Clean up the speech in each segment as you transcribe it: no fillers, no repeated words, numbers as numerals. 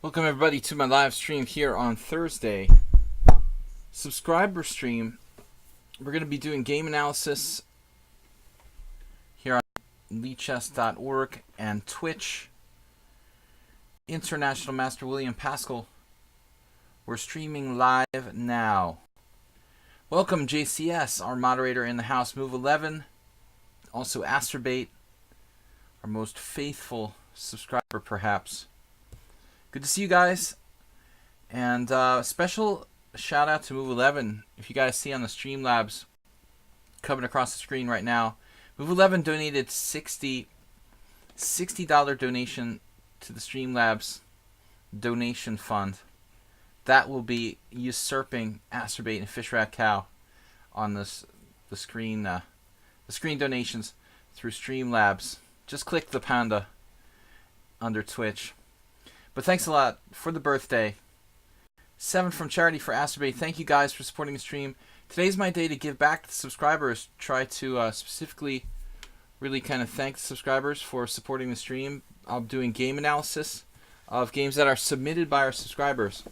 Welcome everybody to my live stream here on Thursday. Subscriber stream. We're going to be doing game analysis here on lichess.org and Twitch. International Master William Pascal. We're streaming live now. Welcome JCS, our moderator in the house. Move 11. Also Asterbait, our most faithful subscriber perhaps. Good to see you guys, and special shout out to Move 11. If you guys see on the Streamlabs coming across the screen right now, Move 11 donated $60 donation to the Streamlabs donation fund. That will be usurping Asterbait and Fish Rat Cow on the screen donations through Streamlabs. Just click the panda under Twitch. But thanks a lot for the birthday. 7 from Charity for Asterbait. Thank you guys for supporting the stream. Today's my day to give back to the subscribers. Try to specifically really kind of thank the subscribers for supporting the stream. I'm doing game analysis of games that are submitted by our subscribers.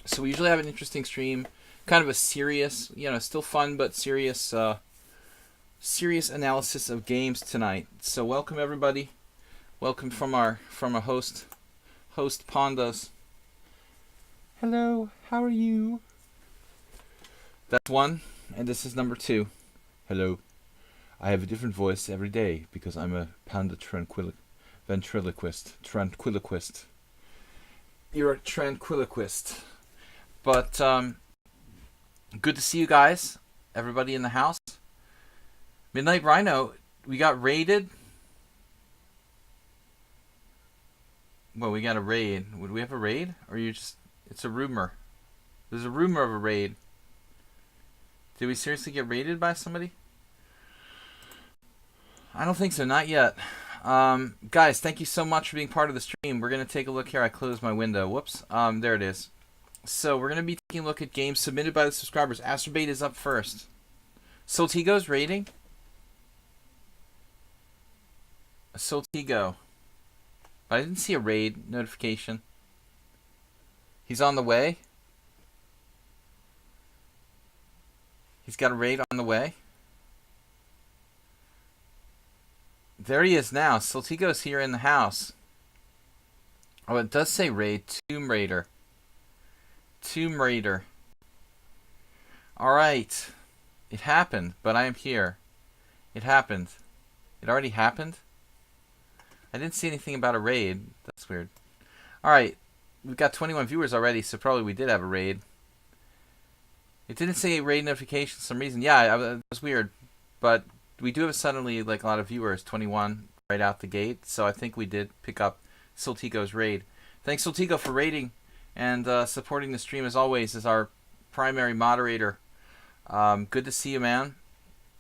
So we usually have an interesting stream. Kind of a serious, still fun but serious serious analysis of games tonight. So welcome everybody. Welcome from a host Pandas. Hello, how are you? That's 1, and this is number 2. Hello. I have a different voice every day because I'm a panda ventriloquist. You're a tranquiloquist. But good to see you guys, everybody in the house. Midnight Rhino, we got raided. Well, we got a raid. Would we have a raid? Or you just... It's a rumor. There's a rumor of a raid. Did we seriously get raided by somebody? I don't think so. Not yet. Guys, thank you so much for being part of the stream. We're going to take a look here. I closed my window. Whoops. There it is. So we're going to be taking a look at games submitted by the subscribers. Asterbait is up first. Soltigo's raiding. Soltigo. I didn't see a raid notification. He's on the way. He's got a raid on the way. There he is now. Soltigo's here in the house. Oh, it does say raid. Tomb Raider. Tomb Raider. Alright. It happened, but I am here. It happened. It already happened? I didn't see anything about a raid. That's weird. Alright. We've got 21 viewers already, so probably we did have a raid. It didn't say raid notification for some reason. Yeah, it was weird. But we do have suddenly like a lot of viewers. 21 right out the gate. So I think we did pick up Soltigo's raid. Thanks, Soltigo, for raiding and supporting the stream as always as our primary moderator. Good to see you, man.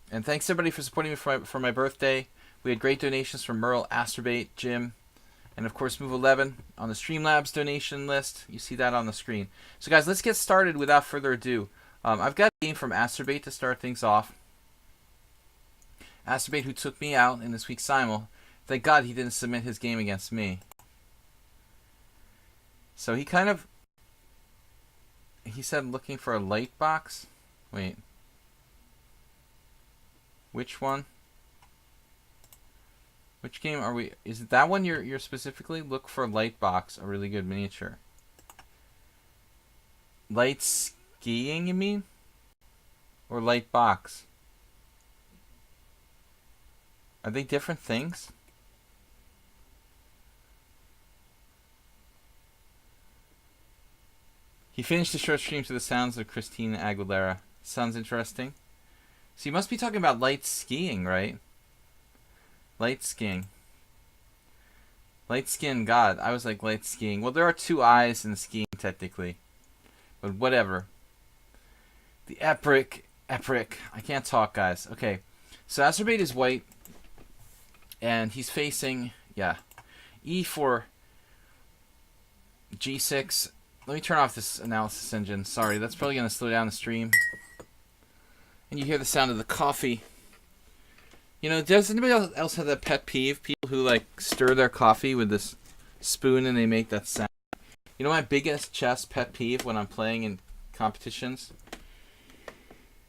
And thanks, everybody, for supporting me for my birthday. We had great donations from Merle, Asterbait, Jim, and of course Move 11 on the Streamlabs donation list. You see that on the screen. So guys, let's get started without further ado. I've got a game from Asterbait to start things off. Asterbait, who took me out in this week's Simul. Thank God he didn't submit his game against me. So he said looking for a light box. Wait. Which one? Which game are we? Is it that one you're specifically? Look for light box, a really good miniature. Light skiing, you mean? Or light box? Are they different things? He finished the short stream to the sounds of Christina Aguilera. Sounds interesting. So you must be talking about light skiing, right? Light skiing. Light skin, God. I was like light skiing. Well, there are 2 eyes in skiing, technically. But whatever. The epic. I can't talk, guys. Okay. So Asterbait is white. And he's facing, E4, G6. Let me turn off this analysis engine. Sorry, that's probably going to slow down the stream. And you hear the sound of the coffee. You know, does anybody else have that pet peeve? People who like stir their coffee with this spoon and they make that sound. You know my biggest chess pet peeve when I'm playing in competitions?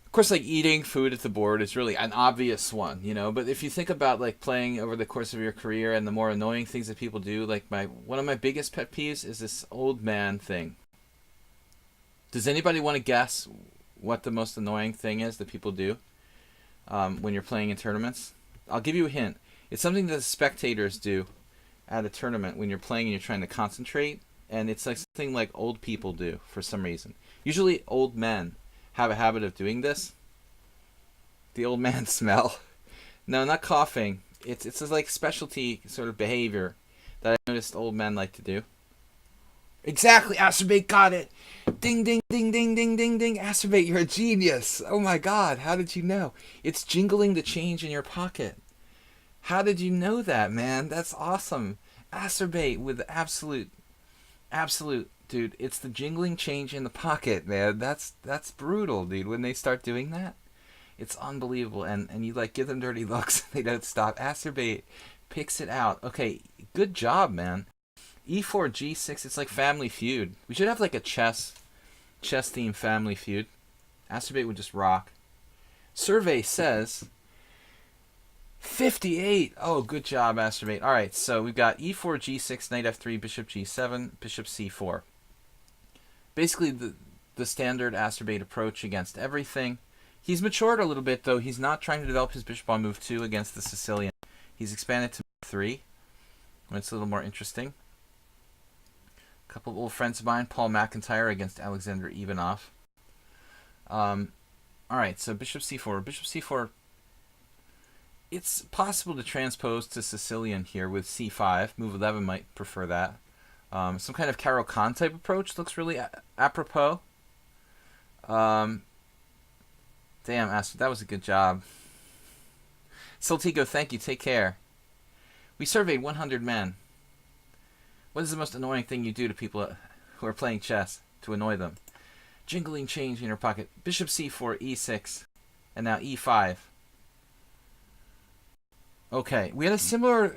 Of course, like eating food at the board is really an obvious one, you know. But if you think about like playing over the course of your career and the more annoying things that people do, like one of my biggest pet peeves is this old man thing. Does anybody want to guess what the most annoying thing is that people do when you're playing in tournaments? I'll give you a hint. It's something that the spectators do at a tournament when you're playing and you're trying to concentrate, and it's like something like old people do for some reason. Usually, old men have a habit of doing this. The old man smell. No, not coughing. It's like specialty sort of behavior that I noticed old men like to do. Exactly, Acerbate got it. Ding, ding, ding, ding, ding, ding, ding. Acerbate, you're a genius. Oh my God, how did you know? It's jingling the change in your pocket. How did you know that, man? That's awesome. Acerbate with absolute, dude. It's the jingling change in the pocket, man. That's brutal, dude. When they start doing that, it's unbelievable. And you like give them dirty looks. They don't stop. Acerbate picks it out. Okay, good job, man. E4, G6. It's like Family Feud. We should have like a chess theme Family Feud. Acerbate would just rock. Survey says 58. Oh, good job, Acerbate. All right, so we've got E4, G6, Knight F3, Bishop G7, Bishop C4. Basically, the standard Acerbate approach against everything. He's matured a little bit, though. He's not trying to develop his bishop on move 2 against the Sicilian. He's expanded to move 3. It's a little more interesting. A couple of old friends of mine, Paul McIntyre against Alexander Ivanov. All right, so Bishop C4. Bishop C4. It's possible to transpose to Sicilian here with C5. Move 11 might prefer that. Some kind of Caro-Kann type approach looks really apropos. Damn, Astrid, that was a good job. Soltigo, thank you. Take care. We surveyed 100 men. What is the most annoying thing you do to people who are playing chess to annoy them? Jingling change in your pocket. Bishop C4, E6, and now E5. Okay, we had a similar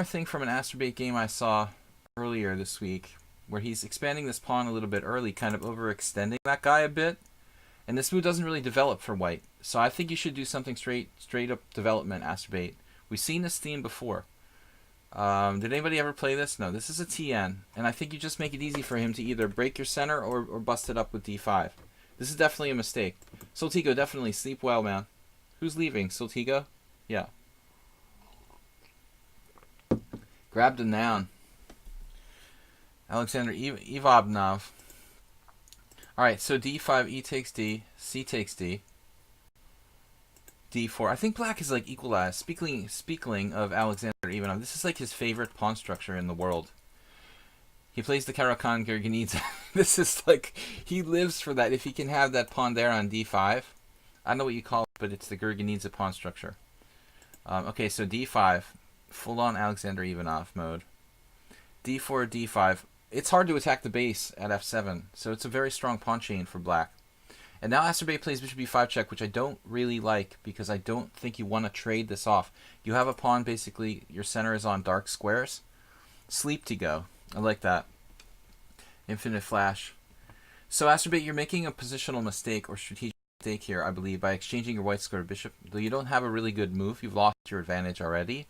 thing from an Acerbate game I saw earlier this week, where he's expanding this pawn a little bit early, kind of overextending that guy a bit, and this move doesn't really develop for white. So I think you should do something straight up development, Acerbate. We've seen this theme before. Did anybody ever play this? No, this is a TN, and I think you just make it easy for him to either break your center or bust it up with D5. This is definitely a mistake. Soltigo, definitely sleep well, man. Who's leaving? Soltigo? Yeah. Grabbed him down. Alexander Ivanov. Alright, so D5, E takes D, C takes D. D4. I think black is like equalized. Speaking of Alexander Ivanov, this is like his favorite pawn structure in the world. He plays the Caro-Kann Gurgenidze. This is like, he lives for that. If he can have that pawn there on D5, I don't know what you call it, but it's the Gurgenidze pawn structure. Okay, so D5, full-on Alexander Ivanov mode. D4, D5. It's hard to attack the base at F7, so it's a very strong pawn chain for black. And now Acerbate plays Bishop B5 check, which I don't really like because I don't think you want to trade this off. You have a pawn, basically, your center is on dark squares. Sleep to go. I like that. Infinite flash. So Acerbate, you're making a positional mistake or strategic mistake here, I believe, by exchanging your white square bishop. Though you don't have a really good move, you've lost your advantage already.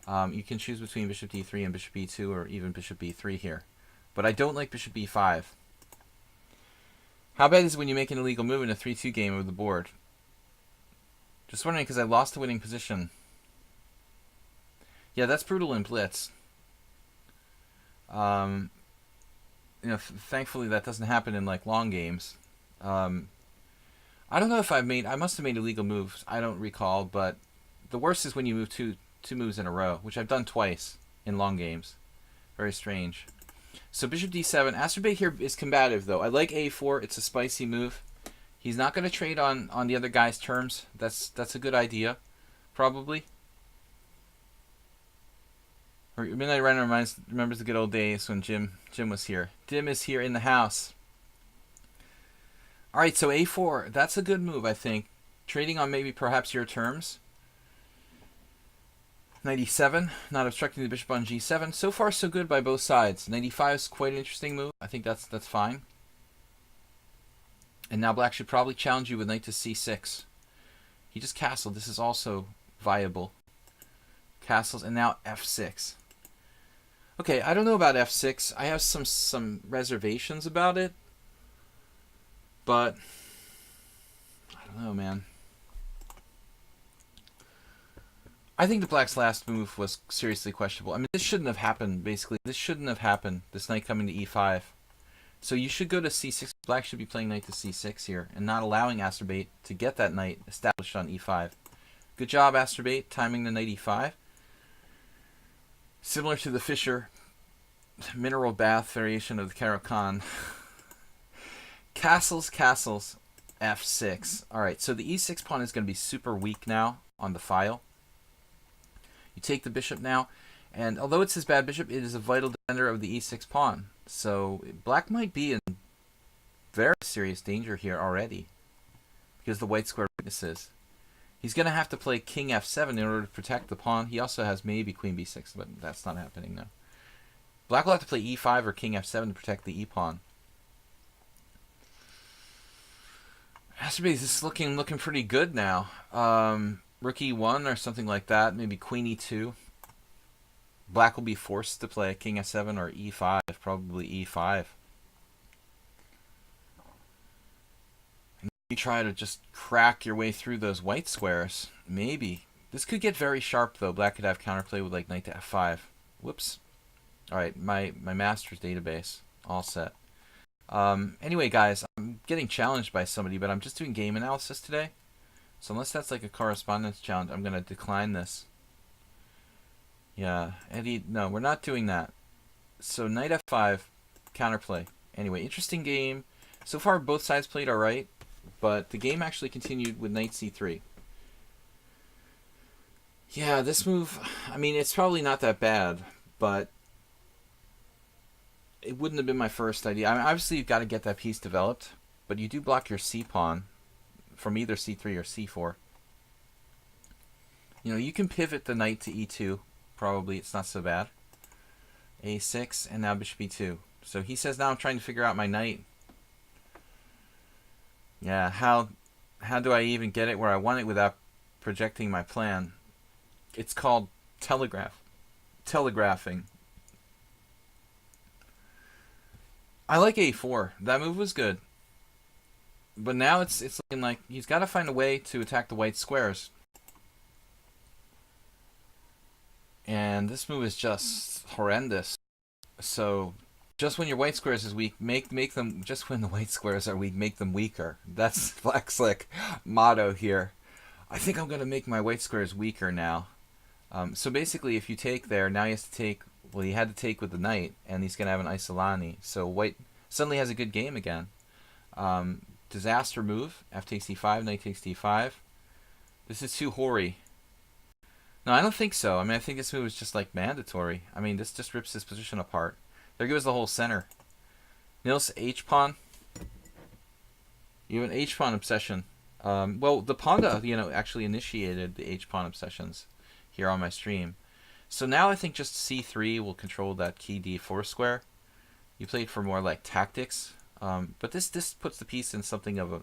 You can choose between Bishop D3 and Bishop B2 or even Bishop B3 here. But I don't like Bishop B5. How bad is it when you make an illegal move in a 3-2 game over the board? Just wondering because I lost the winning position. Yeah, that's brutal in Blitz. Thankfully that doesn't happen in like long games. I don't know if I must have made illegal moves. I don't recall, but the worst is when you move two moves in a row, which I've done twice in long games. Very strange. So Bishop D7. Acerbate here is combative, though. I like A4. It's a spicy move. He's not going to trade on the other guy's terms. That's a good idea, probably. Midnight Runner remembers the good old days when Jim was here. Dim is here in the house. All right, so A4. That's a good move, I think. Trading on maybe perhaps your terms. 97, not obstructing the bishop on g7. So far, so good by both sides. 95 is quite an interesting move. I think that's fine. And now black should probably challenge you with knight to c6. He just castled. This is also viable. Castles, and now f6. Okay, I don't know about f6. I have some reservations about it. But I don't know, man. I think the black's last move was seriously questionable. I mean, this shouldn't have happened, basically. This shouldn't have happened, this knight coming to e5. So you should go to c6. Black should be playing knight to c6 here and not allowing Astrobate to get that knight established on e5. Good job, Astrobate, timing the knight e5. Similar to the Fischer mineral bath variation of the Caro-Kann. Castles, castles, f6. Alright, so the e6 pawn is going to be super weak now on the file. You take the bishop now, and although it's his bad bishop, it is a vital defender of the e6 pawn. So black might be in very serious danger here already because the white square weaknesses. He's going to have to play king f7 in order to protect the pawn. He also has maybe queen b6, but that's not happening now. Black will have to play e5 or king f7 to protect the e-pawn. This is looking pretty good now. Rook e1 or something like that, maybe queen e2. Black will be forced to play king f7 or e5, probably e5. And you try to just crack your way through those white squares, maybe. This could get very sharp though. Black could have counterplay with like knight to f5. Whoops. Alright, my master's database, all set. Anyway guys, I'm getting challenged by somebody, but I'm just doing game analysis today. So unless that's like a correspondence challenge, I'm going to decline this. Yeah, Eddie, no, we're not doing that. So knight f5, counterplay. Anyway, interesting game. So far both sides played alright, but the game actually continued with knight c3. Yeah, this move, I mean, it's probably not that bad, but it wouldn't have been my first idea. I mean, obviously you've got to get that piece developed, but you do block your c-pawn from either c3 or c4. You know, you can pivot the knight to e2. Probably it's not so bad. a6 and now bishop e2. So he says now I'm trying to figure out my knight. Yeah, how do I even get it where I want it without projecting my plan? It's called telegraphing. I like a4. That move was good. But now it's looking like he's got to find a way to attack the white squares. And this move is just horrendous. So just when your white squares is weak, make them, just when the white squares are weak, make them weaker. That's Black's like motto here. I think I'm going to make my white squares weaker now. So basically if you take there, now he has to take, well he had to take with the knight, and he's going to have an Isolani. So white suddenly has a good game again. Disaster move. F takes e5, knight takes d5. This is too hoary. No, I don't think so. I mean, I think this move is just like mandatory. I mean, this just rips his position apart. There goes the whole center. Nils, h-pawn. You have an h-pawn obsession. Well, the Panda, actually initiated the h-pawn obsessions here on my stream. So now I think just c3 will control that key d4 square. You played for more like tactics. But this puts the piece in something of a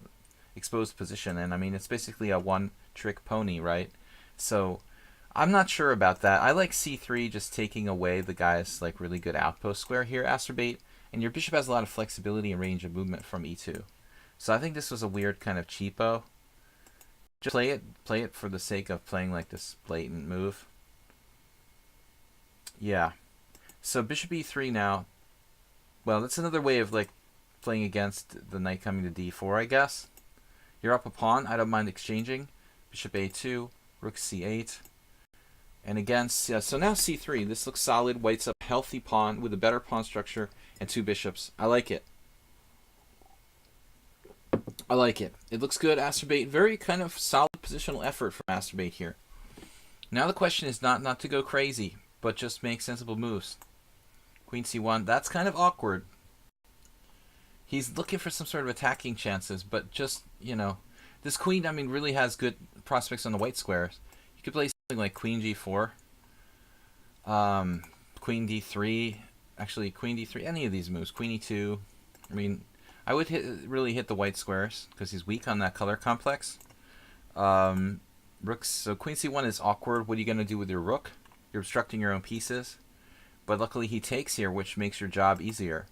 exposed position, and I mean it's basically a one-trick pony, right? So I'm not sure about that. I like c3 just taking away the guy's like really good outpost square here, Astrobate, and your bishop has a lot of flexibility and range of movement from e2. So I think this was a weird kind of cheapo. Just play it for the sake of playing like this blatant move. Yeah. So bishop e3 now. Well, that's another way of like playing against the knight coming to d4, I guess. You're up a pawn. I don't mind exchanging. Bishop a2, rook c8. And again, so now c3. This looks solid. White's a healthy pawn with a better pawn structure and two bishops. I like it. I like it. It looks good. Astrobate, very kind of solid positional effort from Astrobate here. Now the question is not to go crazy, but just make sensible moves. Queen c1. That's kind of awkward. He's looking for some sort of attacking chances, but just, this queen, I mean, really has good prospects on the white squares. You could play something like queen g4. Queen d3. Actually, queen d3. Any of these moves. Queen e2. I mean, I would really hit the white squares because he's weak on that color complex. Rooks. So queen c1 is awkward. What are you going to do with your rook? You're obstructing your own pieces. But luckily he takes here, which makes your job easier.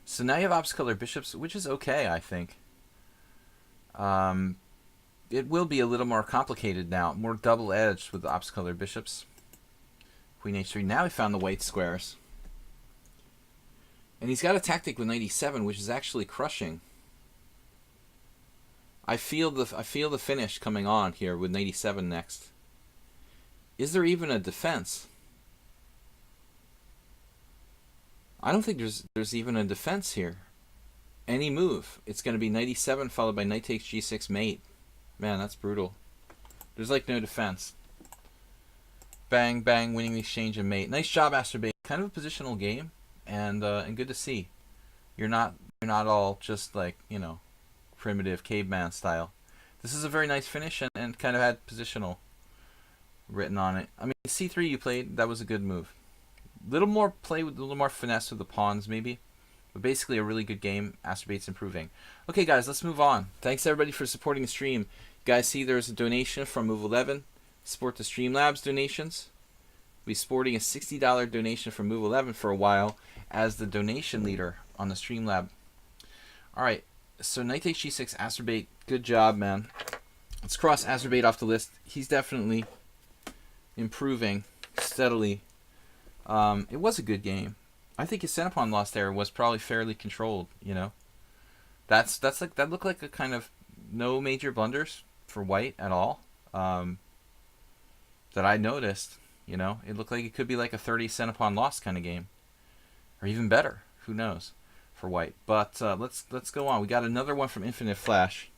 So now you have opposite color bishops, which is okay, I think. It will be a little more complicated now, more double-edged with the opposite color bishops. Queen h3. Now we found the white squares. And he's got a tactic with knight e7, which is actually crushing. I feel the finish coming on here with knight e7 next. Is there even a defense? I don't think there's even a defense here. Any move, it's going to be knight e7 followed by knight takes g6 mate. Man, that's brutal. There's like no defense. Bang, bang, winning the exchange and mate. Nice job, Asterbate. Kind of a positional game, and good to see. You're not all just like, you know, primitive caveman style. This is a very nice finish and kind of had positional written on it. I mean, c3 you played, that was a good move. Little more play with a little more finesse with the pawns maybe. But basically a really good game. Asterbate's improving. Okay guys, let's move on. Thanks everybody for supporting the stream. You guys see there's a donation from Move11. Support the Streamlabs donations. We'll be sporting a $60 donation from Move11 for a while as the donation leader on the Streamlab. Alright, so knight takes g6, Asterbate. Good job, man. Let's cross Asterbate off the list. He's definitely improving steadily. It was a good game. I think his center pawn lost there was probably fairly controlled, you know. That's like that looked like a kind of no major blunders for white at all. That I noticed, you know. It looked like it could be like a 30 center pawn loss kind of game. Or even better. Who knows for white. But let's go on. We got another one from Infinite Flash.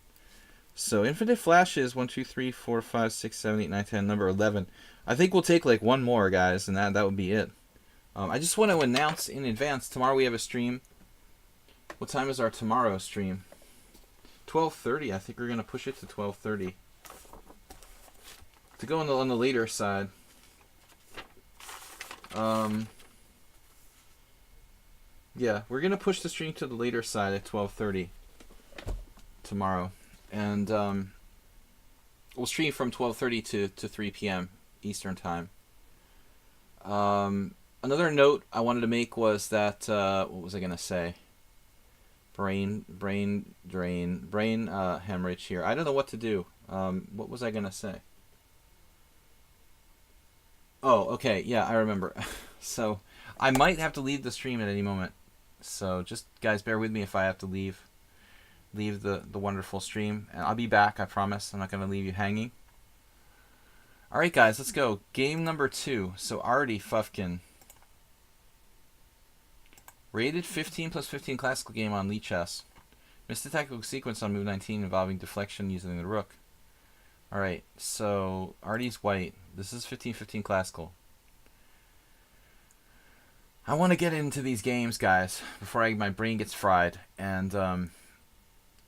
So Infinite Flash is 1, 2, 3, 4, 5, 6, 7, 8, 9, 10, number 11. I think we'll take like one more, guys, and that would be it. I just want to announce in advance, tomorrow we have a stream. What time is our tomorrow stream? 12:30. I think we're going to push it to 12:30. To go on the later side. Yeah, we're going to push the stream to the later side at 12:30 tomorrow. And we'll stream from 12:30 to 3 p.m. Eastern Time. Another note I wanted to make was that, what was I going to say? Brain hemorrhage here. I don't know what to do. What was I going to say? Oh, okay. Yeah, I remember. So, I might have to leave the stream at any moment. So, just, guys, bear with me if I have to leave the wonderful stream. And I'll be back, I promise. I'm not going to leave you hanging. Alright, guys, let's go. Game number 2. So, Artie Fufkin. Rated 15 plus 15 classical game on lichess. Missed a tactical sequence on move 19 involving deflection using the rook. Alright, so Artie's white. This is 15-15 classical. I want to get into these games, guys, before my brain gets fried and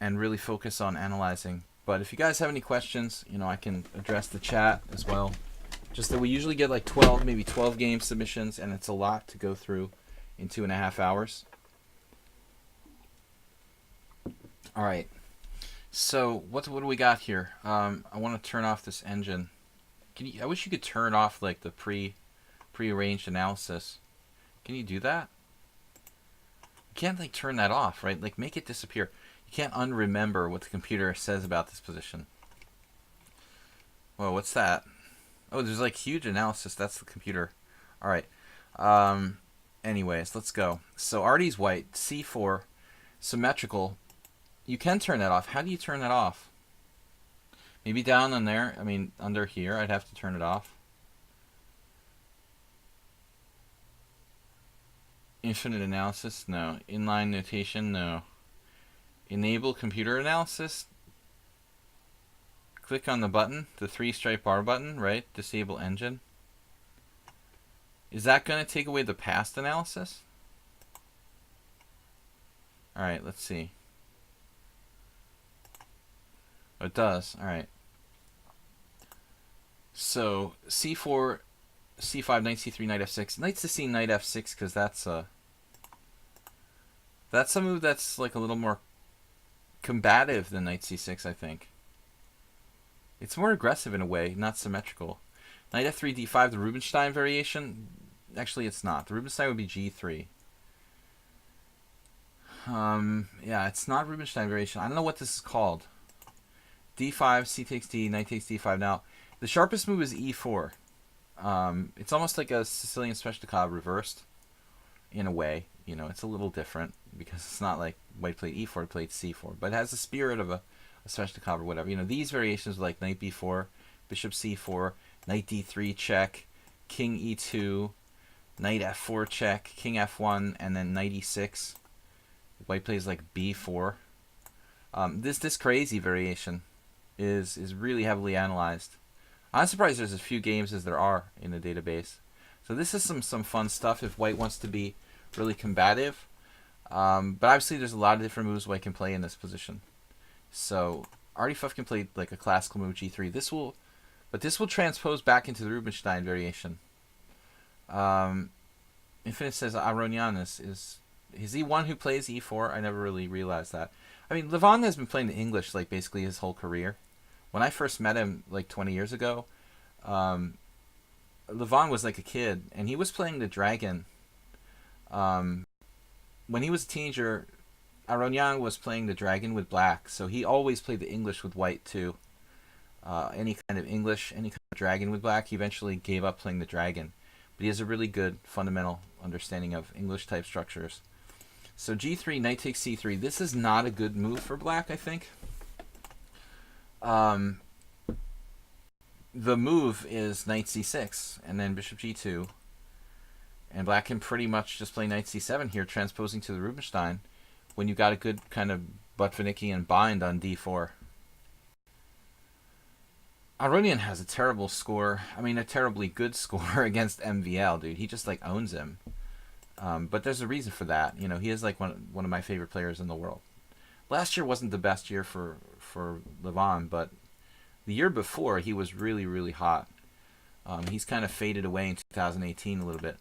really focus on analyzing. But if you guys have any questions, you know, I can address the chat as well. Just that we usually get like 12, maybe 12 game submissions, and it's a lot to go through in 2.5 hours. All right. So what do we got here? I want to turn off this engine. I wish you could turn off like the pre-arranged analysis. Can you do that? You can't like turn that off, right? Like make it disappear. You can't unremember what the computer says about this position. Whoa, what's that? Oh, there's like huge analysis. That's the computer. All right. Anyways, let's go. So Artie's white, c4, symmetrical. You can turn that off. How do you turn that off? Maybe down on there. I mean, under here, I'd have to turn it off. Infinite analysis? No. Inline notation? No. Enable computer analysis? Click on the button, the 3-stripe bar button, right? Disable engine. Is that going to take away the past analysis? Alright, let's see. Oh, it does. Alright. So, c4 c5, knight c3, knight f6. Knight to c, knight f6, because that's a move that's like a little more combative than knight c6, I think. It's more aggressive in a way, not symmetrical. Knight f3, d5, the Rubinstein variation. Actually, it's not. The Rubinstein would be g3. Yeah, it's not Rubinstein variation. I don't know what this is called. d5, c takes d, knight takes d5. Now, the sharpest move is e4. It's almost like a Sicilian sveshnikov reversed, in a way. You know, it's a little different because it's not like white played e4, played c4, but it has the spirit of a sveshnikov or whatever. You know, these variations are like knight b4, bishop c4, knight d3 check, king e2, knight f4 check, king f1, and then knight e6. White plays like b4. This crazy variation is really heavily analyzed. I'm surprised there's as few games as there are in the database. So this is some fun stuff if white wants to be really combative. But obviously there's a lot of different moves white can play in this position. So Artifuff can play like a classical move g3. This will transpose back into the Rubinstein variation. Infinite says Aronian is he one who plays e4? I never really realized that. I mean, Levon has been playing the English like basically his whole career. When I first met him like 20 years ago, Levon was like a kid, and he was playing the dragon. When he was a teenager, Aronian was playing the dragon with black, so he always played the English with white too. Any kind of English, any kind of dragon with black. He eventually gave up playing the dragon, but he has a really good fundamental understanding of English type structures. So g3, knight takes c3. This is not a good move for black, I think. The move is knight c6 and then bishop g2, and black can pretty much just play knight c7 here, transposing to the Rubinstein when you got a good kind of Botvinnikian bind on d4. Aronian has a terrible score. I mean, a terribly good score against MVL, dude. He just like owns him. But there's a reason for that. You know, he is like one of my favorite players in the world. Last year wasn't the best year for Levon, but the year before he was really, really hot. He's kind of faded away in 2018 a little bit.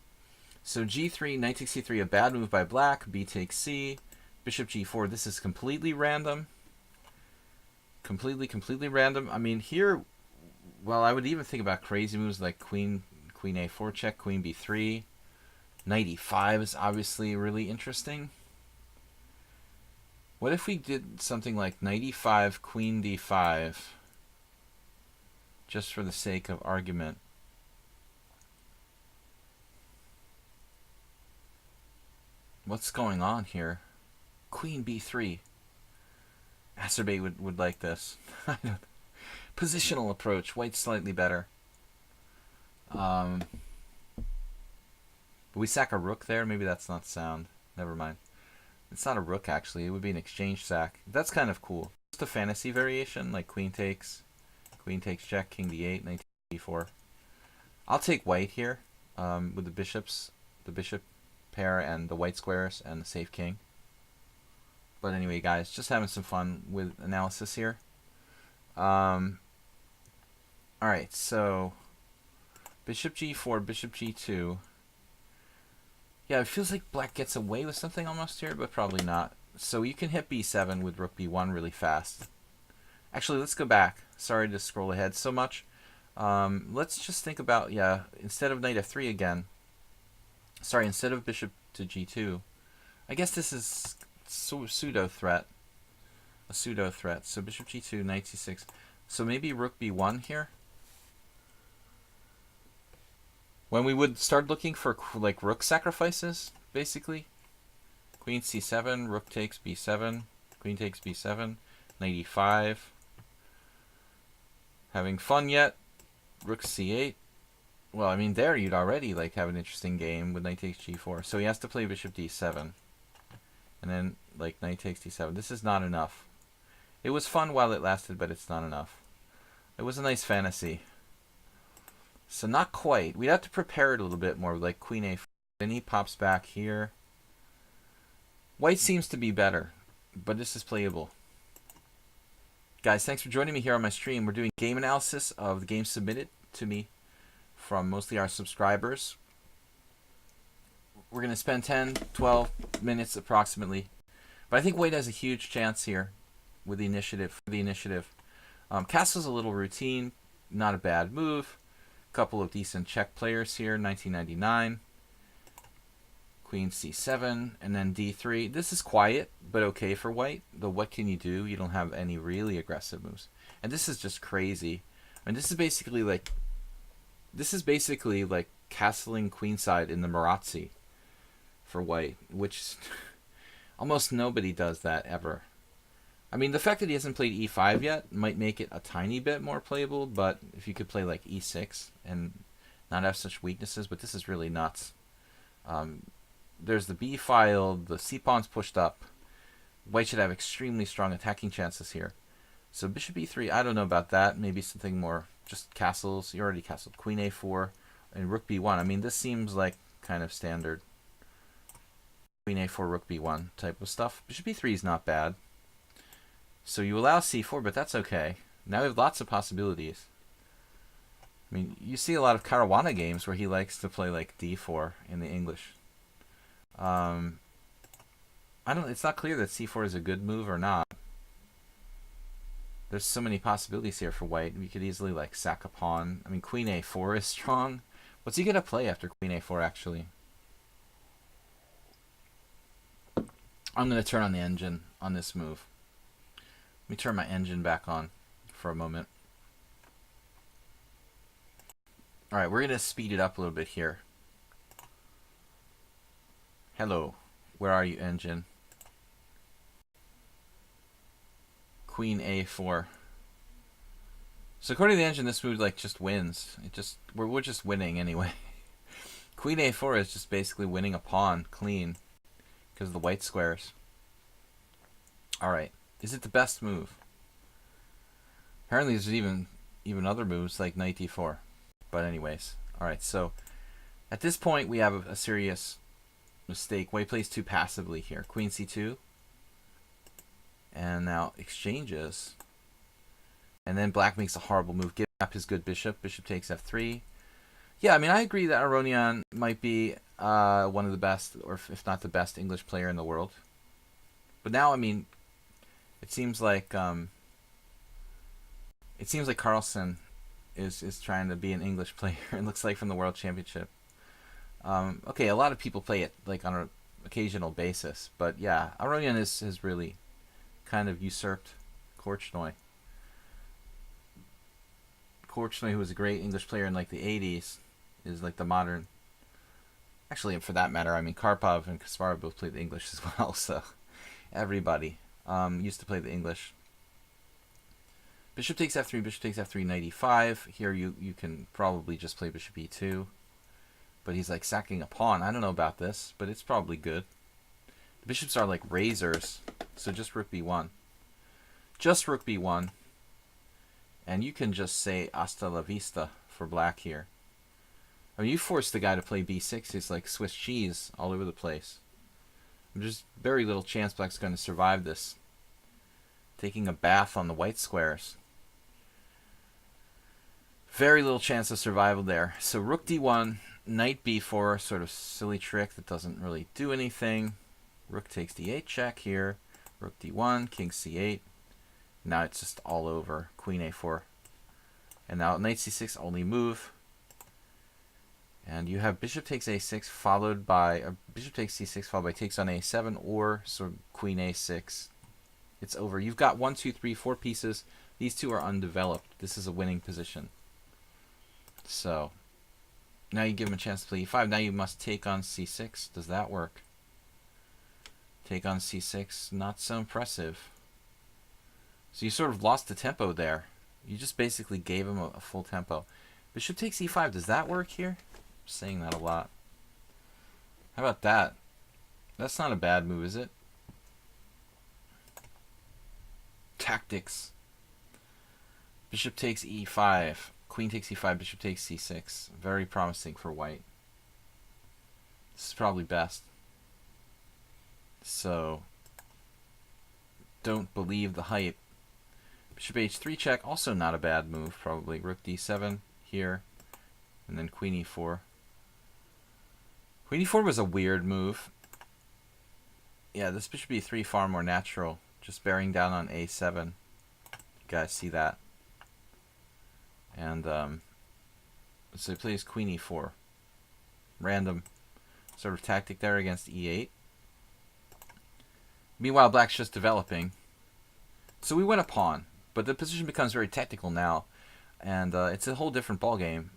So g3, knight takes c3, a bad move by black. B takes c, bishop g4. This is completely random. Completely random. I mean, here, well, I would even think about crazy moves like queen a4 check, queen b3. Knight e5 is obviously really interesting. What if we did something like knight e5, queen d5, just for the sake of argument? What's going on here? Queen b3. Acerbate would like this. Positional approach. White's slightly better. But we sack a rook there. Maybe that's not sound. Never mind. It's not a rook, actually. It would be an exchange sack. That's kind of cool. Just a fantasy variation, like queen takes check, king d8, knight d4. I'll take white here with the bishops, the bishop pair and the white squares and the safe king. But anyway, guys, just having some fun with analysis here. Alright, so bishop g4, bishop g2. Yeah, it feels like black gets away with something almost here, but probably not. So you can hit b7 with rook b1 really fast. Actually, let's go back. Sorry to scroll ahead so much. Let's just think about, yeah, instead of knight f3 again. Sorry, instead of bishop to g2. I guess this is pseudo threat. A pseudo threat. So bishop g2, knight c6. So maybe rook b1 here. When we would start looking for like rook sacrifices, basically. Queen c7, rook takes b7, queen takes b7, knight e5. Having fun yet? Rook c8. Well, I mean, there you'd already like have an interesting game with knight takes g4. So he has to play bishop d7. And then like knight takes d7. This is not enough. It was fun while it lasted, but it's not enough. It was a nice fantasy. So not quite. We'd have to prepare it a little bit more, like queen a4. Then he pops back here. White seems to be better, but this is playable. Guys, thanks for joining me here on my stream. We're doing game analysis of the games submitted to me from mostly our subscribers. We're going to spend 10, 12 minutes approximately. But I think white has a huge chance here with the initiative. Castle's a little routine, not a bad move. Couple of decent check players here, 1999. Queen c7, and then d3. This is quiet, but okay for white. Though what can you do? You don't have any really aggressive moves. And this is just crazy. I mean, this is basically like castling queenside in the Marazzi for white, which almost nobody does that ever. I mean, the fact that he hasn't played e5 yet might make it a tiny bit more playable, but if you could play like e6 and not have such weaknesses, but this is really nuts. There's the b file, the c pawn's pushed up. White should have extremely strong attacking chances here. So bishop e3, I don't know about that. Maybe something more, just castles. You already castled queen a4 and rook b1. I mean, this seems like kind of standard queen a4, rook b1 type of stuff. Bishop e3 is not bad. So you allow c4, but that's okay. Now we have lots of possibilities. I mean, you see a lot of Caruana games where he likes to play like d4 in the English. It's not clear that c4 is a good move or not. There's so many possibilities here for white. We could easily like sack a pawn. I mean, queen a4 is strong. What's he gonna play after queen a4 actually? I'm gonna turn on the engine on this move. Let me turn my engine back on for a moment. Alright, we're gonna speed it up a little bit here. Hello. Where are you, engine? Queen a4. So according to the engine, this move like just wins. We're just winning anyway. Queen a4 is just basically winning a pawn clean because of the white squares. Alright. Is it the best move? Apparently there's even other moves like knight d4. But anyways. Alright, so at this point we have a serious mistake. White plays too passively here. Queen c2. And now exchanges. And then black makes a horrible move, giving up his good bishop. Bishop takes f3. Yeah, I mean, I agree that Aronian might be one of the best, or if not the best, English player in the world. But now, I mean, it seems like Carlsen is trying to be an English player. It looks like from the World Championship. Okay, a lot of people play it like on an occasional basis, but yeah, Aronian has really kind of usurped Korchnoi. Korchnoi, who was a great English player in like the 80s, is like the modern. Actually, for that matter, I mean Karpov and Kasparov both played the English as well, so everybody used to play the English. Bishop takes f3, bishop takes f3, knight e5. Here you can probably just play bishop e2. But he's like sacking a pawn. I don't know about this, but it's probably good. The bishops are like razors, so just rook b1. Just rook b1. And you can just say hasta la vista for black here. I mean, you force the guy to play b6. It's like Swiss cheese all over the place. There's very little chance black's going to survive this. Taking a bath on the white squares. Very little chance of survival there. So rook d1, knight b4, sort of silly trick that doesn't really do anything. Rook takes d8 check here. Rook d1, king c8. Now it's just all over. Queen a4. And now knight c6, only move. And you have bishop takes a6 followed by bishop takes c6 followed by takes on a7 or sort of queen a6. It's over. You've got 1, 2, 3, 4 pieces. These two are undeveloped. This is a winning position. So now you give him a chance to play e5. Now you must take on c6. Does that work? Take on c6, not so impressive. So you sort of lost the tempo there. You just basically gave him a full tempo. Bishop takes e5. Does that work here? I'm saying that a lot. How about that? That's not a bad move, is it? Tactics. Bishop takes e5. Queen takes e5. Bishop takes c6. Very promising for white. This is probably best. So don't believe the hype. Bishop h3 check. Also not a bad move, probably. Rook d7 here. And then queen e4. Queen e4 was a weird move. Yeah, this bishop e3 far more natural. Just bearing down on a7. You guys see that. And so he plays queen e4. Random sort of tactic there against e8. Meanwhile, black's just developing. So we win a pawn, but the position becomes very technical now. And it's a whole different ballgame.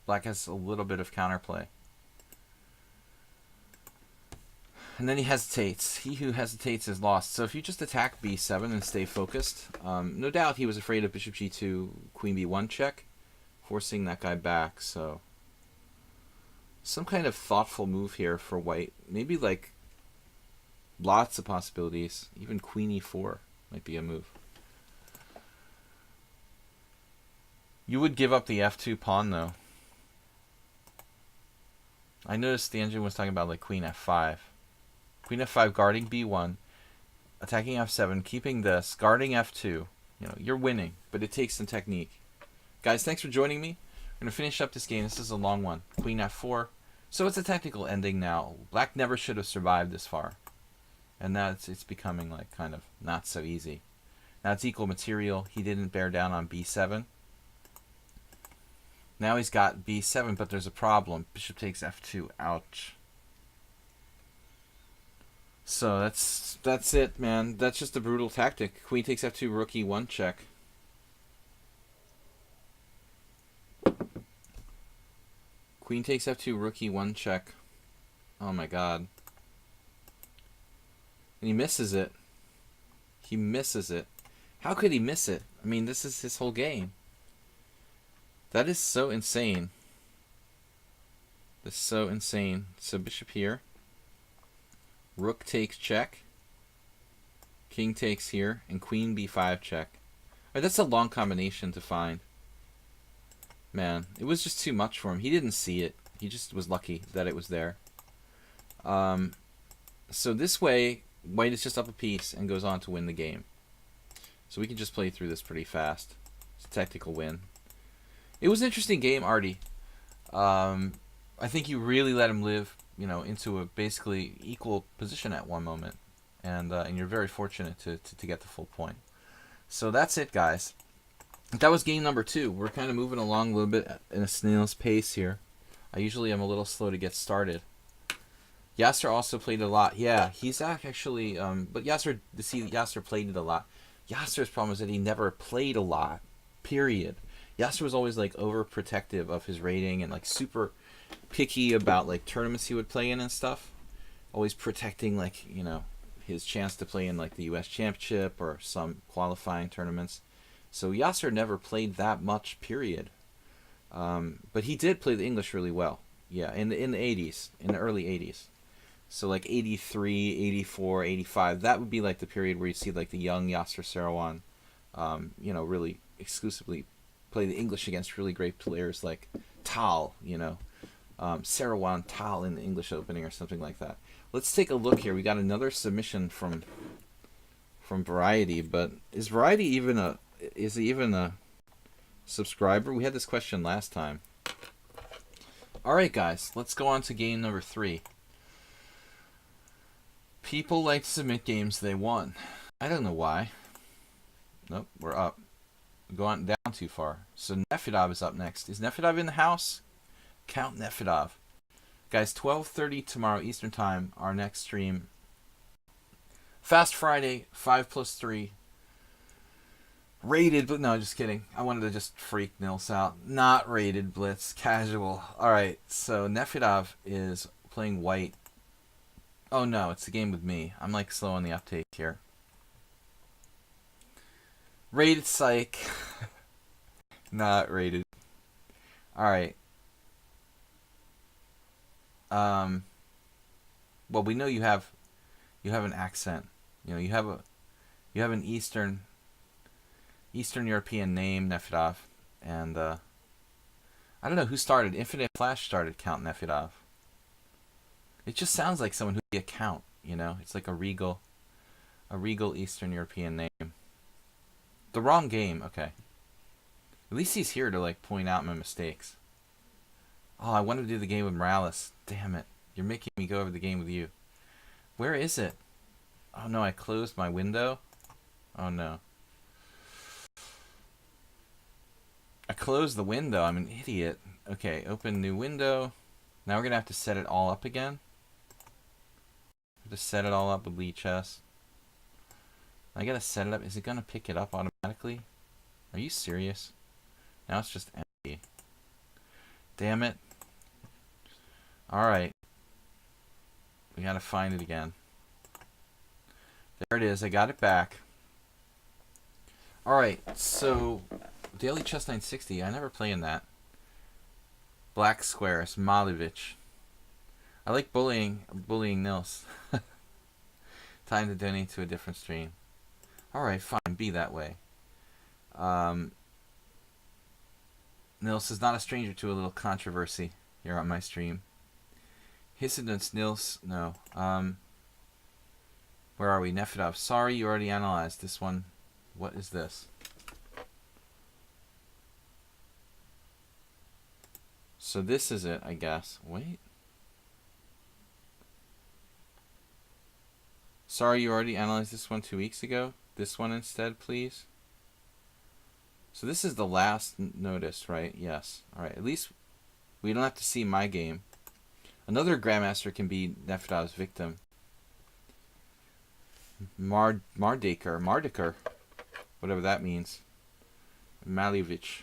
Black has a little bit of counterplay. And then he hesitates. He who hesitates is lost. So if you just attack b7 and stay focused, no doubt he was afraid of bishop g2, queen b1 check, forcing that guy back. So some kind of thoughtful move here for white. Maybe like lots of possibilities. Even queen e4 might be a move. You would give up the f2 pawn though. I noticed the engine was talking about like queen f5. Queen f5 guarding b1, attacking f7, keeping this, guarding f2. You know, you're winning, but it takes some technique. Guys, thanks for joining me. We're going to finish up this game. This is a long one. Queen f4. So it's a technical ending now. Black never should have survived this far. And now it's becoming like kind of not so easy. Now it's equal material. He didn't bear down on b7. Now he's got b7, but there's a problem. Bishop takes f2. Ouch. So that's it, man. That's just a brutal tactic. Queen takes f2, rook e1 check. Queen takes f2, rook e1 check. Oh my god. And he misses it. He misses it. How could he miss it? I mean, this is his whole game. That is so insane. That's so insane. So bishop here. Rook takes check. King takes here. And queen b5 check. Right, that's a long combination to find. Man, it was just too much for him. He didn't see it. He just was lucky that it was there. So this way, white is just up a piece and goes on to win the game. So we can just play through this pretty fast. It's a tactical win. It was an interesting game, Artie. I think you really let him live, you know, into a basically equal position at one moment, and you're very fortunate to get the full point. So that's it, guys. That was game number 2. We're kind of moving along a little bit in a snail's pace here. I usually am a little slow to get started. Yasser also played a lot. Yeah, he's actually, but Yasser played it a lot. Yasser's problem is that he never played a lot. Period. Yasser was always like overprotective of his rating and like super picky about like tournaments he would play in and stuff. Always protecting like, you know, his chance to play in like the US Championship or some qualifying tournaments. So Yasser never played that much, period. But he did play the English really well. Yeah, in the 80s, in the early 80s. So like 83, 84, 85, that would be like the period where you see like the young Yasser Seirawan, you know, really exclusively play the English against really great players like Tal, you know, Seirawan Tal in the English Opening or something like that. Let's take a look here. We got another submission from Variety, but is Variety even a subscriber? We had this question last time. All right, guys, let's go on to game number 3. People like to submit games they won. I don't know why. Nope, we're up. We're going down too far. So Nefedov is up next. Is Nefedov in the house? Count Nefedov. Guys, 12:30 tomorrow Eastern Time, our next stream. Fast Friday, 5+3. Rated, but no, just kidding. I wanted to just freak Nils out. Not rated blitz, casual. Alright, so Nefedov is playing white. Oh no, it's a game with me. I'm like slow on the uptake here. Rated psych. Not rated. Alright. Well, we know you have an accent. You know, you have an Eastern European name, Nefedov, and I don't know who started. Infinite Flash started Count Nefedov. It just sounds like someone who'd be a count, you know? It's like a regal Eastern European name. The wrong game, okay. At least he's here to like point out my mistakes. Oh, I wanted to do the game with Morales. Damn it. You're making me go over the game with you. Where is it? Oh no, I closed my window. Oh no. I closed the window. I'm an idiot. Okay, open new window. Now we're going to have to set it all up again. Just set it all up with lichess. I got to set it up. Is it going to pick it up automatically? Are you serious? Now it's just empty. Damn it. Alright. We got to find it again. There it is. I got it back. Alright, so Daily Chess 960. I never play in that. Black Squares. Malevich. I like bullying Nils. Time to donate to a different stream. Alright, fine. Be that way. Nils is not a stranger to a little controversy here on my stream. Hissidence, Nils. No. Where are we? Nefedov. Sorry, you already analyzed this one. What is this? So this is it, I guess. Wait. Sorry, you already analyzed this one 2 weeks ago. This one instead, please. So this is the last notice, right? Yes. All right. At least we don't have to see my game. Another Grandmaster can be Nefedov's victim. Mardiker. Whatever that means. Malevich.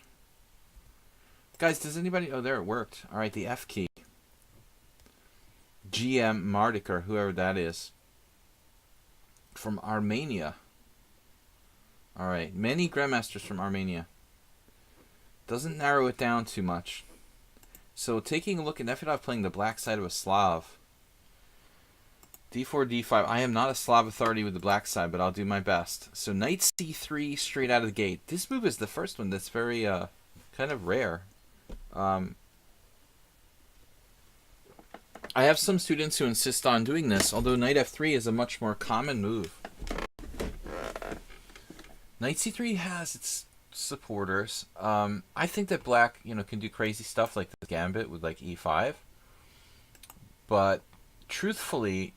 Guys, does anybody... Oh, there it worked. All right, the F key. GM Mardiker, whoever that is. From Armenia. All right, many Grandmasters from Armenia. Doesn't narrow it down too much. So taking a look at Nefedov playing the black side of a Slav. D4, D5. I am not a Slav authority with the black side, but I'll do my best. So knight C3 straight out of the gate. This move is the first one that's very kind of rare. I have some students who insist on doing this, although knight F3 is a much more common move. Knight C3 has its supporters. I think that black, can do crazy stuff like the gambit with like E5. But truthfully,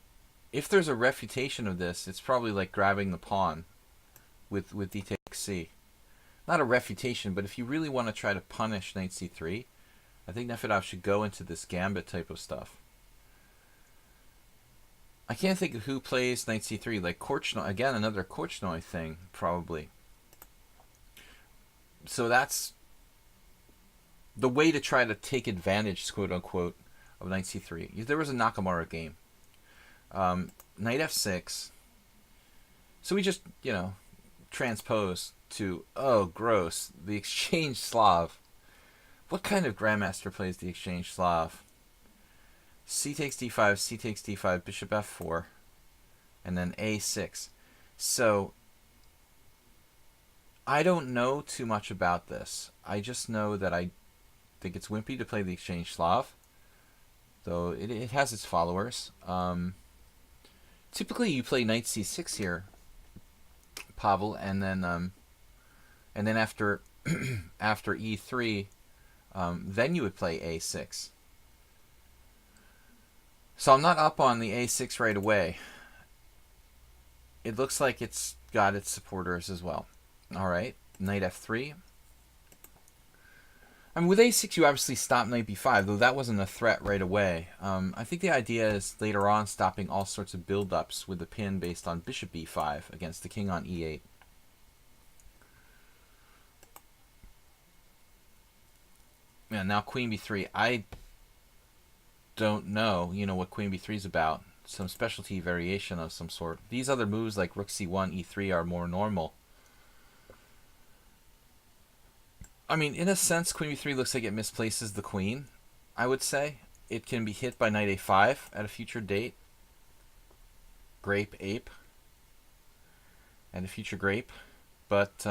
if there's a refutation of this, it's probably like grabbing the pawn with D takes C. Not a refutation, but if you really want to try to punish knight C3, I think Nefedov should go into this gambit type of stuff. I can't think of who plays knight C3, like Korchnoi. Again, another Korchnoi thing, probably. So that's the way to try to take advantage, quote unquote, of knight C3. There was a Nakamura game. Knight F6. So we just, transpose to, oh, gross, the exchange Slav. What kind of Grandmaster plays the exchange Slav? C takes D5, C takes D5, bishop F4, and then A6. So I don't know too much about this. I just know that I think it's wimpy to play the exchange Slav, though it has its followers. Typically, you play knight C6 here, Pavel, and then after after E3, then you would play A6. So I'm not up on the A6 right away. It looks like it's got its supporters as well. All right, knight F3. I mean, with A6, you obviously stop knight B5, though that wasn't a threat right away. I think the idea is later on stopping all sorts of build-ups with the pin based on bishop B5 against the king on E8. Yeah, now queen B3. I don't know, what queen B3 is about. Some specialty variation of some sort. These other moves like rook C1, E3 are more normal. I mean, in a sense, queen B3 looks like it misplaces the queen, I would say. It can be hit by knight A5 at a future date. Grape, ape. And a future grape. But,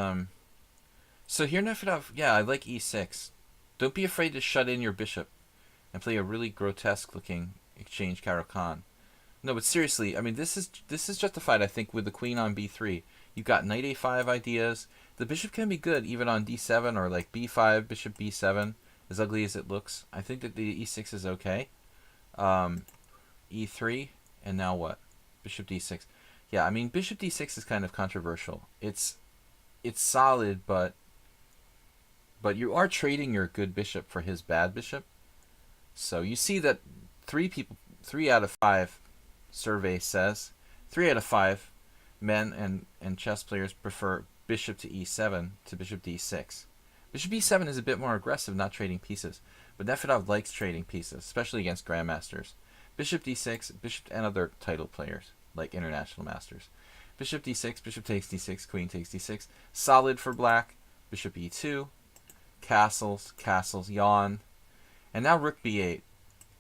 so here Nefedov, yeah, I like E6. Don't be afraid to shut in your bishop and play a really grotesque-looking exchange Caro-Kann. No, but seriously, I mean, this is justified, I think, with the queen on B3. You've got knight A5 ideas. The bishop can be good even on D7 or like B5, bishop B7. as ugly as it looks. I think that the e6 is okay. E3, and now what? Bishop d6. Yeah, I mean, bishop d6 is kind of controversial. It's solid, but you are trading your good bishop for his bad bishop. So you see that 3 out of 5 survey says 3 out of 5 men and chess players prefer bishop to e7 to bishop d6. Bishop e7 is a bit more aggressive, not trading pieces, but Nefedov likes trading pieces, especially against grandmasters. Bishop d6, bishop and other title players like international masters. Bishop d6, bishop takes d6, queen takes d6. Solid for black. Bishop e2, castles, yawn. And now rook b8.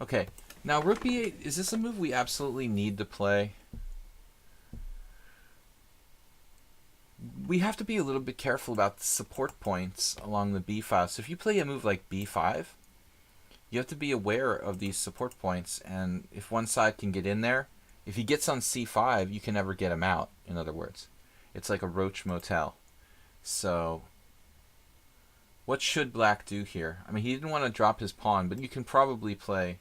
Okay, now rook b8, is this a move we absolutely need to play? We have to be a little bit careful about the support points along the b file. So if you play a move like b5, you have to be aware of these support points, and if one side can get in there, if he gets on c5, you can never get him out, in other words. It's like a roach motel. So what should black do here? I mean, he didn't want to drop his pawn, but you can probably play...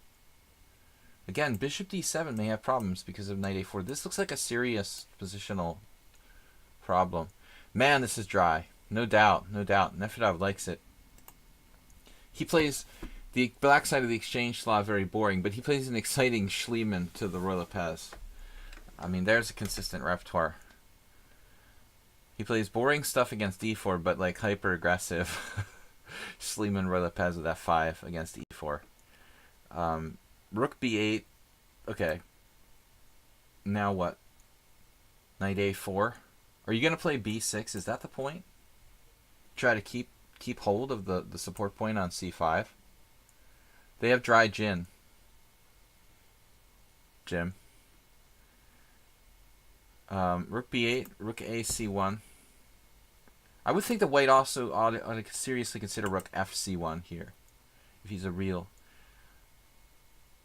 Again, bishop d7 may have problems because of knight a4. This looks like a serious positional problem. Man, this is dry. No doubt, no doubt. Nefedov likes it. He plays the black side of the exchange Slav very boring, but he plays an exciting Schliemann to the Roy Lopez. I mean, there's a consistent repertoire. He plays boring stuff against d4, but like hyper aggressive Schliemann Roy Lopez with f5 against e4. Rook b8. Okay. Now what? Knight a4. Are you going to play b6? Is that the point? Try to keep hold of the support point on c5. They have dry Jim. Rook b8, rook a c1. I would think that white also ought to seriously consider rook fc1 here, if he's a real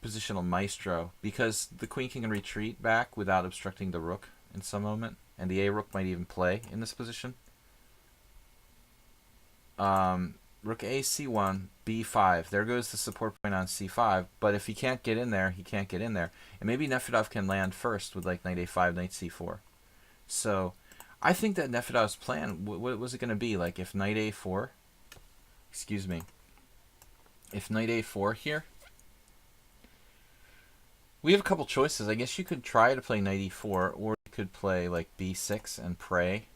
positional maestro, because the queen can retreat back without obstructing the rook in some moment, and the a rook might even play in this position. Rook a c1, b5. There goes the support point on c5, but if he can't get in there, he can't get in there. And maybe Nefedov can land first with like knight a5, knight c4. So I think that Nefedov's plan, what was it going to be? Like if knight a4, excuse me, if knight a4 here, we have a couple choices. I guess you could try to play knight e4, or you could play like b6 and pray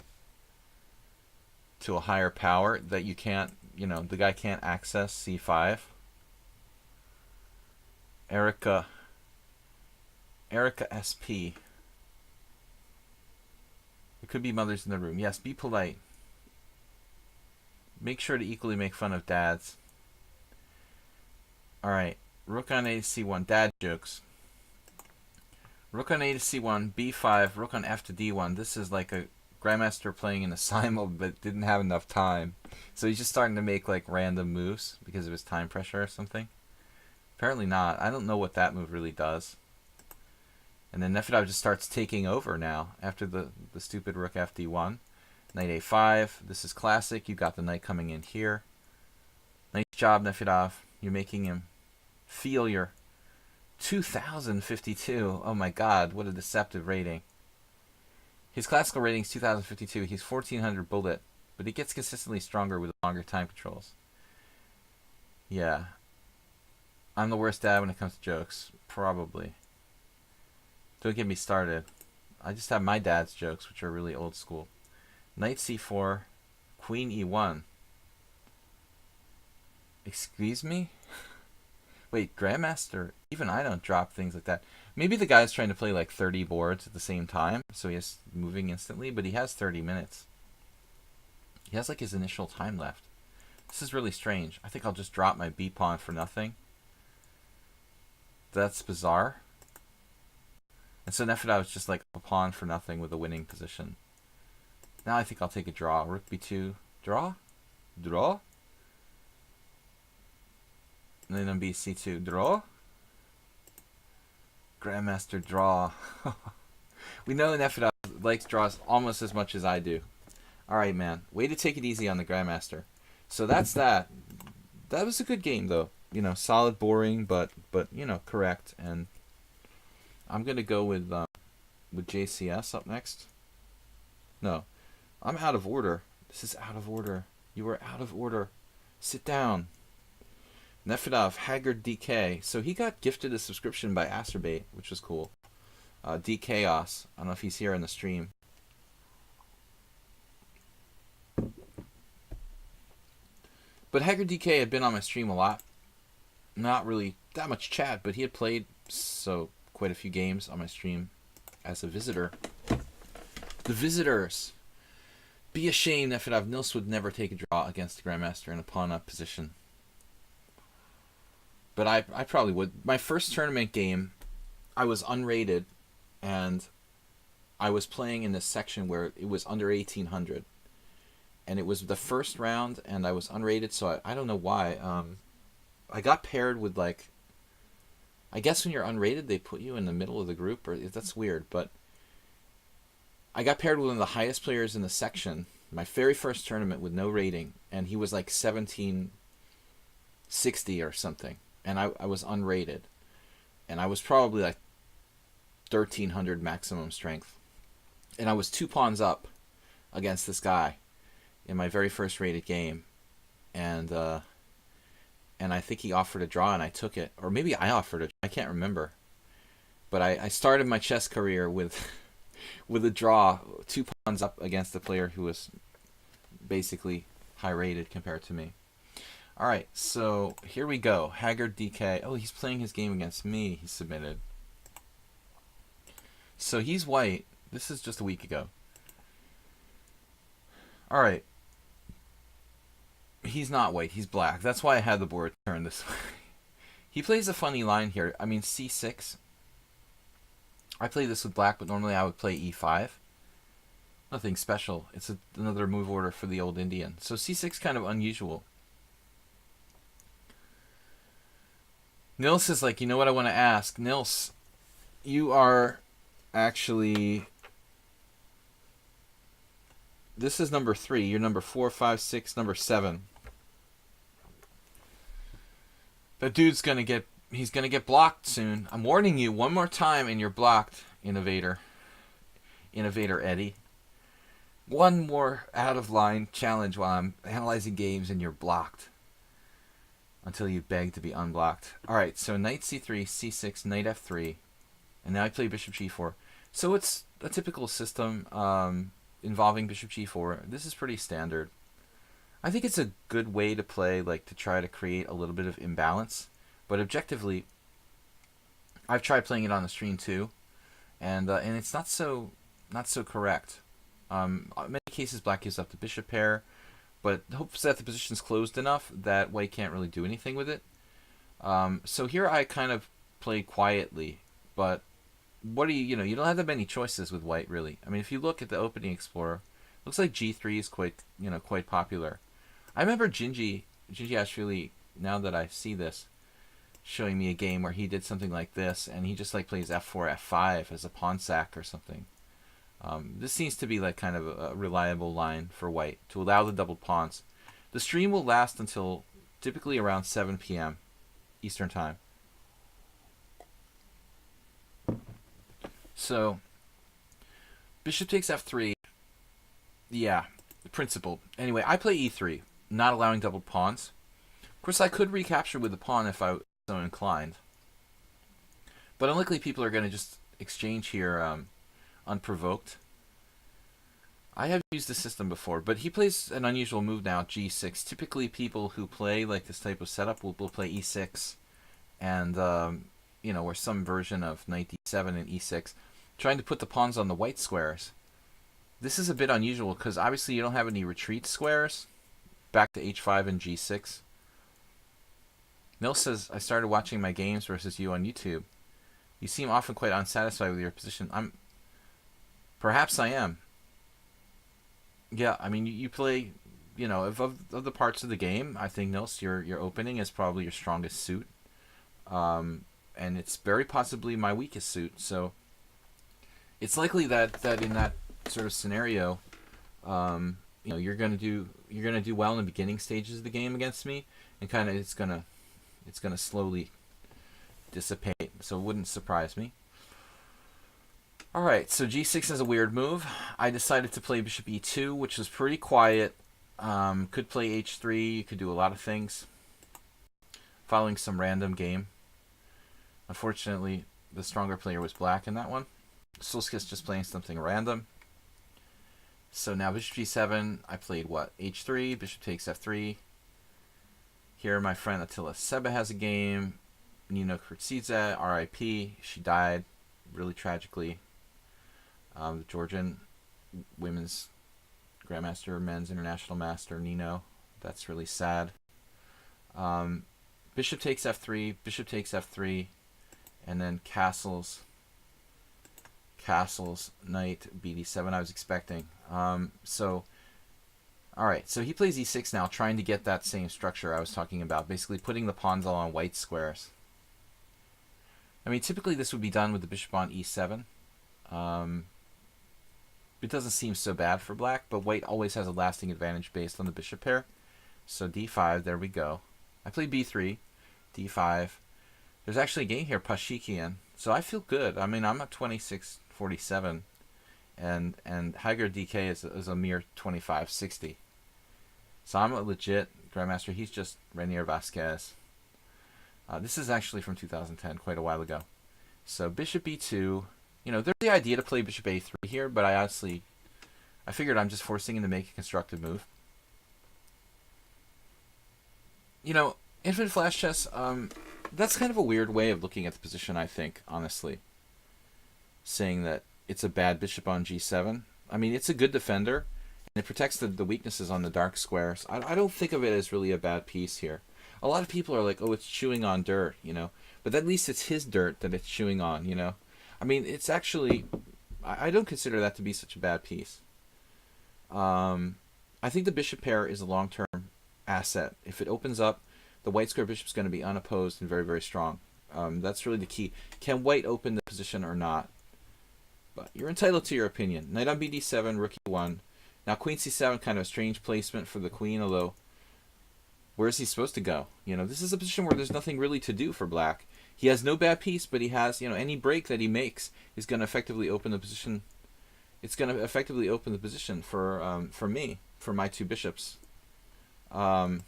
to a higher power that you can't, you know, the guy can't access c5. Erica SP. It could be mothers in the room. Yes, be polite. Make sure to equally make fun of dads. Alright, rook on a to c1, dad jokes. Rook on a to c1, b5, rook on f to d1. This is like a grandmaster playing in a simul but didn't have enough time. So he's just starting to make like random moves because of his time pressure or something. Apparently not. I don't know what that move really does. And then Nefedov just starts taking over now after the stupid rook fd1. Knight a5. This is classic. You got the knight coming in here. Nice job, Nefedov. You're making him feel your 2052. Oh my god, what a deceptive rating. His classical rating is 2052. He's 1400 bullet, but he gets consistently stronger with longer time controls. Yeah. I'm the worst dad when it comes to jokes. Probably. Don't get me started. I just have my dad's jokes, which are really old school. Knight c4, queen e1. Excuse me? Wait, grandmaster? Even I don't drop things like that. Maybe the guy's trying to play like 30 boards at the same time, so he is moving instantly, but he has 30 minutes. He has like his initial time left. This is really strange. I think I'll just drop my b pawn for nothing. That's bizarre. And so Nefedov is just like a pawn for nothing with a winning position. Now I think I'll take a draw. Rook b2. Draw? Draw? And then on bc2. Draw? Grandmaster draw. We know Nefedov likes draws almost as much as I do. Alright, man. Way to take it easy on the Grandmaster. So that's that. That was a good game though. Solid, boring, but correct. And I'm gonna go with JCS up next. No, I'm out of order. This is out of order. You are out of order. Sit down. Nefedov, Haggard DK. So he got gifted a subscription by Acerbate, which was cool. D Chaos. I don't know if he's here in the stream. But Haggard DK had been on my stream a lot. Not really that much chat, but he had played quite a few games on my stream as a visitor. The visitors. Be ashamed, Nefedov. Nils would never take a draw against the Grandmaster in a pawn-up position. But I probably would. My first tournament game, I was unrated, and I was playing in this section where it was under 1800. And it was the first round, and I was unrated, so I don't know why. I got paired with, like... I guess when you're unrated, they put you in the middle of the group, or that's weird, but... I got paired with one of the highest players in the section, my very first tournament with no rating, and he was like 1760 or something. And I was unrated. And I was probably like 1300 maximum strength. And I was 2 pawns up against this guy in my very first rated game. And I think he offered a draw and I took it. Or maybe I offered it. I can't remember. But I started my chess career with a draw, 2 pawns up against a player who was basically high rated compared to me. Alright, so here we go. Haggard DK. Oh, he's playing his game against me, he submitted. So he's white. This is just a week ago. Alright. He's not white, he's black. That's why I had the board turned this way. He plays a funny line here. I mean, C6. I play this with black, but normally I would play E5. Nothing special. It's another move order for the old Indian. So C6 kind of unusual. Nils is like, you know what I want to ask? Nils, you are actually... This is number 3. You're number 4, 5, 6, number 7. That dude's going to get... He's going to get blocked soon. I'm warning you one more time and you're blocked, Innovator. Innovator Eddie. One more out-of-line challenge while I'm analyzing games and you're blocked. Until you beg to be unblocked. Alright, so knight c3, c6, knight f3. And now I play bishop g4. So it's a typical system involving bishop g4. This is pretty standard. I think it's a good way to play, like to try to create a little bit of imbalance. But objectively, I've tried playing it on the stream too. And it's not so correct. In many cases, black gives up the bishop pair. But hopes that the position's closed enough that white can't really do anything with it. So here I kind of play quietly, but what do you don't have that many choices with white really. I mean, if you look at the opening explorer, looks like G3 is quite popular. I remember Gingy Ashvili, now that I see this, showing me a game where he did something like this, and he just like plays F4, F5 as a pawn sack or something. This seems to be like kind of a reliable line for white to allow the doubled pawns. The stream will last until typically around 7 p.m. Eastern Time. So, bishop takes f3. Yeah, the principle. Anyway, I play e3, not allowing doubled pawns. Of course, I could recapture with the pawn if I was so inclined. But unlikely people are going to just exchange here unprovoked. I have used the system before, but he plays an unusual move now, g6. Typically, people who play like this type of setup will play e6, and or some version of knight d7 and e6, trying to put the pawns on the white squares. This is a bit unusual because obviously you don't have any retreat squares. Back to h5 and g6. Nils says, I started watching my games versus you on YouTube. You seem often quite unsatisfied with your position. Perhaps I am. Yeah, I mean, you play, of the parts of the game, I think, Nils, your opening is probably your strongest suit. And it's very possibly my weakest suit. So it's likely that in that sort of scenario, you're gonna do well in the beginning stages of the game against me, and kind of it's gonna slowly dissipate. So it wouldn't surprise me. All right, so g6 is a weird move. I decided to play bishop e2, which was pretty quiet. Could play h3. You could do a lot of things. Following some random game. Unfortunately, the stronger player was black in that one. Solskjaer's just playing something random. So now bishop g7, I played what? h3, bishop takes f3. Here my friend Attila Seba has a game. Nino Kurtsidze, RIP. She died really tragically. The Georgian women's grandmaster, men's international master, Nino. That's really sad. Bishop takes f3, bishop takes f3, and then castles, knight, bd7 I was expecting. So, alright, so he plays e6 now, trying to get that same structure I was talking about, basically putting the pawns all on white squares. I mean, typically this would be done with the bishop on e7. It doesn't seem so bad for black, but white always has a lasting advantage based on the bishop pair. So d5, there we go. I played b3, d5. There's actually a game here, Pashikian. So I feel good. I mean, I'm at 26-47, and Hagar DK is a mere 25-60. So I'm a legit grandmaster. He's just Renier Vasquez. This is actually from 2010, quite a while ago. So bishop b2. You know, there's the idea to play bishop a3 here, but I figured I'm just forcing him to make a constructive move. You know, Infinite Flash Chess, that's kind of a weird way of looking at the position, I think, honestly. Saying that it's a bad bishop on g7. I mean, it's a good defender, and it protects the weaknesses on the dark squares. I don't think of it as really a bad piece here. A lot of people are like, oh, it's chewing on dirt, you know. But at least it's his dirt that it's chewing on, you know. I mean, it's actually... I don't consider that to be such a bad piece. I think the bishop pair is a long-term asset. If it opens up, the white square bishop is going to be unopposed and very, very strong. That's really the key. Can white open the position or not? But you're entitled to your opinion. Knight on bd7, rook e1. Now queen c7, kind of a strange placement for the queen, although where is he supposed to go? You know, this is a position where there's nothing really to do for black. He has no bad piece, but he has, you know, any break that he makes is going to effectively open the position. It's going to effectively open the position for me, for my two bishops. Queen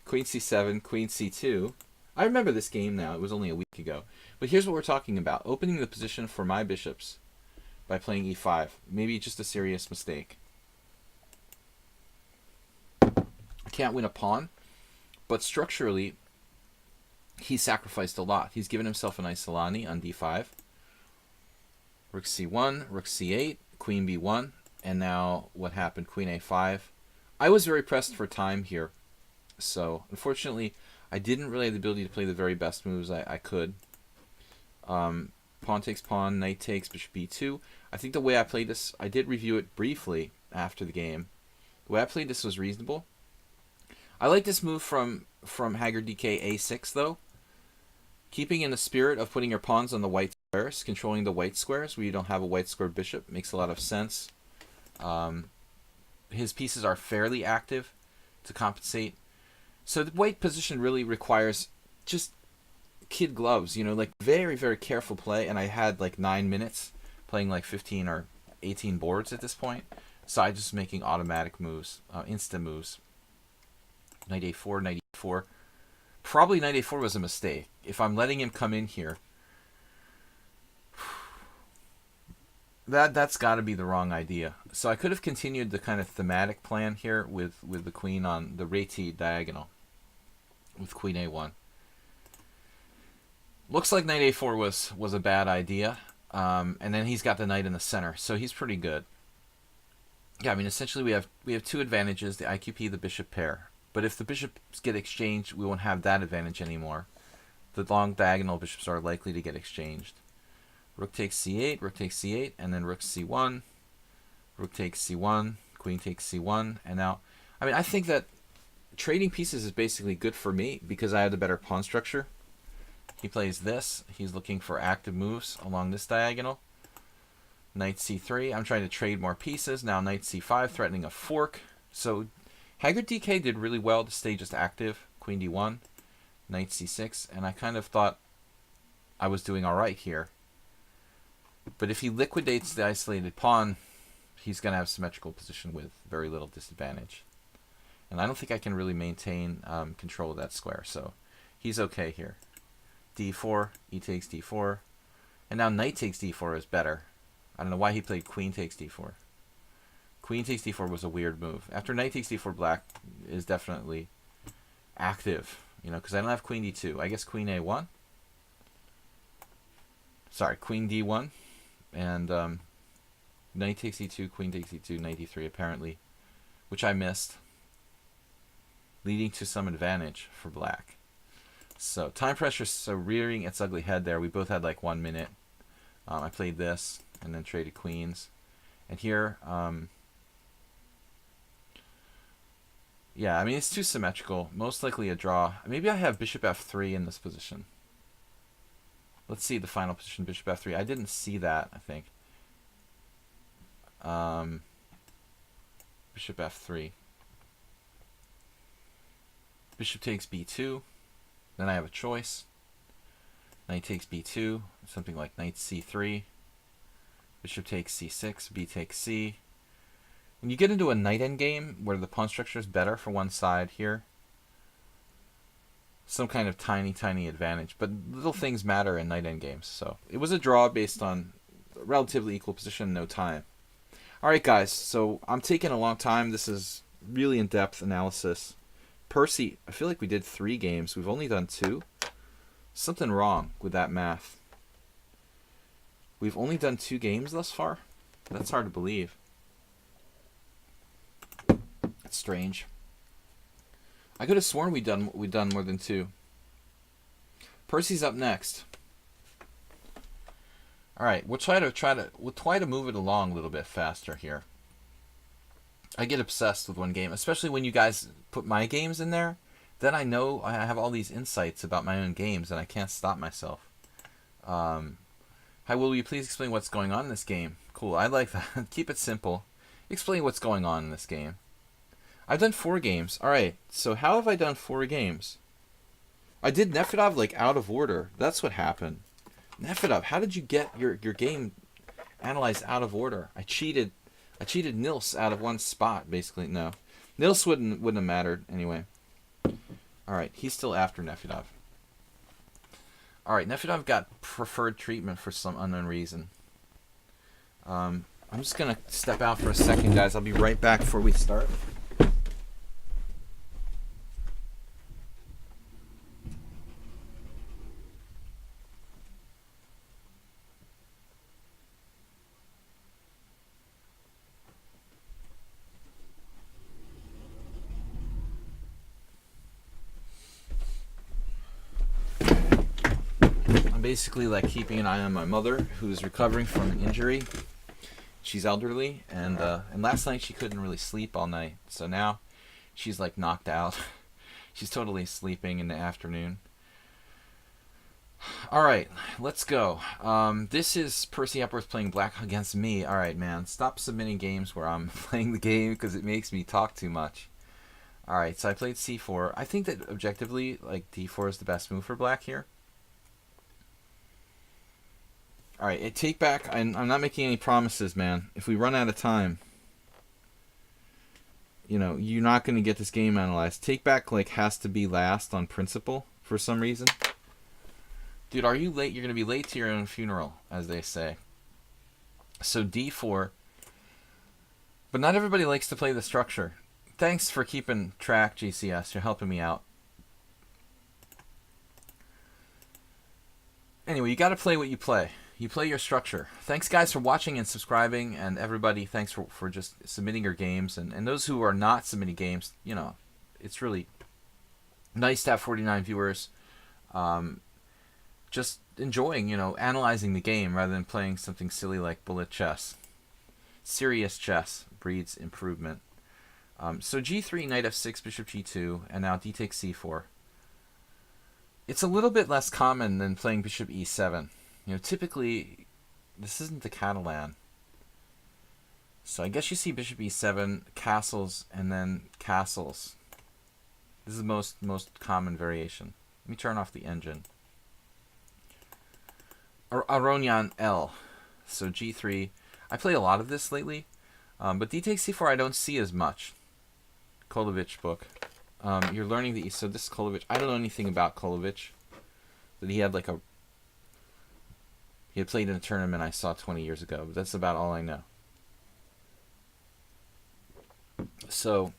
c7, queen c2. I remember this game now. It was only a week ago. But here's what we're talking about. Opening the position for my bishops by playing e5. Maybe just a serious mistake. I can't win a pawn, but structurally, he sacrificed a lot. He's given himself an Isolani on d5. Rook c1, rook c8, queen b1, and now what happened? Queen a5. I was very pressed for time here, so unfortunately, I didn't really have the ability to play the very best moves I could. Pawn takes pawn, knight takes, bishop b2. I think the way I played this, I did review it briefly after the game. The way I played this was reasonable. I like this move from Hagar DK a6 though. Keeping in the spirit of putting your pawns on the white squares, controlling the white squares where you don't have a white square bishop makes a lot of sense. His pieces are fairly active to compensate. So the white position really requires just kid gloves, you know, like very, very careful play. And I had like 9 minutes playing like 15 or 18 boards at this point. So I just making automatic moves, instant moves. Knight a4, knight e4. Probably knight a4 was a mistake. If I'm letting him come in here, that's got to be the wrong idea. So I could have continued the kind of thematic plan here with the queen on the Reti diagonal with queen a1. Looks like knight a4 was a bad idea. And then he's got the knight in the center, so he's pretty good. Yeah, I mean, essentially we have two advantages, the IQP, the bishop pair. But if the bishops get exchanged, we won't have that advantage anymore. The long diagonal bishops are likely to get exchanged. Rook takes c8, rook takes c8, and then rook c1. Rook takes c1, queen takes c1, and now... I mean, I think that trading pieces is basically good for me because I have the better pawn structure. He plays this. He's looking for active moves along this diagonal. Knight c3. I'm trying to trade more pieces. Now knight c5, threatening a fork. So Haggard DK did really well to stay just active. Queen d1, knight c6, and I kind of thought I was doing all right here. But if he liquidates the isolated pawn, he's going to have symmetrical position with very little disadvantage. And I don't think I can really maintain control of that square, so he's okay here. d4, e takes d4, and now knight takes d4 is better. I don't know why he played queen takes d4. Queen takes d4 was a weird move. After knight takes d4, black is definitely active, you know, because I don't have queen d2. I guess queen a1. Sorry, queen d1, and knight takes e2, queen takes e2, knight e3 apparently, which I missed, leading to some advantage for black. So time pressure, so rearing its ugly head there. We both had like 1 minute. I played this and then traded queens, and here, yeah, I mean it's too symmetrical. Most likely a draw. Maybe I have bishop f3 in this position. Let's see the final position, bishop f3. I didn't see that, I think. Bishop f3. Bishop takes b2. Then I have a choice. Knight takes b2. Something like knight c3. Bishop takes c6. B takes c. When you get into a knight endgame where the pawn structure is better for one side here, some kind of tiny advantage, but little things matter in knight endgames. So it was a draw based on relatively equal position, no time. All right, guys. So I'm taking a long time. This is really in-depth analysis. Percy, I feel like we did 3 games. We've only done 2. Something wrong with that math. We've only done 2 games thus far. That's hard to believe. That's strange. I could have sworn we'd done more than 2. Percy's up next. All right, we'll try to move it along a little bit faster here. I get obsessed with one game, especially when you guys put my games in there. Then I know I have all these insights about my own games, and I can't stop myself. Hi, will you please explain what's going on in this game? Cool, I like that. Keep it simple. Explain what's going on in this game. I've done 4 games. All right, so how have I done 4 games? I did Nefedov like out of order. That's what happened. Nefedov, how did you get your game analyzed out of order? I cheated Nils out of one spot, basically. No, Nils wouldn't have mattered anyway. All right, he's still after Nefedov. All right, Nefedov got preferred treatment for some unknown reason. I'm just gonna step out for a second, guys. I'll be right back before we start. Basically like keeping an eye on my mother, who's recovering from an injury. She's elderly, and last night she couldn't really sleep all night, so now she's like knocked out. She's totally sleeping in the afternoon. All right, let's go. This is Percy Epworth playing black against me. All right, man, stop submitting games where I'm playing the game because it makes me talk too much. All right, so I played c4. I think that objectively, like d4 is the best move for black here. All right, take back. I'm not making any promises, man. If we run out of time, you know, you're not going to get this game analyzed. Take back like has to be last on principle for some reason. Dude, are you late? You're going to be late to your own funeral, as they say. So d4. But not everybody likes to play the structure. Thanks for keeping track, GCS. You're helping me out. Anyway, you got to play what you play. You play your structure. Thanks, guys, for watching and subscribing, and everybody, thanks for just submitting your games. And those who are not submitting games, you know, it's really nice to have 49 viewers just enjoying, you know, analyzing the game rather than playing something silly like bullet chess. Serious chess breeds improvement. So g3, knight f6, bishop g2, and now d takes c4. It's a little bit less common than playing bishop e7. You know, typically, this isn't the Catalan. So I guess you see bishop e7, castles, and then castles. This is the most common variation. Let me turn off the engine. Aronian L. So g3. I play a lot of this lately, but d takes c4 I don't see as much. Kolovich book. You're learning the... So this is Kolovich. I don't know anything about Kolovich. That he had like a... He had played in a tournament I saw 20 years ago. But that's about all I know. So...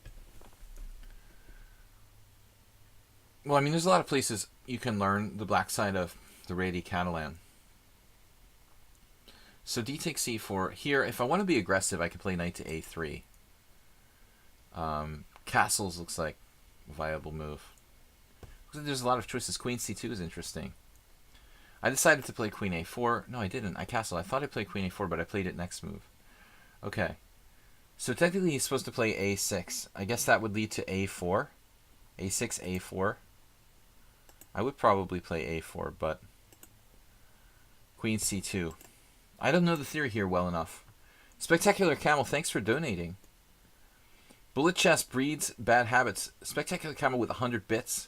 Well, I mean, there's a lot of places you can learn the black side of the Rady Catalan. So d takes c4. Here, if I want to be aggressive, I can play knight to a3. Castles looks like a viable move. There's a lot of choices. Queen c2 is interesting. I decided to play queen a4. No, I didn't. I castled. I thought I played queen a4, but I played it next move. Okay. So technically he's supposed to play a6. I guess that would lead to a4. a6, a4. I would probably play a4, but... Queen c2. I don't know the theory here well enough. Spectacular Camel, thanks for donating. Bullet Chess breeds bad habits. Spectacular Camel with 100 bits.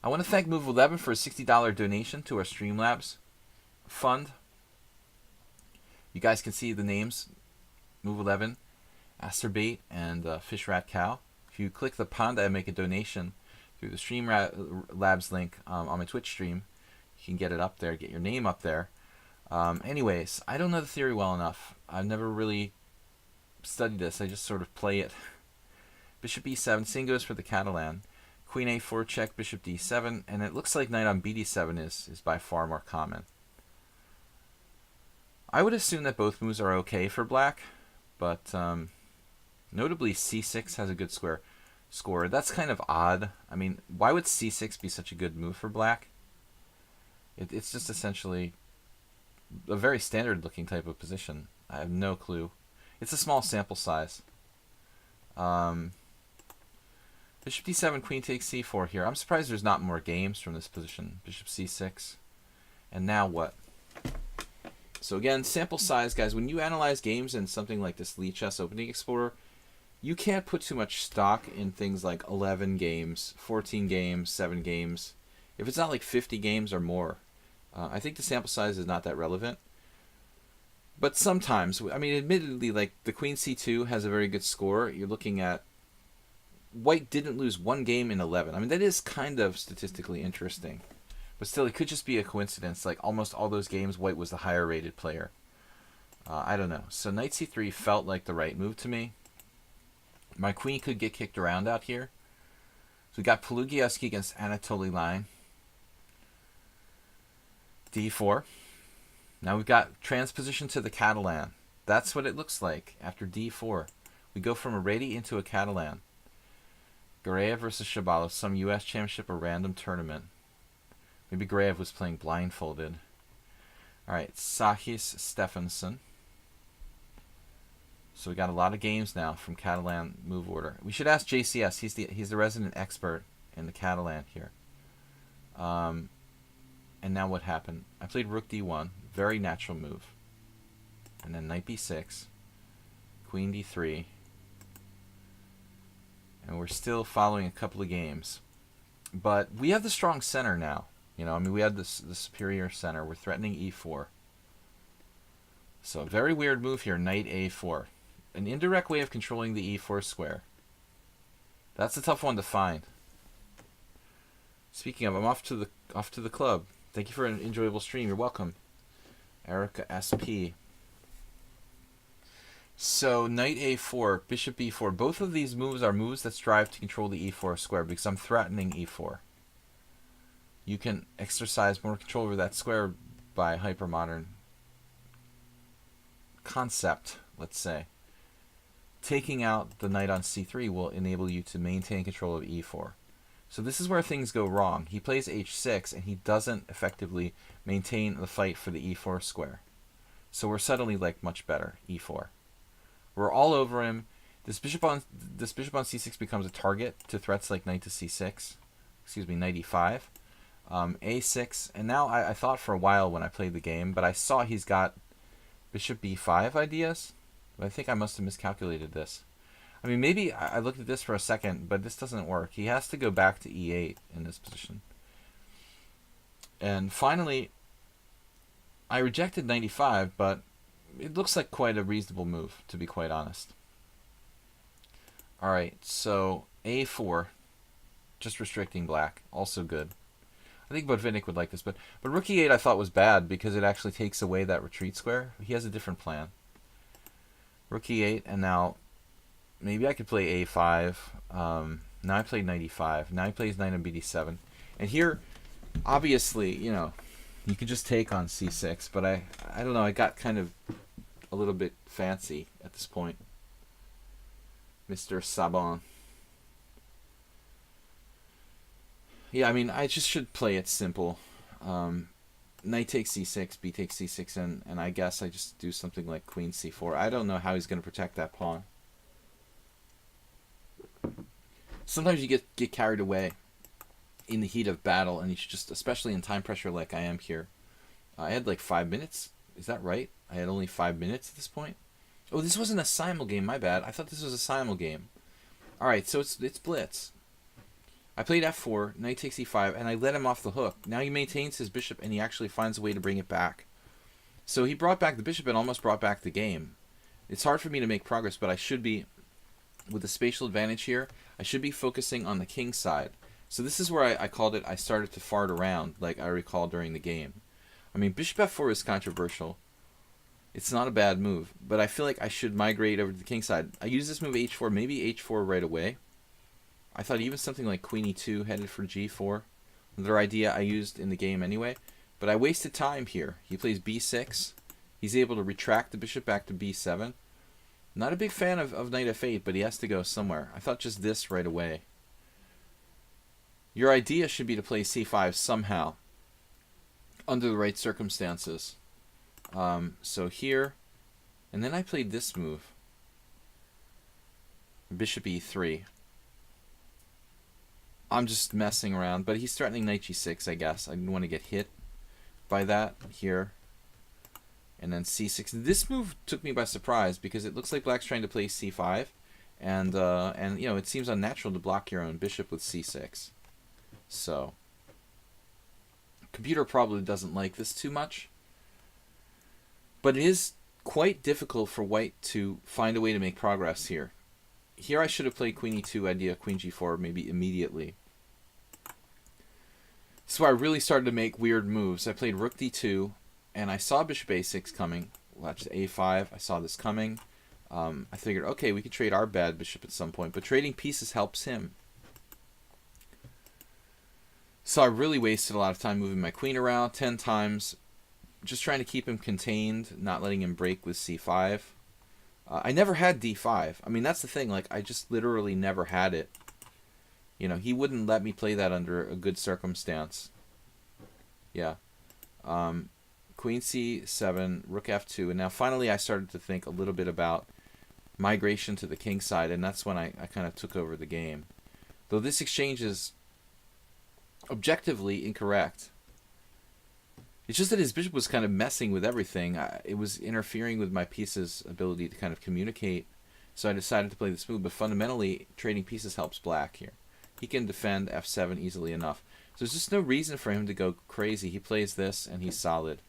I want to thank Move 11 for a $60 donation to our Streamlabs fund. You guys can see the names. Move 11, Asterbait, and Fish Rat Cow. If you click the panda and make a donation through the Streamlabs link on my Twitch stream, you can get it up there, get your name up there. Anyways, I don't know the theory well enough. I've never really studied this. I just sort of play it. Bishop e7. Same goes for the Catalan. Queen a4 check, bishop d7. And it looks like knight on bd7 is by far more common. I would assume that both moves are okay for black. But notably c6 has a good score. That's kind of odd. I mean, why would c6 be such a good move for black? It's just essentially... a very standard looking type of position. I have no clue. It's a small sample size. Bishop d7, queen takes c4 here. I'm surprised there's not more games from this position. Bishop c6. And now what? So again, sample size, guys. When you analyze games in something like this lichess Opening Explorer, you can't put too much stock in things like 11 games, 14 games, 7 games. If it's not like 50 games or more, I think the sample size is not that relevant. But sometimes, I mean, admittedly, like the queen c2 has a very good score. You're looking at white didn't lose one game in 11. I mean, that is kind of statistically interesting. But still, it could just be a coincidence. Like almost all those games, white was the higher rated player. I don't know. So knight c3 felt like the right move to me. My queen could get kicked around out here. So we got Pelugieski against Anatoly Line. d4. Now we've got transposition to the Catalan. That's what it looks like after d4. We go from a Rady into a Catalan. Gareev versus Shabalov, some U.S. championship or random tournament. Maybe Gareev was playing blindfolded. Alright, Sahis Stefansson. So we got a lot of games now from Catalan move order. We should ask JCS. He's the resident expert in the Catalan here. And now what happened? I played rook d1. Very natural move. And then knight b6. Queen d3. And we're still following a couple of games. But we have the strong center now. You know, I mean, we have the superior center. We're threatening e4. So, very weird move here, knight a4. An indirect way of controlling the e4 square. That's a tough one to find. Speaking of, I'm off to the club. Thank you for an enjoyable stream. You're welcome. Erica SP. So, knight a4, bishop e4. Both of these moves are moves that strive to control the e4 square because I'm threatening e4. You can exercise more control over that square by hypermodern concept, let's say. Taking out the knight on c3 will enable you to maintain control of e4. So this is where things go wrong. He plays h6 and he doesn't effectively maintain the fight for the e4 square. So we're suddenly like much better, e4. We're all over him. This bishop on c6 becomes a target to threats like knight to c6. Excuse me, knight e5. A6, and now I thought for a while when I played the game, but I saw he's got bishop b5 ideas. But I think I must have miscalculated this. I mean, maybe I looked at this for a second, but this doesn't work. He has to go back to e8 in this position. And finally, I rejected 95, but it looks like quite a reasonable move, to be quite honest. Alright, so a4, just restricting black, also good. I think Botvinnik would like this, but rook e8 I thought was bad because it actually takes away that retreat square. He has a different plan. Rook e8, and now maybe I could play a5. Now I played 95. Now he plays knight on bd7. And here, obviously, you know, you could just take on c6, but I don't know, I got kind of a little bit fancy at this point. Mr. Sabon. Yeah, I mean, I just should play it simple. Knight takes c6, b takes c6, and I guess I just do something like queen c4. I don't know how he's going to protect that pawn. Sometimes you get carried away in the heat of battle, and you should just, especially in time pressure like I am here. I had like 5 minutes. Is that right? I had only 5 minutes at this point. Oh, this wasn't a simul game. My bad. I thought this was a simul game. All right, so it's blitz. I played f4, knight takes e5, and I let him off the hook. Now he maintains his bishop, and he actually finds a way to bring it back. So he brought back the bishop and almost brought back the game. It's hard for me to make progress, but I should be, with the spatial advantage here, I should be focusing on the king side. So this is where I called it, I started to fart around, like I recall during the game. I mean, bishop f4 is controversial. It's not a bad move, but I feel like I should migrate over to the king side. I use this move h4, maybe h4 right away. I thought even something like queen e2 headed for g4. Another idea I used in the game anyway. But I wasted time here. He plays b6. He's able to retract the bishop back to b7. Not a big fan of knight f8, but he has to go somewhere. I thought just this right away. Your idea should be to play c5 somehow, under the right circumstances. So here, and then I played this move. Bishop e3. I'm just messing around, but he's threatening knight g6, I guess. I didn't want to get hit by that here. And then c6. This move took me by surprise because it looks like black's trying to play c5, and you know, it seems unnatural to block your own bishop with c6. So, computer probably doesn't like this too much, but it is quite difficult for white to find a way to make progress here. Here I should have played queen e2, idea queen g4 maybe immediately. So I really started to make weird moves. I played rook d2, and I saw bishop a6 coming. Watch a5, I saw this coming. I figured, okay, we could trade our bad bishop at some point, but trading pieces helps him. So I really wasted a lot of time moving my queen around 10 times, just trying to keep him contained, not letting him break with c5. I never had d5. I mean, that's the thing. Like, I just literally never had it. You know, he wouldn't let me play that under a good circumstance. Yeah. Queen c7, rook f2. And now finally I started to think a little bit about migration to the king side, and that's when I kind of took over the game. Though this exchange is objectively incorrect. It's just that his bishop was kind of messing with everything. It was interfering with my piece's ability to kind of communicate. So I decided to play this move. But fundamentally, trading pieces helps black here. He can defend f7 easily enough. So there's just no reason for him to go crazy. He plays this, and he's solid.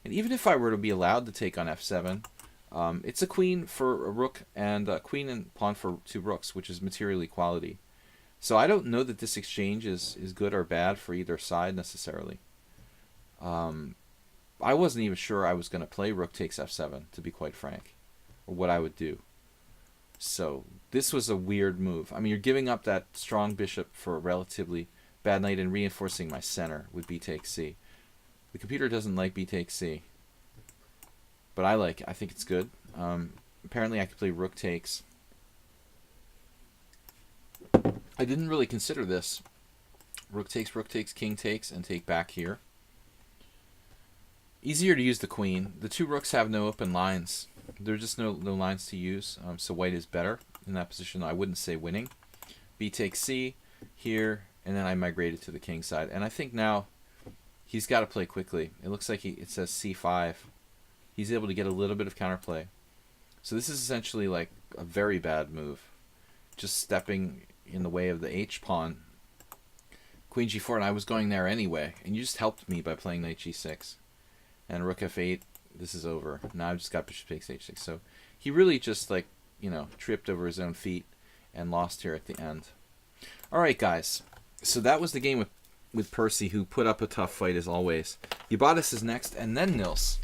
And even if I were to be allowed to take on f7, it's a queen for a rook and a queen and pawn for 2 rooks, which is material equality. So I don't know that this exchange is good or bad for either side necessarily. I wasn't even sure I was going to play rook takes f7, to be quite frank, or what I would do. So this was a weird move. I mean, you're giving up that strong bishop for a relatively bad knight and reinforcing my center with b takes c. The computer doesn't like b takes c, but I like it. I think it's good. Apparently I could play rook takes. I didn't really consider this. Rook takes, king takes, and take back here. Easier to use the queen. The 2 rooks have no open lines. There's just no lines to use, so white is better in that position. I wouldn't say winning. B takes c here, and then I migrated to the king side. And I think now he's got to play quickly. It looks like it says c5. He's able to get a little bit of counterplay. So this is essentially like a very bad move. Just stepping in the way of the H pawn. Queen g4, and I was going there anyway. And you just helped me by playing knight g6. And rook f8, this is over. Now I've just got bishop takes h6. So he really just, like, you know, tripped over his own feet and lost here at the end. Alright, guys. So that was the game with Percy, who put up a tough fight as always. Ubatis is next, and then Nils.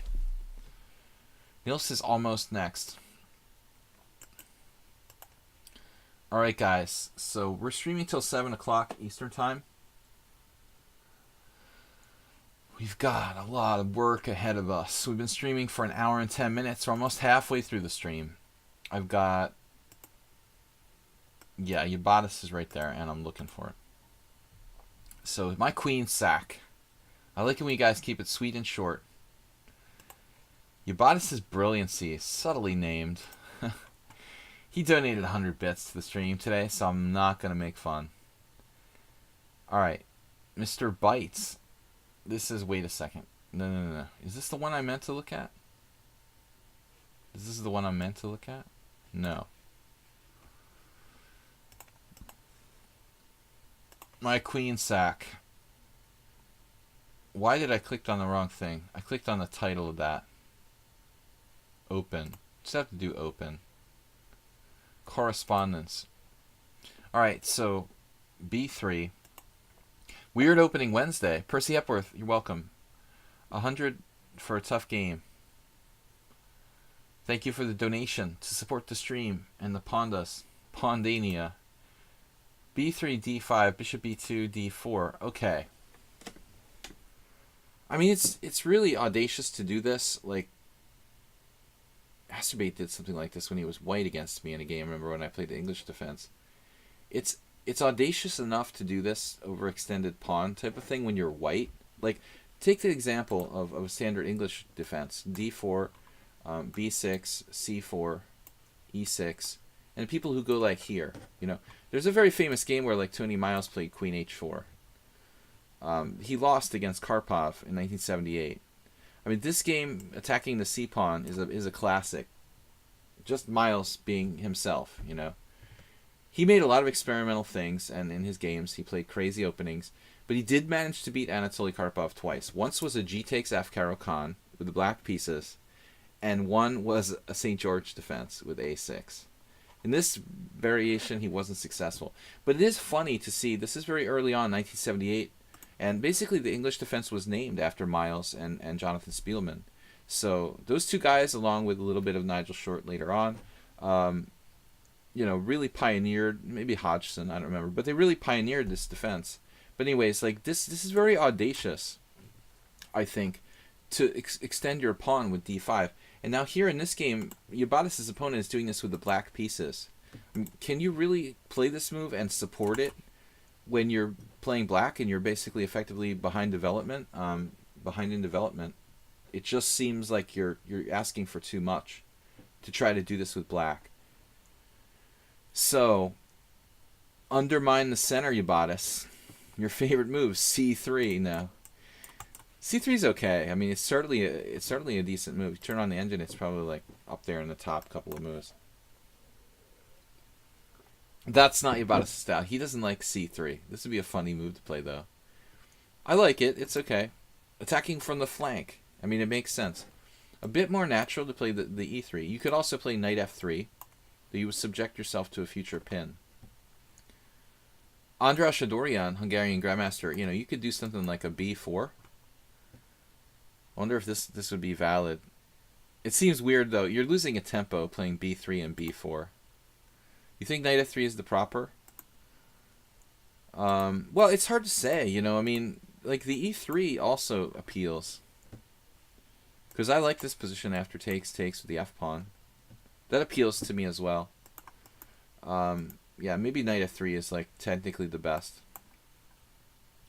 Nils is almost next. Alright, guys. So we're streaming till 7 o'clock Eastern Time. We've got a lot of work ahead of us. We've been streaming for an hour and 10 minutes. We're almost halfway through the stream. I've got... Yeah, Ubatis is right there, and I'm looking for it. So, my queen sack. I like it when you guys keep it sweet and short. Ubatis' Brilliancy, subtly named. He donated 100 bits to the stream today, so I'm not going to make fun. Alright, Mr. Bites. This is, wait a second. No. Is this the one I meant to look at? Is this the one I'm meant to look at? No. My queen sack. Why did I click on the wrong thing? I clicked on the title of that. Open. Just have to do open. Correspondence. Alright, so B3. Weird opening Wednesday. Percy Hepworth, you're welcome. 100 for a tough game. Thank you for the donation to support the stream and the Pondas. Pondania. B3, D5, Bishop B2, D4. Okay. I mean, it's really audacious to do this. Like, Asterbate did something like this when he was white against me in a game. I remember when I played the English defense. It's audacious enough to do this over extended pawn type of thing when you're white. Like, take the example of a standard English defense. D4, B6, C4, E6. And people who go like here, you know. There's a very famous game where like Tony Miles played Queen H4. He lost against Karpov in 1978. I mean, this game, attacking the C-pawn, is a classic. Just Miles being himself, you know. He made a lot of experimental things, and in his games he played crazy openings, but he did manage to beat Anatoly Karpov twice. Once was a G takes F Caro Khan with the black pieces, and one was a St. George defense with A6. In this variation, he wasn't successful. But it is funny to see, this is very early on, 1978, and basically the English defense was named after Miles and Jonathan Spielman. So those two guys, along with a little bit of Nigel Short later on, you know, really pioneered, maybe Hodgson, I don't remember, but they really pioneered this defense. But anyways, like, this is very audacious, I think, to extend your pawn with D5. And now here in this game, Ubatis' opponent is doing this with the black pieces. Can you really play this move and support it when you're playing black and you're basically effectively behind development? Behind in development, it just seems like you're asking for too much to try to do this with black. So, undermine the center, Ubatis. Your favorite move, C3. No, C3 is okay. I mean, it's certainly a decent move. You turn on the engine, it's probably like up there in the top couple of moves. That's not Ubatis' style. He doesn't like C3. This would be a funny move to play, though. I like it. It's okay. Attacking from the flank. I mean, it makes sense. A bit more natural to play the E3. You could also play knight F3, but you would subject yourself to a future pin. Andras Shadorian, Hungarian Grandmaster, you know, you could do something like a B4. I wonder if this would be valid. It seems weird, though. You're losing a tempo playing B3 and B4. You think knight F3 is the proper? Well, it's hard to say, you know. I mean, like, the E3 also appeals. Because I like this position after takes with the F-pawn. That appeals to me as well. Yeah, maybe knight F3 is, like, technically the best.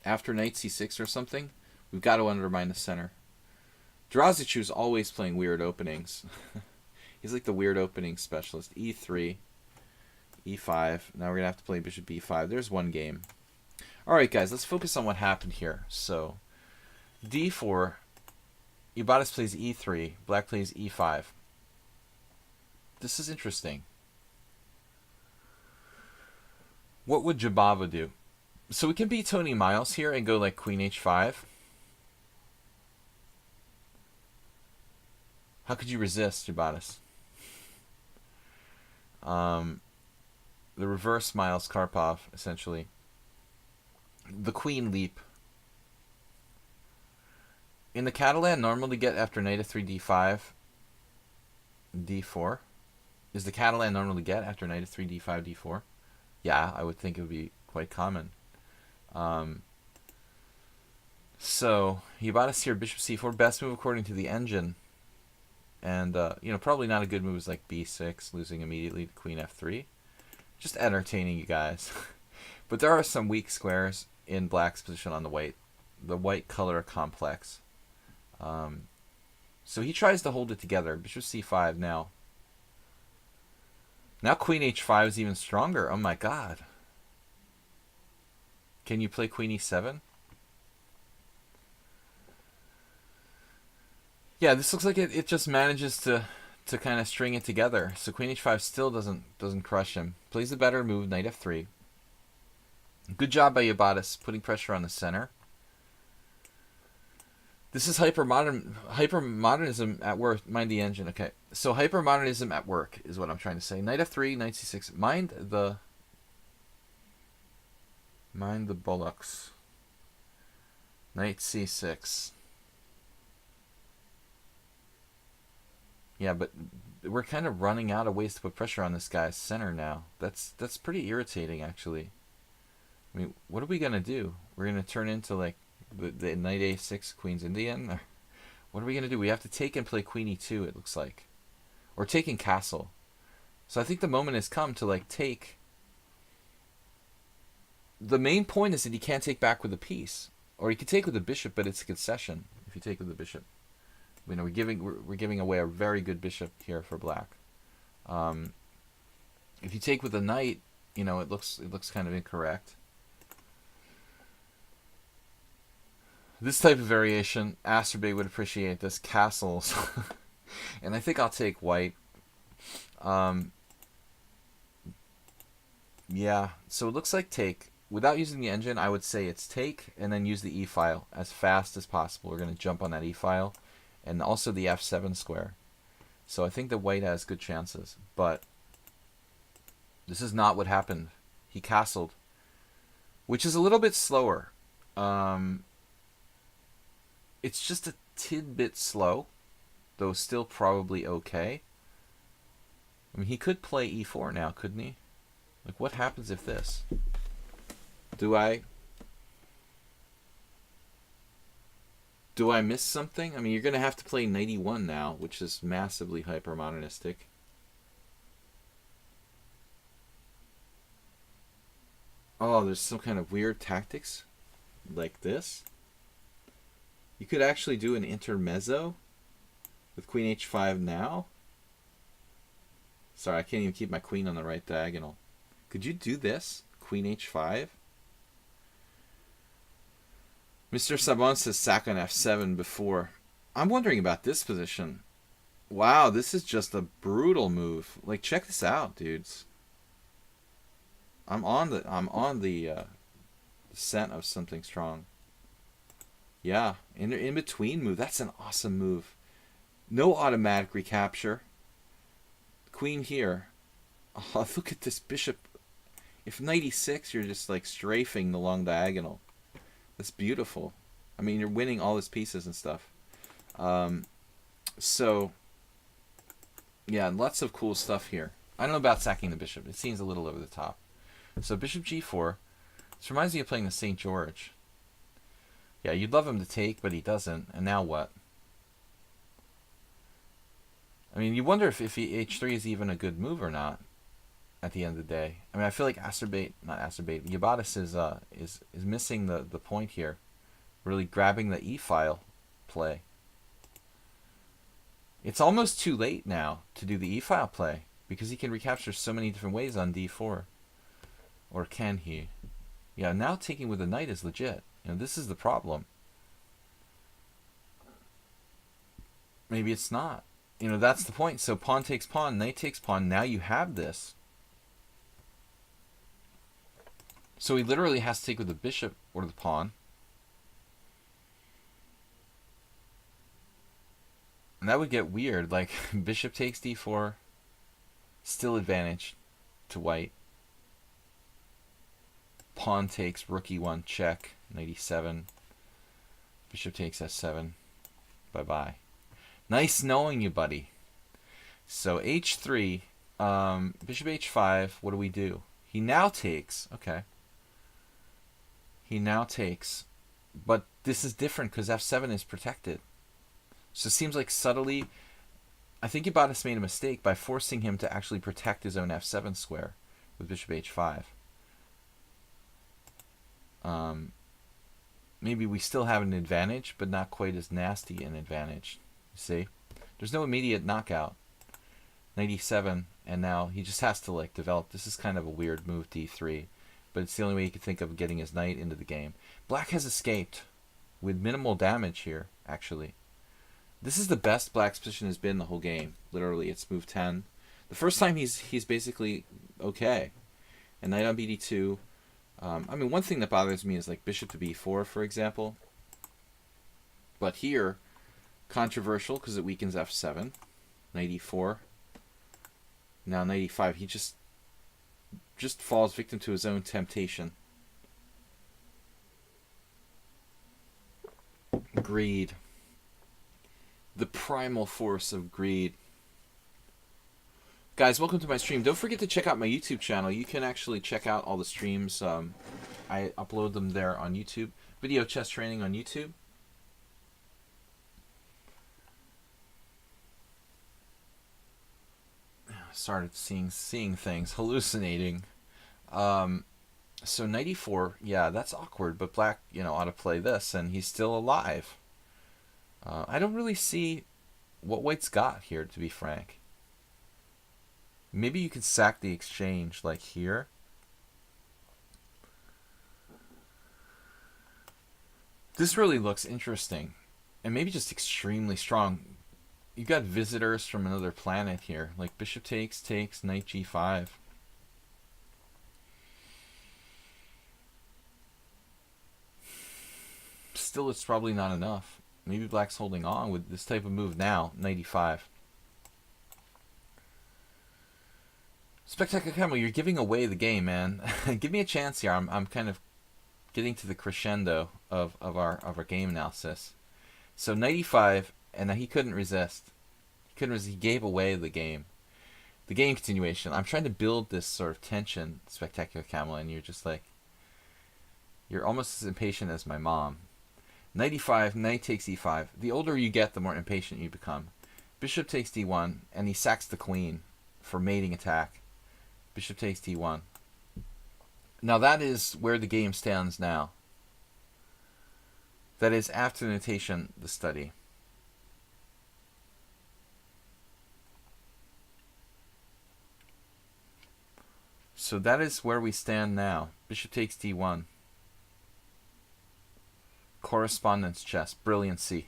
After knight C6 or something, we've got to undermine the center. Drazichu's always playing weird openings. He's like the weird opening specialist. E3, E5. Now we're going to have to play bishop B5. There's one game. Alright, guys, let's focus on what happened here. So, D4, Ubatis plays E3, black plays E5. This is interesting. What would Jabava do? So we can beat Tony Miles here and go like Queen H5. How could you resist, Jabatis? The reverse Miles Karpov, essentially. The Queen Leap. In the Catalan, normally get after knight f3, d5, d4. Is the Catalan normally get after knight f3, d5, d4? Yeah, I would think it would be quite common. So, you bought us here, bishop c4, best move according to the engine. And, probably not a good move is like b6, losing immediately to queen f3. Just entertaining you guys. But there are some weak squares in black's position on the white color complex. So he tries to hold it together. Bishop c5 now. Now queen h5 is even stronger. Oh my god. Can you play queen e7? Yeah, this looks like it just manages to kind of string it together. So queen h5 still doesn't crush him. Plays the better move, knight f3. Good job by Yabatis, putting pressure on the center. This is hypermodernism at work. Mind the engine. Okay, so hypermodernism at work is what I'm trying to say. Knight f3, knight c6. Mind the bullocks. Knight c6. Yeah, but we're kind of running out of ways to put pressure on this guy's center now. That's pretty irritating, actually. I mean, what are we gonna do? We're gonna turn into like the knight a6 queen's Indian? Or what are we gonna do? We have to take and play queen e2, it looks like, or taking castle. So I think the moment has come to like take. The main point is that he can't take back with a piece, or he could take with a bishop, but it's a concession if you take with the bishop. You know, we're giving away a very good bishop here for black. If you take with a knight, you know, it looks kind of incorrect. This type of variation, Asterbay would appreciate this. Castles. And I think I'll take white. Yeah, so it looks like take. Without using the engine, I would say it's take, and then use the e-file as fast as possible. We're going to jump on that e-file, and also the f7 square. So I think that white has good chances, but this is not what happened. He castled, which is a little bit slower. It's just a tidbit slow, though still probably okay. I mean, he could play e4 now, couldn't he? Like, what happens if this? Do I miss something? I mean, you're going to have to play knight e1 now, which is massively hypermodernistic. Oh, there's some kind of weird tactics like this. You could actually do an intermezzo with queen h5 now. Sorry, I can't even keep my queen on the right diagonal. Could you do this? Queen h5? Mr. Sabon says sack on f7 before. I'm wondering about this position. Wow, this is just a brutal move. Like, check this out, dudes. I'm on the scent of something strong. Yeah, in between move. That's an awesome move. No automatic recapture. Queen here. Oh, look at this bishop. If knight e6, you're just like strafing the long diagonal. That's beautiful. I mean, you're winning all his pieces and stuff. So, yeah, lots of cool stuff here. I don't know about sacking the bishop. It seems a little over the top. So bishop g4. This reminds me of playing the St. George. Yeah, you'd love him to take, but he doesn't. And now what? I mean, you wonder if h3 is even a good move or not at the end of the day. I mean, I feel like Yabatis is missing the point here. Really grabbing the e-file play. It's almost too late now to do the e-file play because he can recapture so many different ways on d4. Or can he? Yeah, now taking with a knight is legit. You know, this is the problem. Maybe it's not. you know, that's the point. So pawn takes pawn, knight takes pawn. Now you have this. So he literally has to take with the bishop or the pawn. And that would get weird. Like, bishop takes d4. Still advantage to white. Pawn takes rook e1, check. Knight e7. Bishop takes s7. Bye-bye. Nice knowing you, buddy. So h3. Bishop h5. What do we do? He now takes. Okay. He now takes. But this is different because f7 is protected. So it seems like subtly, I think Ibadas made a mistake by forcing him to actually protect his own f7 square with bishop h5. Maybe we still have an advantage, but not quite as nasty an advantage. You see? There's no immediate knockout. Knight e7, and now he just has to like develop. This is kind of a weird move, d3, but it's the only way he could think of getting his knight into the game. Black has escaped with minimal damage here, actually. This is the best Black's position has been the whole game. Literally, it's move 10. The first time he's basically okay. And knight on bd2. I mean, one thing that bothers me is like bishop to b4, for example. But here, controversial because it weakens f7. Knight e4. Now knight e5. He just falls victim to his own temptation. Greed. The primal force of greed. Guys, welcome to my stream. Don't forget to check out my YouTube channel. You can actually check out all the streams. I upload them there on YouTube. Video chess training on YouTube. Started seeing things, hallucinating. So knight e4, yeah, that's awkward. But Black, you know, ought to play this, and he's still alive. I don't really see what White's got here, to be frank. Maybe you could sack the exchange like here. This really looks interesting. And maybe just extremely strong. You got visitors from another planet here. Like bishop takes, knight g5. Still, it's probably not enough. Maybe Black's holding on with this type of move now. Knight e5. Spectacular Camel, you're giving away the game, man. Give me a chance here. I'm kind of getting to the crescendo of our game analysis. So knight e5, and now he couldn't resist. He gave away the game. The game continuation. I'm trying to build this sort of tension, Spectacular Camel, and you're just like, you're almost as impatient as my mom. Knight e5, knight takes e5. The older you get, the more impatient you become. Bishop takes d1, and he sacks the queen for mating attack. Bishop takes d1. Now that is where the game stands now. That is after the notation, the study. So that is where we stand now. Bishop takes d1. Correspondence chess. Brilliancy.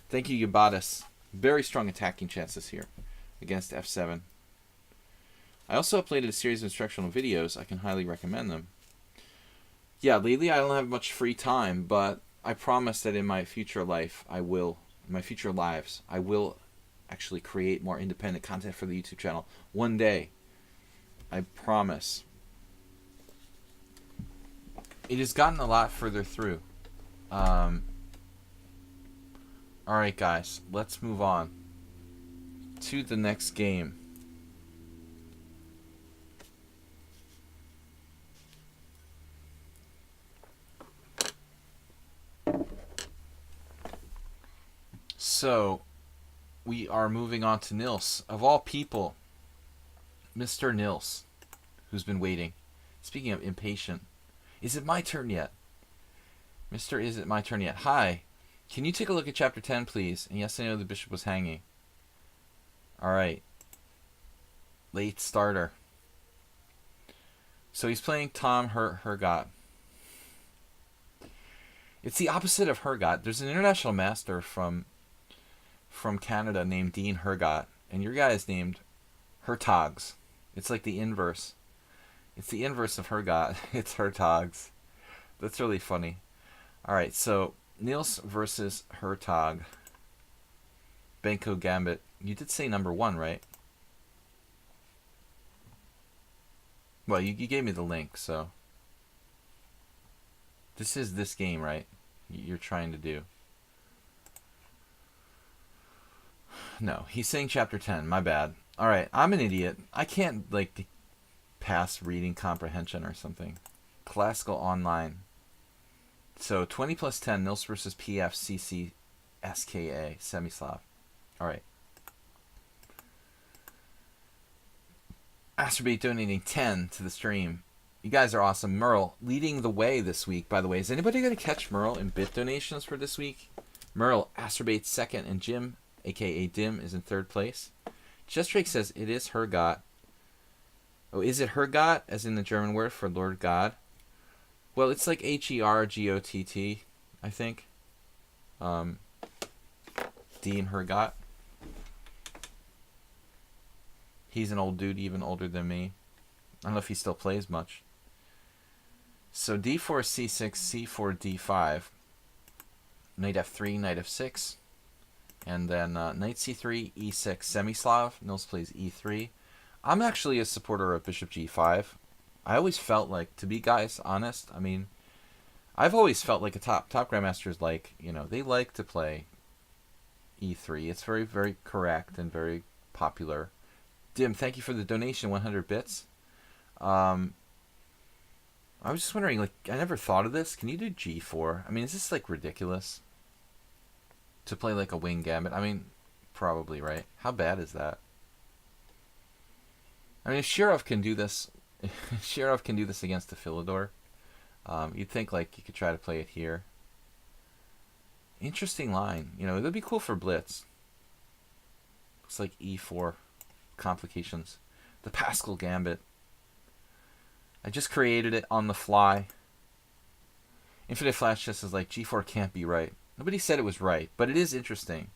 Thank you, Yabatis. Very strong attacking chances here against f7. I also uploaded a series of instructional videos. I can highly recommend them. Yeah, lately I don't have much free time, but I promise that in my future life, I will actually create more independent content for the YouTube channel. One day. I promise. It has gotten a lot further through. Alright guys, let's move on to the next game. So, we are moving on to Nils. Of all people, Mr. Nils, who's been waiting. Speaking of impatient, is it my turn yet? Mr. Is it my turn yet? Hi. Can you take a look at chapter 10, please? And yes, I know the bishop was hanging. Alright. Late starter. So he's playing Tom Hergot. It's the opposite of Hergot. There's an international master from from Canada named Dean Hergot, and your guy is named Hertogs. It's like the inverse. It's the inverse of Hergot. It's Hertogs. That's really funny. All right, so Niels versus Hertog. Benko Gambit. You did say number 1, right? Well, you gave me the link, so this is this game, right? You're trying to do. No, he's saying chapter 10. My bad. All right, I'm an idiot. I can't like pass reading comprehension or something. Classical online. So 20 plus 10. Nils versus PF SKA Semislav. All right. Astrobate donating 10 to the stream. You guys are awesome. Merle leading the way this week, by the way. Is anybody going to catch Merle in bit donations for this week? Merle, Astrobate second, and Jim, a.k.a. Dim, is in third place. Jestrake says it is Hergot. Oh, is it Hergot, as in the German word for Lord God? Well, it's like Hergott, I think. Dean Hergot. He's an old dude, even older than me. I don't know if he still plays much. So d4, c6, c4, d5. Knight f3, knight f6. And then knight c3, e6, Semislav. Nils plays e3. I'm actually a supporter of bishop g5. I always felt like, to be guys honest, I mean, I've always felt like a top grandmasters like, you know, they like to play e3. It's very, very correct and very popular. Dim, thank you for the donation, 100 bits. I was just wondering, like, I never thought of this. Can you do g4? I mean, is this, like, ridiculous? To play, like, a wing gambit? I mean, probably, right? How bad is that? I mean, if Shirov can do this, Shirov can do this against the Philidor, you'd think, like, you could try to play it here. Interesting line. You know, it would be cool for Blitz. Looks like e4. Complications. The Pascal Gambit. I just created it on the fly. Infinite Flash Chess is like, g4 can't be right. Nobody said it was right, but it is interesting.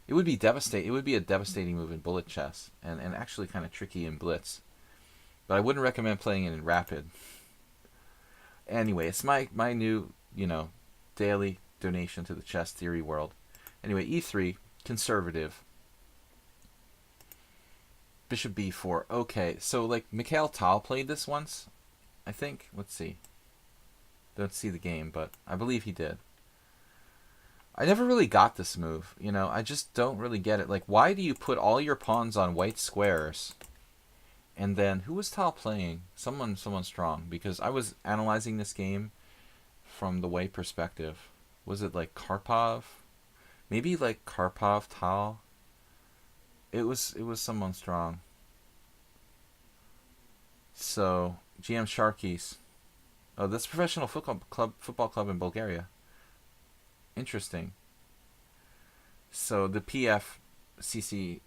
It would be devastating. It would be a devastating move in bullet chess, and actually kind of tricky in Blitz. But I wouldn't recommend playing it in Rapid. Anyway, it's my new, you know, daily donation to the chess theory world. Anyway, e3, conservative. Bishop b4. Okay, so like Mikhail Tal played this once, I think. Let's see. Don't see the game, but I believe he did. I never really got this move. You know, I just don't really get it. Like, why do you put all your pawns on white squares? And then, who was Tal playing? Someone strong. Because I was analyzing this game from the white perspective. Was it like Karpov? Maybe like Karpov, Tal? It was someone strong. So, GM Sharkies. Oh, that's a professional football club in Bulgaria. Interesting. So the PF SKA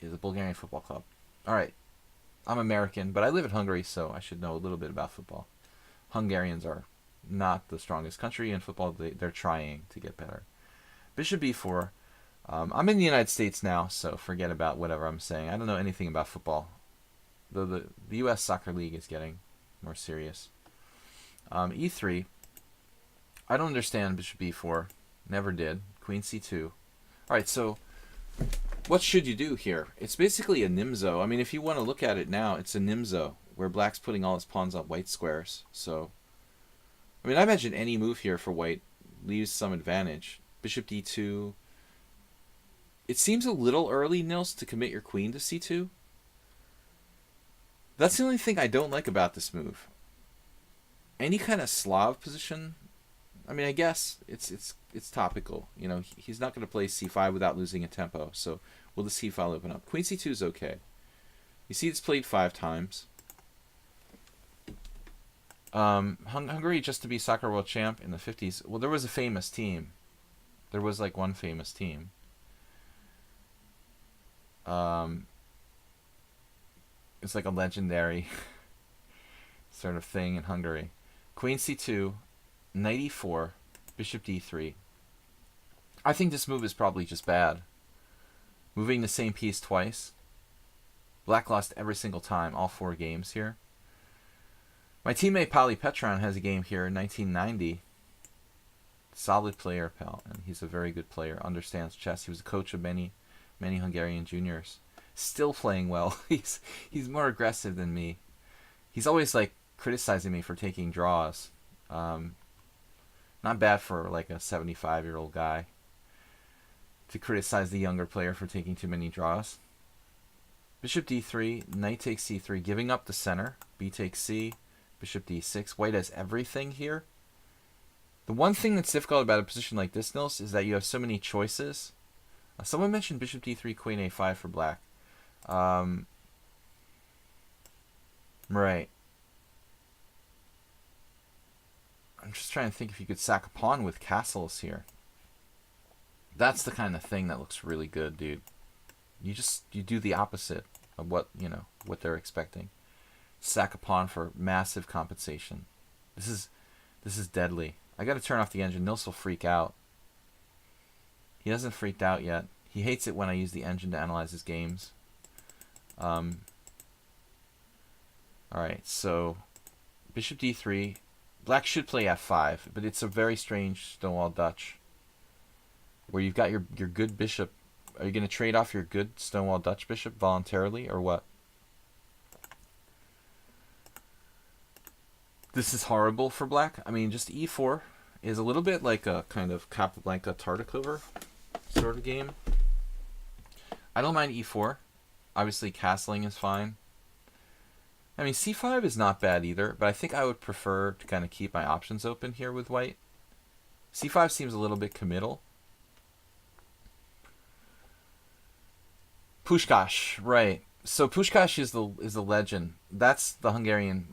is a Bulgarian football club. All right. I'm American, but I live in Hungary, so I should know a little bit about football. Hungarians are not the strongest country in football. They're trying to get better. Bishop b4. I'm in the United States now, so forget about whatever I'm saying. I don't know anything about football. The U.S. Soccer League is getting more serious. e3. I don't understand bishop b4. Never did. Queen c2. All right, so what should you do here? It's basically a Nimzo. I mean, if you want to look at it now, it's a Nimzo, where black's putting all his pawns on white squares. So, I mean, I imagine any move here for white leaves some advantage. Bishop d2. It seems a little early, Nils, to commit your queen to c2. That's the only thing I don't like about this move. Any kind of Slav position, I mean, I guess it's topical. You know, he's not going to play c5 without losing a tempo. So will the c file open up? Queen c2 is okay. You see, it's played 5 times. Hungary just to be soccer world champ in the 50s. Well, there was a famous team. There was like one famous team. It's like a legendary sort of thing in Hungary. Queen c2, knight e4, bishop d3. I think this move is probably just bad. Moving the same piece twice. Black lost every single time, all 4 games here. My teammate Pali Petron has a game here in 1990. Solid player, pal, and he's a very good player. Understands chess. He was a coach of many Hungarian juniors. Still playing well. He's more aggressive than me. He's always like criticizing me for taking draws. Not bad for like a 75-year-old guy to criticize the younger player for taking too many draws. Bishop d3, knight takes c3, giving up the center. B takes c, bishop d6. White has everything here. The one thing that's difficult about a position like this, Nils, is that you have so many choices. Someone mentioned bishop d3, queen a5 for black. Right. I'm just trying to think if you could sack a pawn with castles here. That's the kind of thing that looks really good, dude. You do the opposite of what they're expecting. Sack a pawn for massive compensation. This is deadly. I got to turn off the engine. Nils will freak out. He hasn't freaked out yet. He hates it when I use the engine to analyze his games. Alright, so bishop d3. Black should play f5, but it's a very strange Stonewall Dutch, where you've got your good bishop. Are you going to trade off your good Stonewall Dutch bishop voluntarily, or what? This is horrible for black. I mean, just e4 is a little bit like a kind of Capablanca Tartakover sort of game. I don't mind e4. Obviously, castling is fine. I mean, c5 is not bad either, but I think I would prefer to kind of keep my options open here with white. c5 seems a little bit committal. Puskás, right. So Puskás is the legend. That's the Hungarian,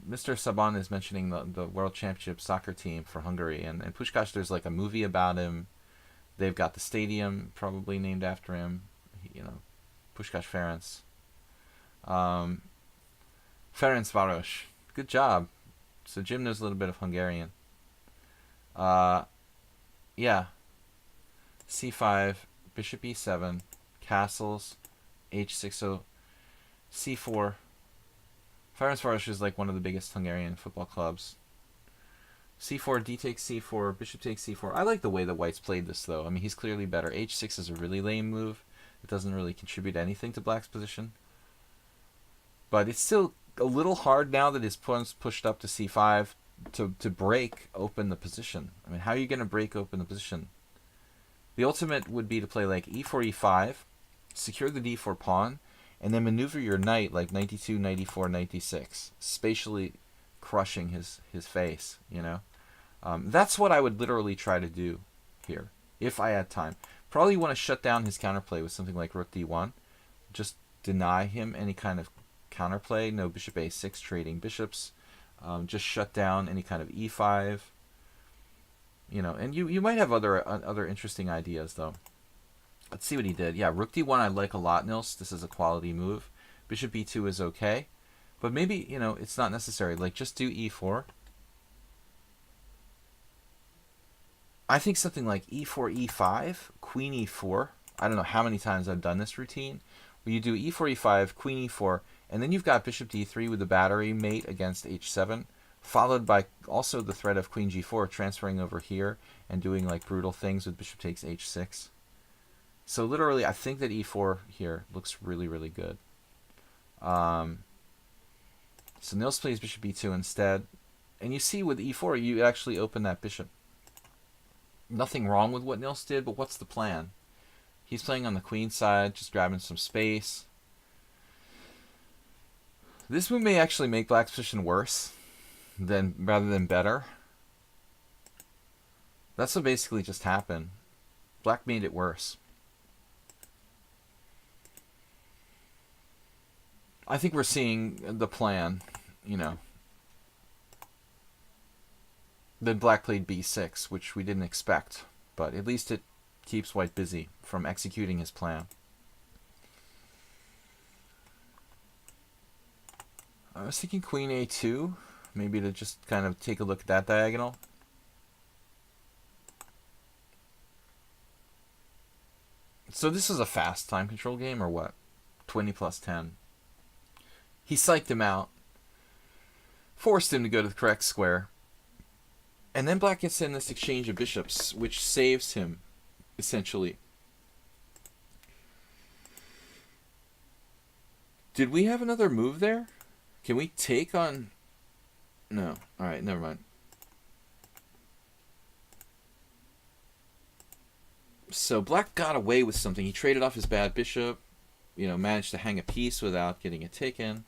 Mr. Saban is mentioning the World Championship soccer team for Hungary, and Puskás, there's like a movie about him. They've got the stadium probably named after him, Puskás Ferenc. Ferencváros. Good job. So Jim knows a little bit of Hungarian. Yeah. c5, bishop e7, castles, h6, so c4. Ferencváros is like one of the biggest Hungarian football clubs. c4, d takes c4, bishop takes c4. I like the way that white's played this, though. I mean, he's clearly better. h6 is a really lame move. It doesn't really contribute anything to black's position. But it's still a little hard now that his pawn's pushed up to c5 to break open the position. I mean, how are you going to break open the position? The ultimate would be to play like e4, e5, secure the d4 pawn, and then maneuver your knight like knight d2, knight e4, knight d6, spatially crushing his face, That's what I would literally try to do here, if I had time. Probably want to shut down his counterplay with something like rook d1. Just deny him any kind of counterplay. No bishop a6 trading bishops. Just shut down any kind of e5. And you might have other interesting ideas, though. Let's see what he did. Yeah, rook d1 I like a lot, Nils. This is a quality move. Bishop b2 is okay. But maybe, it's not necessary. Like, just do e4. I think something like e4, e5, queen e4. I don't know how many times I've done this routine. Where you do e4, e5, queen e4, and then you've got bishop d3 with the battery mate against h7, followed by also the threat of queen g4 transferring over here and doing like brutal things with bishop takes h6. So literally, I think that e4 here looks really, really good. So Nils plays bishop b2 instead. And you see with e4, you actually open that bishop. Nothing wrong with what Nils did, but what's the plan? He's playing on the queen side, just grabbing some space. This move may actually make black's position worse rather than better. That's what basically just happened. Black made it worse. I think we're seeing the plan, Then black played b6, which we didn't expect, but at least it keeps white busy from executing his plan. I was thinking queen a2, maybe to just kind of take a look at that diagonal. So this is a fast time control game or what? 20 plus 10. He psyched him out, forced him to go to the correct square, and then black gets in this exchange of bishops, which saves him, essentially. Did we have another move there? Can we take on... No. Alright, never mind. So black got away with something. He traded off his bad bishop, you know, managed to hang a piece without getting it taken.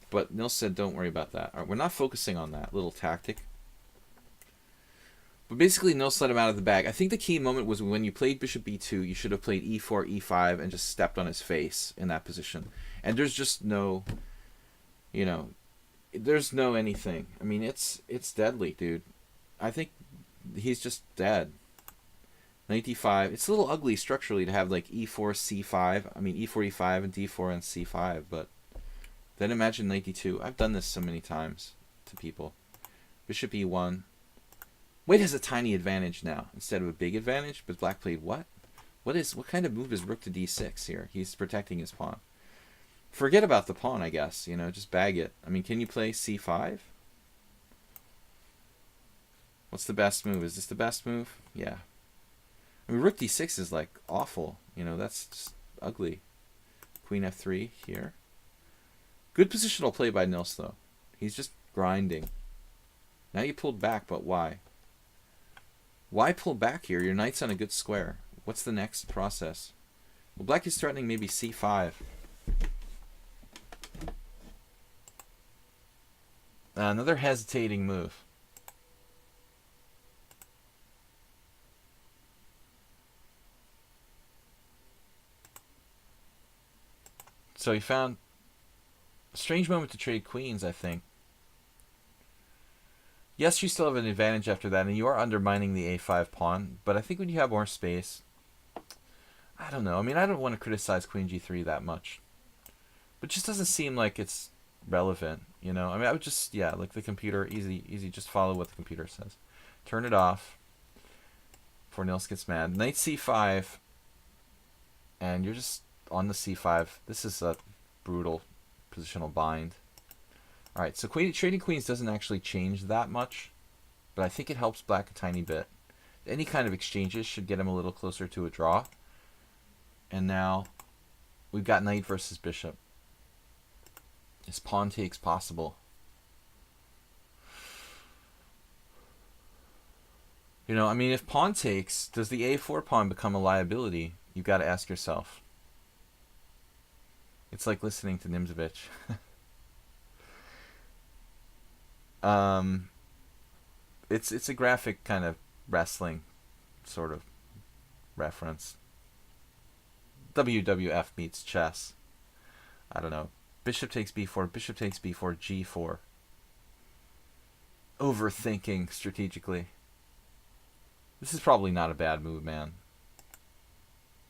But Nils said, don't worry about that. All right, we're not focusing on that little tactic. But basically, Nils let him out of the bag. I think the key moment was when you played bishop b2, you should have played e4, e5, and just stepped on his face in that position. And there's just no, you know, there's no anything. I mean, it's deadly, dude. I think he's just dead. Knight d5. It's a little ugly structurally to have like e4, c5. I mean, e4, e5, and d4 and c5. But then imagine knight d2. I've done this so many times to people. Bishop e1. White has a tiny advantage now instead of a big advantage. But black played what? What kind of move is rook to d6 here? He's protecting his pawn. Forget about the pawn, I guess. You know, just bag it. I mean, can you play c5? What's the best move? Is this the best move? Yeah. I mean, rook d6 is like awful. You know, that's just ugly. Queen f3 here. Good positional play by Nils, though. He's just grinding. Now you pulled back, but why? Why pull back here? Your knight's on a good square. What's the next process? Well, black is threatening maybe c5. Another hesitating move. So he found a strange moment to trade queens, I think. Yes, you still have an advantage after that, and you are undermining the a5 pawn, but I think when you have more space, I don't know. I mean, I don't want to criticize queen g3 that much. But it just doesn't seem like it's relevant, you know? I mean, I would just, yeah, like the computer, easy, just follow what the computer says. Turn it off before Nils gets mad. Knight c5, and you're just on the c5. This is a brutal positional bind. Alright, so trading queens doesn't actually change that much, but I think it helps black a tiny bit. Any kind of exchanges should get him a little closer to a draw. And now we've got knight versus bishop. Is pawn takes possible? You know, I mean, if pawn takes, does the a4 pawn become a liability? You've got to ask yourself. It's like listening to Nimzovich. It's a graphic kind of wrestling sort of reference. WWF meets chess. I don't know. Bishop takes b4, bishop takes b4, g4. Overthinking strategically. This is probably not a bad move, man.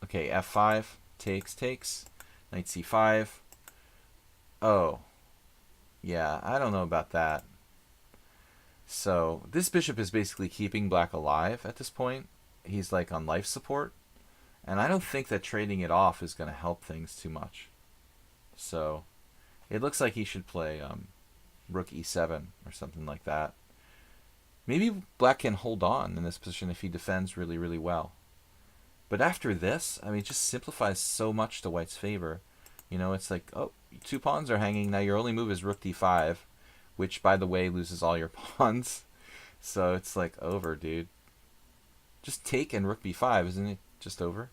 Okay, f5, takes. Knight c5. Oh. Yeah, I don't know about that. So, this bishop is basically keeping black alive at this point. He's like on life support. And I don't think that trading it off is going to help things too much. So, it looks like he should play rook e7 or something like that. Maybe black can hold on in this position if he defends really, really well. But after this, I mean, it just simplifies so much to white's favor. You know, it's like, oh, two pawns are hanging. Now your only move is rook d5, which, by the way, loses all your pawns. So it's like over, dude. Just take and rook b5, isn't it just over?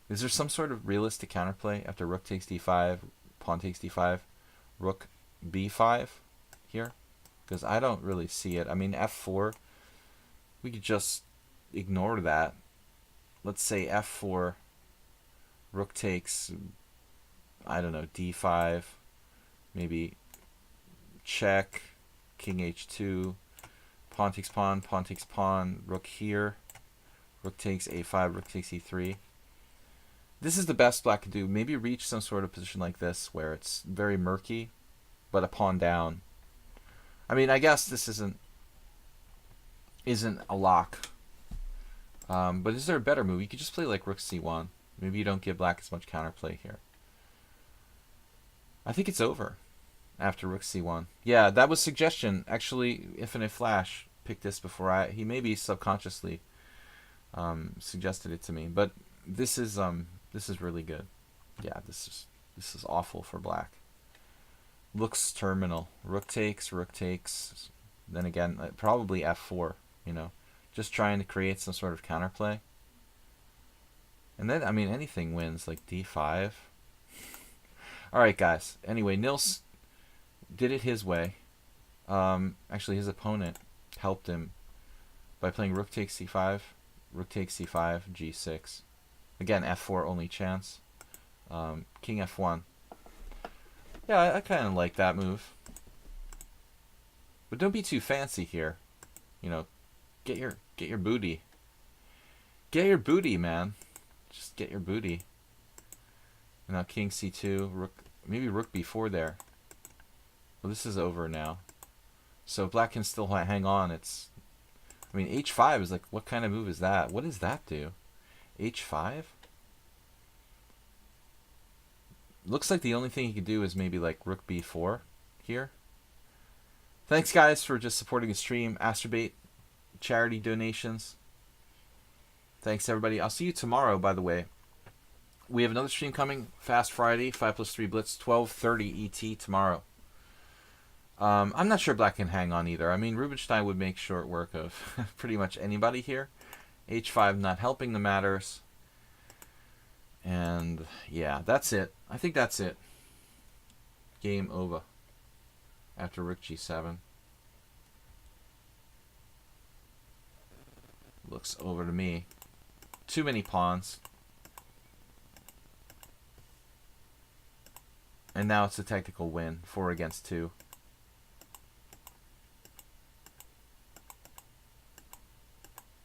Is there some sort of realistic counterplay after rook takes d5, pawn takes d5, rook b5 here? Because I don't really see it. I mean, f4, we could just ignore that. Let's say f4, rook takes, I don't know, d5, maybe check, king h2, pawn takes pawn, rook here, rook takes a5, rook takes e3. This is the best black can do. Maybe reach some sort of position like this where it's very murky, but a pawn down. I mean, I guess this isn't a lock. But is there a better move? You could just play like rook c1. Maybe you don't give black as much counterplay here. I think it's over after rook c1. Yeah, that was suggestion. Actually, Infinite Flash picked this before he maybe subconsciously suggested it to me. But this is really good. Yeah, this is awful for black. Looks terminal. Rook takes. Then again, probably f4. You know, just trying to create some sort of counterplay. And then, I mean, anything wins, like d5. Alright, guys. Anyway, Nils did it his way. Actually, his opponent helped him by playing rook takes c5, rook takes c5, g6. Again, f4 only chance. King f1. Yeah, I kind of like that move. But don't be too fancy here. You know, get your booty. Get your booty, man. Just get your booty. And now king c2, rook, maybe rook b4 there. Well, this is over now. So black can still hang on. I mean, h5 is like, what kind of move is that? What does that do? h5? Looks like the only thing he could do is maybe like rook b4 here. Thanks, guys, for just supporting the stream. Astrobate, charity donations. Thanks, everybody. I'll see you tomorrow, by the way. We have another stream coming, Fast Friday, 5+3 Blitz, 12:30 ET tomorrow. I'm not sure black can hang on either. I mean, Rubinstein would make short work of pretty much anybody here. h5 not helping the matters. And yeah, that's it. I think that's it. Game over. After rook g7. Looks over to me. Too many pawns. And now it's a technical win. 4 against 2.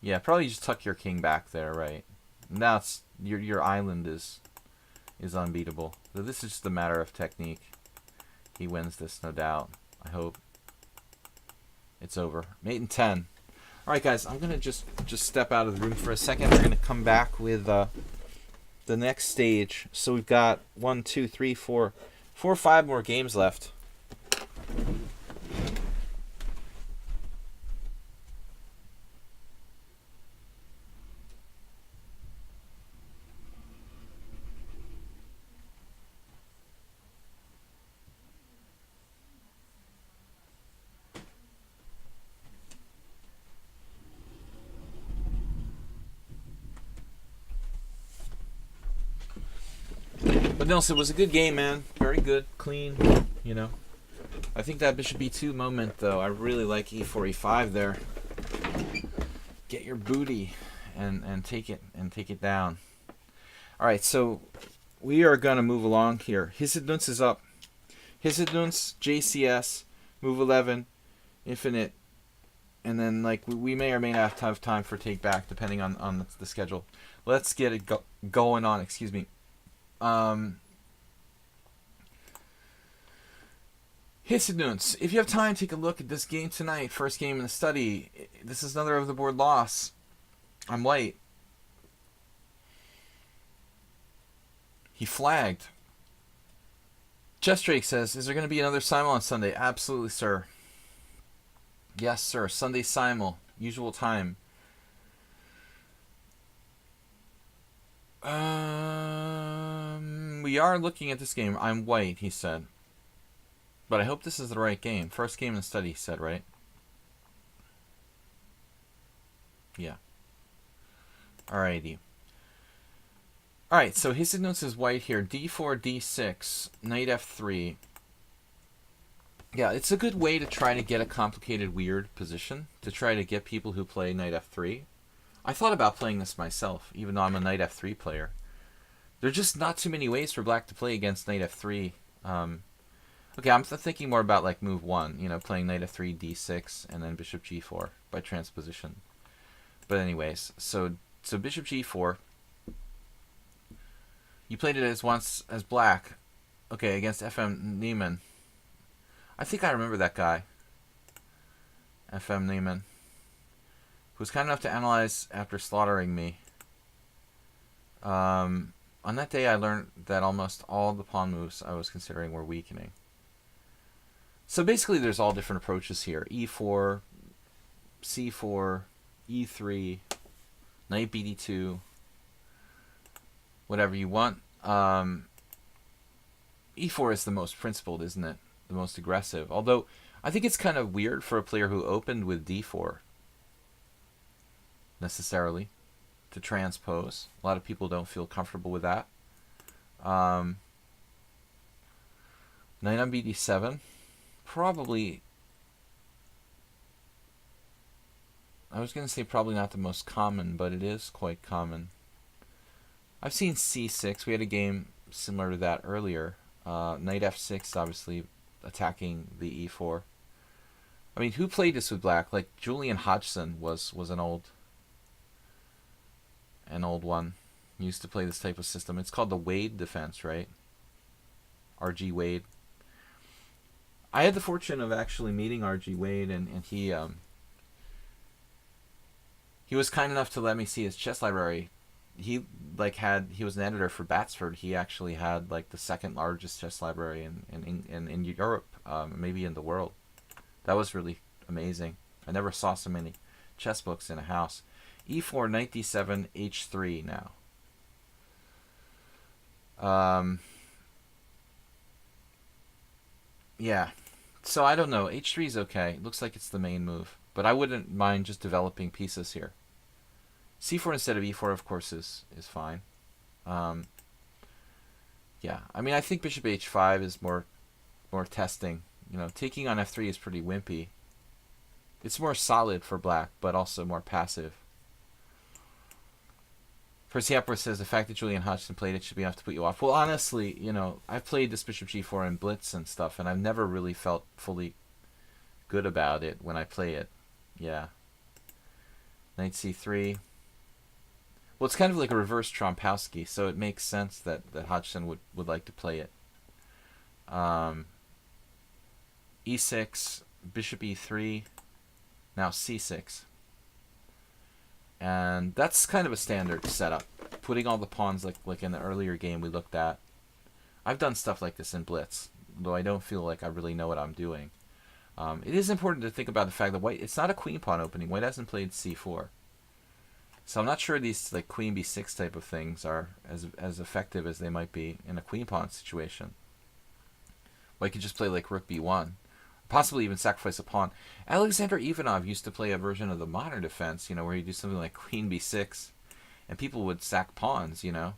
Yeah, probably just tuck your king back there, right? Now it's your island is unbeatable. So this is just a matter of technique. He wins this, no doubt. I hope. It's over. Mate and 10. Alright, guys, I'm gonna just step out of the room for a second. We're gonna come back with the next stage. So we've got 1, 2, 3, 4 or 5 more games left. But Nelson, it was a good game, man. Very good, clean, you know. I think that bishop b2 moment, though, I really like e4, e5 there. Get your booty and take it down. All right, so we are gonna move along here. Hissedunz is up. Hissedunz, JCS, move 11, infinite, and then like we may or may not have time for take back depending on the schedule. Let's get it going on. Excuse me. Hissedunz, if you have time, take a look at this game tonight. First game in the study. This is another over the board loss. I'm white. He flagged. Chess Drake says, is there going to be another simul on Sunday? Absolutely, sir. Yes, sir. Sunday simul. Usual time. We are looking at this game. I'm white, he said. But I hope this is the right game. First game in the study, he said, right? Yeah. Alrighty. Alright, so Hissedunz is white here. d4, d6, knight f3. Yeah, it's a good way to try to get a complicated, weird position. To try to get people who play knight f3. I thought about playing this myself, even though I'm a knight f3 player. There's just not too many ways for black to play against knight f3. Okay, I'm thinking more about like move 1, you know, playing knight f3, d6, and then bishop g4 by transposition. But anyways, so bishop g4. You played it as once as black. Okay, against FM Neiman. I think I remember that guy. FM Neiman. who was kind enough to analyze after slaughtering me. On that day, I learned that almost all the pawn moves I was considering were weakening. So basically, there's all different approaches here. E4, C4, E3, knight BD2, whatever you want. E4 is the most principled, isn't it? The most aggressive. Although, I think it's kind of weird for a player who opened with D4, necessarily, to transpose. A lot of people don't feel comfortable with that. Knight on BD7. Probably, I was going to say probably not the most common, but it is quite common. I've seen C6. We had a game similar to that earlier. Knight F6, obviously, attacking the E4. I mean, who played this with black? Like, Julian Hodgson was an old one. He used to play this type of system. It's called the Wade defense, right? R.G. Wade. I had the fortune of actually meeting R.G. Wade, and he was kind enough to let me see his chess library. He was an editor for Batsford. He actually had like the second largest chess library in Europe, maybe in the world. That was really amazing. I never saw so many chess books in a house. E4, knight D7, H3 now. Yeah. So I don't know. H3 is okay. Looks like it's the main move. But I wouldn't mind just developing pieces here. C4 instead of E4, of course, is fine. Yeah. I mean, I think bishop H5 is more testing. You know, taking on F3 is pretty wimpy. It's more solid for black, but also more passive. Percy Hepworth says the fact that Julian Hodgson played it should be enough to put you off. Well, honestly, you know, I've played this bishop G4 in Blitz and stuff, and I've never really felt fully good about it when I play it. Yeah. Knight C3. Well, it's kind of like a reverse Trompowsky, so it makes sense that Hodgson would like to play it. E6, bishop E3, now C6. And that's kind of a standard setup. Putting all the pawns like in the earlier game we looked at. I've done stuff like this in Blitz, though I don't feel like I really know what I'm doing. It is important to think about the fact that white, it's not a queen pawn opening. White hasn't played C4. So I'm not sure these like queen B6 type of things are as effective as they might be in a queen pawn situation. White could just play like rook B1. Possibly even sacrifice a pawn. Alexander Ivanov used to play a version of the modern defense, you know, where you do something like queen b6, and people would sack pawns, you know.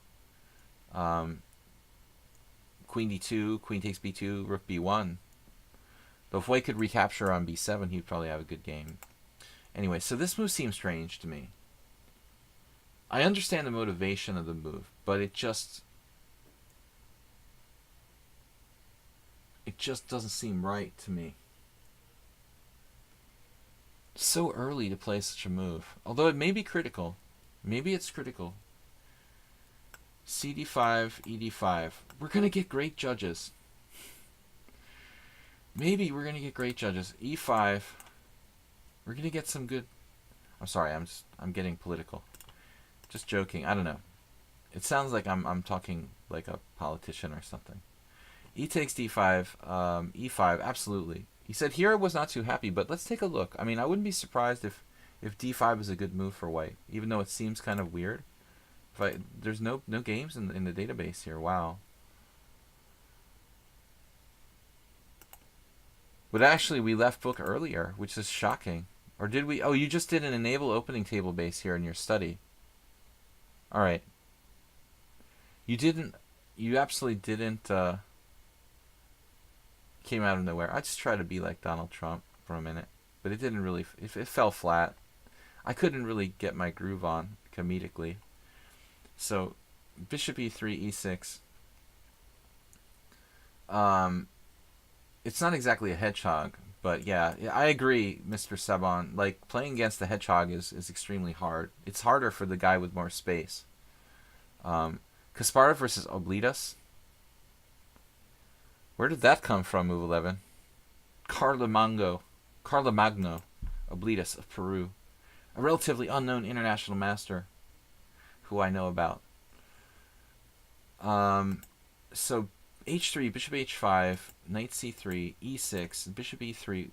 Queen d2, queen takes b2, rook b1. Though if White could recapture on b7, he'd probably have a good game. Anyway, so this move seems strange to me. I understand the motivation of the move, but it just doesn't seem right to me. So early to play such a move. Although it may be critical. Maybe it's critical. CD5, ED5. We're going to get great judges. Maybe we're going to get great judges. E5. We're going to get some good... I'm sorry, I'm getting political. Just joking. I don't know. It sounds like I'm talking like a politician or something. E takes d5, e5, absolutely. He said here I was not too happy, but let's take a look. I mean, I wouldn't be surprised if d5 is a good move for White, even though it seems kind of weird. There's no games in the database here. Wow. But actually, we left book earlier, which is shocking. Or did we? Oh, you just did an enable opening table base here in your study. All right. You absolutely didn't... came out of nowhere. I just tried to be like Donald Trump for a minute, but it didn't really. It fell flat. I couldn't really get my groove on comedically. So, bishop e3, e6. It's not exactly a hedgehog, but yeah, I agree, Mr. Saban. Like playing against the hedgehog is extremely hard. It's harder for the guy with more space. Kasparov versus Oblitas. Where did that come from, move 11? Carlo Magno, Oblitas of Peru. A relatively unknown international master who I know about. So h3, bishop h5, knight c3, e6, bishop e3.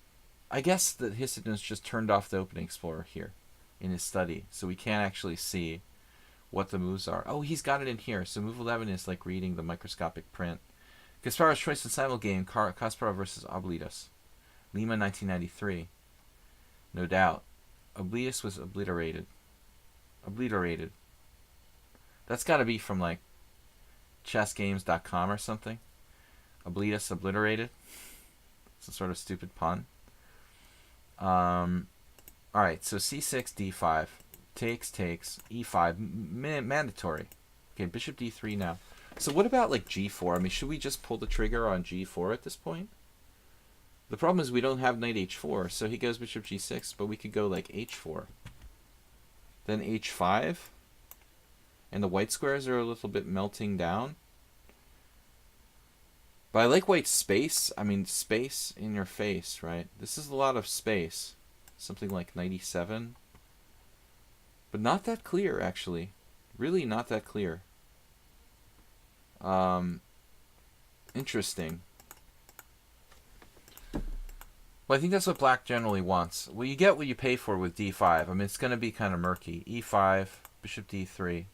I guess that Hissodinus just turned off the Opening Explorer here in his study, so we can't actually see what the moves are. Oh, he's got it in here. So move 11 is like reading the microscopic print. Kasparov's choice in Simul Game, Kasparov versus Oblitas. Lima 1993. No doubt. Oblitas was obliterated. Obliterated. That's got to be from like chessgames.com or something. Oblitas obliterated. Some sort of stupid pun. Alright, so c6, d5. Takes, e5. Mandatory. Okay, bishop d3 now. So what about like g4? I mean, should we just pull the trigger on g4 at this point? The problem is we don't have knight h4, so he goes bishop g6, but we could go like h4. Then h5. And the white squares are a little bit melting down. But I like white space. I mean, space in your face, right? This is a lot of space. Something like 97. But not that clear, actually. Really not that clear. Interesting. Well, I think that's what black generally wants. Well, you get what you pay for with d5. I mean, it's going to be kind of murky. e5, bishop d3.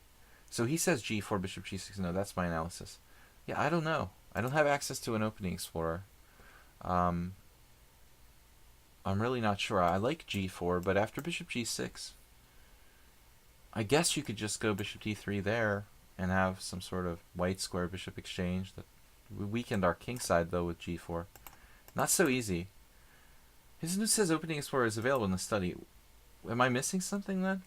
So he says g4, bishop g6. No, that's my analysis. Yeah, I don't know. I don't have access to an Opening Explorer. I'm really not sure. I like g4, but after bishop g6, I guess you could just go bishop d3 there and have some sort of white square bishop exchange. That we weakened our king side, though, with g4. Not so easy. His news says Opening Explorer is available in the study. Am I missing something then?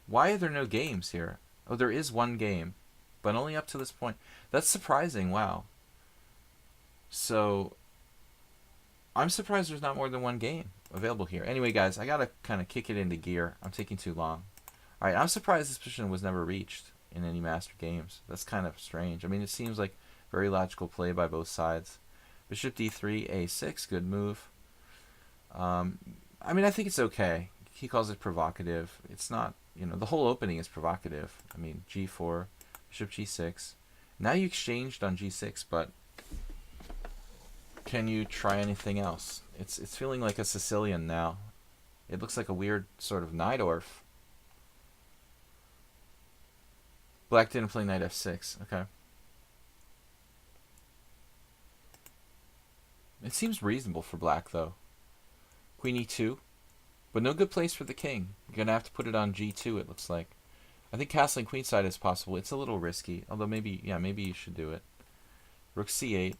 Why are there no games here? Oh, there is one game, but only up to this point. That's surprising. Wow. So I'm surprised there's not more than one game available here. Anyway, guys, I gotta kind of kick it into gear. I'm taking too long. All right, I'm surprised this position was never reached in any master games. That's kind of strange. I mean, it seems like very logical play by both sides. Bishop d3, a6, good move. I mean, I think it's okay. He calls it provocative. It's not, you know, the whole opening is provocative. I mean, g4, bishop g6. Now you exchanged on g6, but can you try anything else? It's feeling like a Sicilian now. It looks like a weird sort of Najdorf. Black didn't play knight f6. Okay. It seems reasonable for black, though. Queen e2. But no good place for the king. You're going to have to put it on g2, it looks like. I think castling queenside is possible. It's a little risky. Although maybe, yeah, maybe you should do it. Rook c8.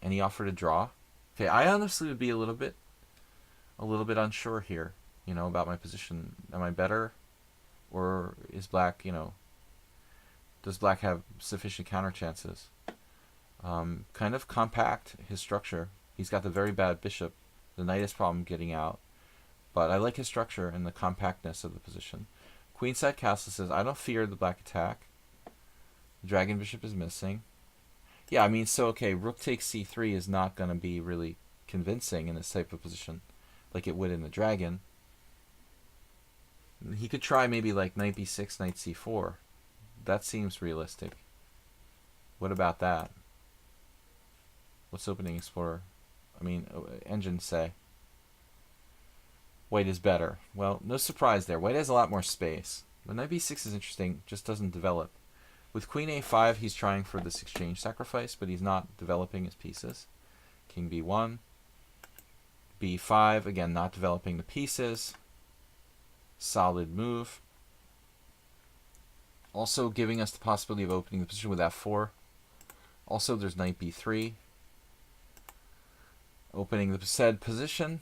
And he offered a draw. Okay, I honestly would be a little bit unsure here, you know, about my position. Am I better? Or is black, you know, does black have sufficient counter chances? Kind of compact, his structure. He's got the very bad bishop. The knight has problem getting out. But I like his structure and the compactness of the position. Queenside castle says, I don't fear the black attack. The dragon bishop is missing. Yeah, I mean, so, okay, rook takes c3 is not going to be really convincing in this type of position like it would in the dragon. He could try maybe like knight b6, knight c4. That seems realistic. What about that? What's Opening Explorer? I mean, engines say. White is better. Well, no surprise there. White has a lot more space. But knight b6 is interesting, just doesn't develop. With queen a5, he's trying for this exchange sacrifice, but he's not developing his pieces. King b1. b5, again, not developing the pieces. Solid move. Also giving us the possibility of opening the position with f4. Also, there's knight b3. Opening the said position.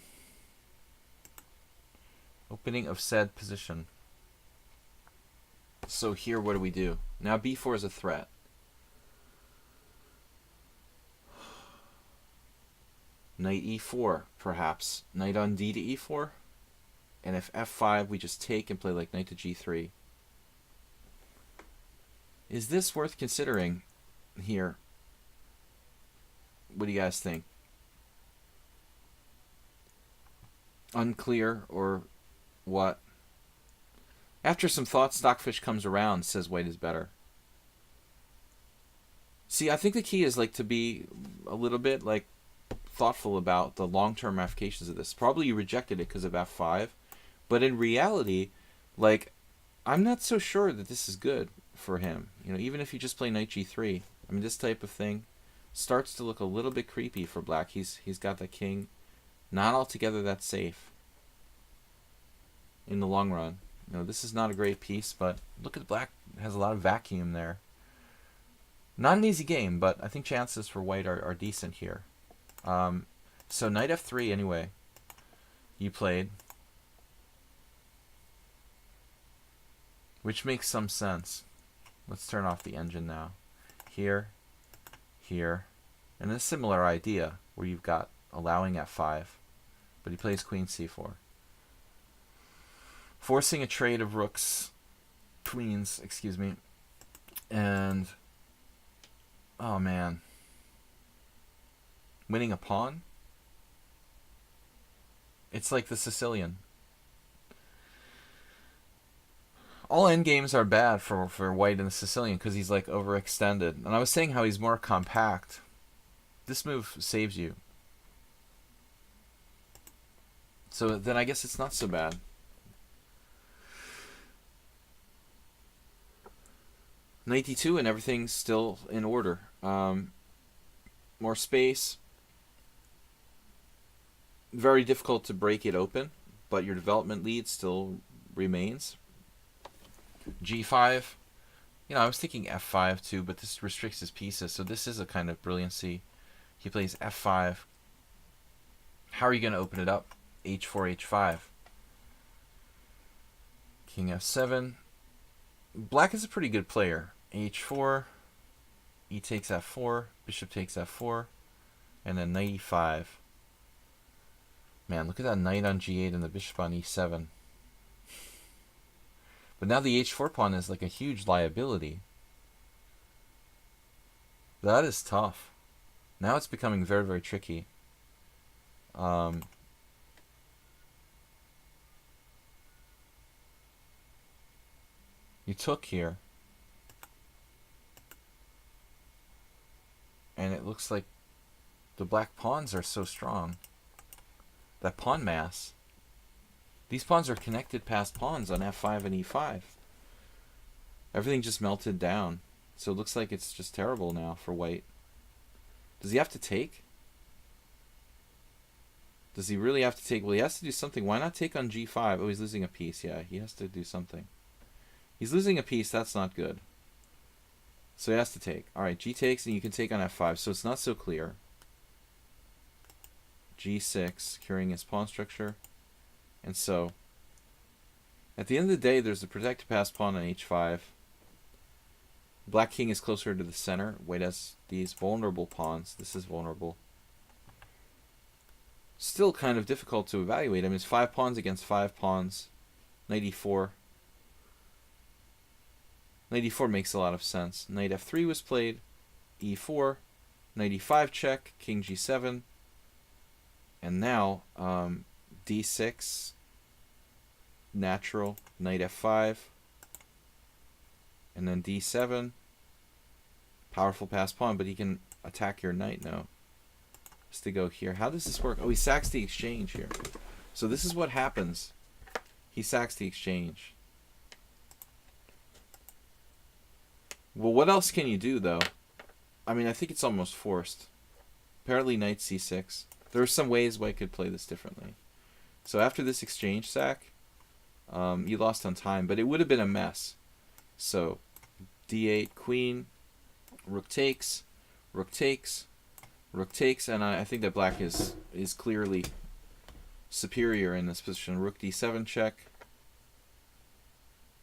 Opening of said position. So here, what do we do? Now b4 is a threat. Knight e4, perhaps. Knight on d to e4. And if f5, we just take and play like knight to g3. Is this worth considering here? What do you guys think? Unclear or what? After some thought, Stockfish comes around, says white is better. See, I think the key is like to be a little bit like thoughtful about the long-term ramifications of this. Probably you rejected it because of f5, but in reality, like, I'm not so sure that this is good for him. You know, even if you just play knight g3, I mean, this type of thing starts to look a little bit creepy for black. He's got the king, not altogether that safe in the long run. You know, this is not a great piece, but look at black has a lot of vacuum there. Not an easy game, but I think chances for white are decent here. So knight f3 anyway, you played, which makes some sense. Let's turn off the engine now. Here, here, and a similar idea where you've got allowing f5, but he plays queen c4. Forcing a trade of queens, excuse me, and, oh man, winning a pawn? It's like the Sicilian. All endgames are bad for white in the Sicilian because he's like overextended. And I was saying how he's more compact. This move saves you. So then I guess it's not so bad. Knight d2 and everything's still in order. More space. Very difficult to break it open, but your development lead still remains. g5. You know, I was thinking f5 too, but this restricts his pieces, so this is a kind of brilliancy. He plays f5. How are you going to open it up? h4, h5. King f7. Black is a pretty good player. h4. E takes f4. Bishop takes f4. And then knight e5. Man, look at that knight on g8 and the bishop on e7. But now the h4 pawn is like a huge liability. That is tough. Now it's becoming very, very tricky. You took here. And it looks like the black pawns are so strong. That pawn mass. These pawns are connected past pawns on f5 and e5. Everything just melted down. So it looks like it's just terrible now for white. Does he have to take? Does he really have to take? Well, he has to do something. Why not take on g5? Oh, he's losing a piece. Yeah, he has to do something. He's losing a piece. That's not good. So he has to take. Alright, g takes, and you can take on f5. So it's not so clear. g6, securing his pawn structure. And so, at the end of the day, there's a protected passed pawn on h5. Black king is closer to the center. White has these vulnerable pawns. This is vulnerable. Still kind of difficult to evaluate. I mean, it's 5 pawns against 5 pawns. Knight e4. Knight e4 makes a lot of sense. Knight f3 was played. e4. Knight e5 check. King g7. And now, d6, natural, knight f5, and then d7, powerful passed pawn, but he can attack your knight now. Has to go here. How does this work? Oh, he sacks the exchange here. So this is what happens. He sacks the exchange. Well, what else can you do, though? I mean, I think it's almost forced. Apparently knight c6. There are some ways white could play this differently. So after this exchange sack, you lost on time, but it would have been a mess. So d8, queen, rook takes, rook takes, rook takes, and I think that black is clearly superior in this position. Rook d7 check.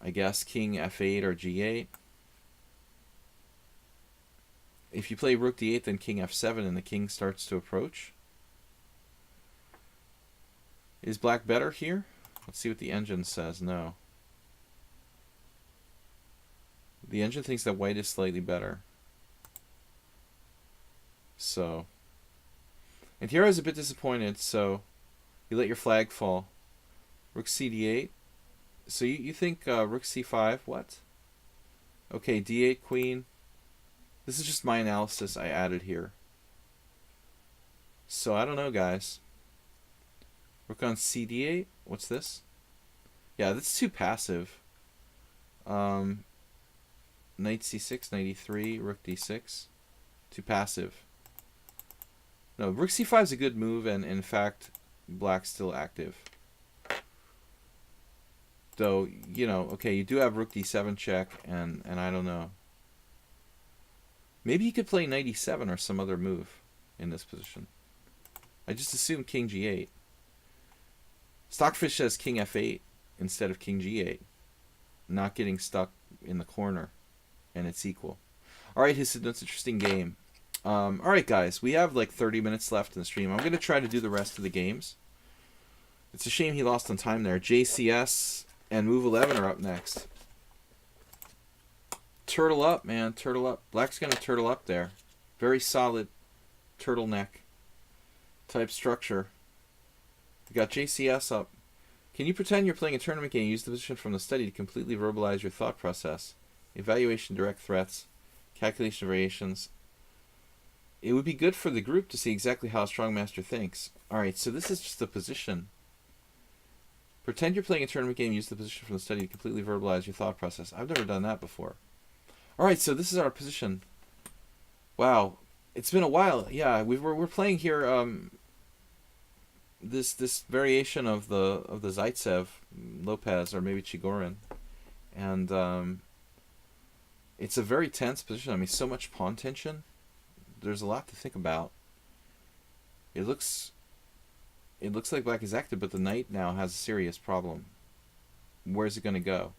I guess king f8 or g8. If you play rook d8, then king f7, and the king starts to approach. Is black better here? Let's see what the engine says. No. The engine thinks that white is slightly better. So. And here I was a bit disappointed, so you let your flag fall. Rook cd8. So you think rook c5? What? Okay, d8 queen. This is just my analysis I added here. So I don't know, guys. Rook on cd8. What's this? Yeah, that's too passive. Knight c6, knight e3, rook d6. Too passive. No, rook c5 is a good move, and in fact, black's still active. Though, you know, okay, you do have rook d7 check, and I don't know. Maybe he could play knight e7 or some other move in this position. I just assumed king g8. Stockfish says king f8 instead of king g8. Not getting stuck in the corner, and it's equal. Alright, he said, that's an interesting game. Alright, guys, we have like 30 minutes left in the stream. I'm going to try to do the rest of the games. It's a shame he lost on time there. JCS and Move 11 are up next. Turtle up, man. Turtle up. Black's going to turtle up there. Very solid turtleneck type structure. We got JCS up. Can you pretend you're playing a tournament game and use the position from the study to completely verbalize your thought process? Evaluation, direct threats, calculation variations. It would be good for the group to see exactly how a strong master thinks. Alright, so this is just the position. Pretend you're playing a tournament game and use the position from the study to completely verbalize your thought process. I've never done that before. Alright, so this is our position. Wow. It's been a while. Yeah, we're playing here this variation of the Zaitsev, Lopez, or maybe Chigorin. And it's a very tense position. I mean, so much pawn tension. There's a lot to think about. It looks like black is active, but the knight now has a serious problem. Where's it going to go?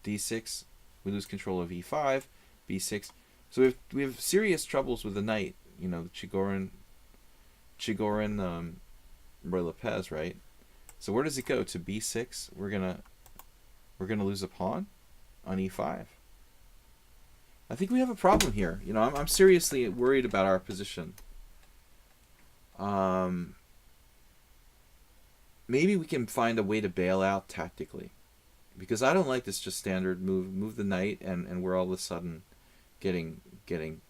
d6, we lose control of e5, b6. So we have serious troubles with the knight. You know, Chigorin, Roy Lopez, right? So where does it go? To b6? We're gonna lose a pawn on e5. I think we have a problem here. You know, I'm seriously worried about our position. Maybe we can find a way to bail out tactically, because I don't like this just standard move the knight, and we're all of a sudden getting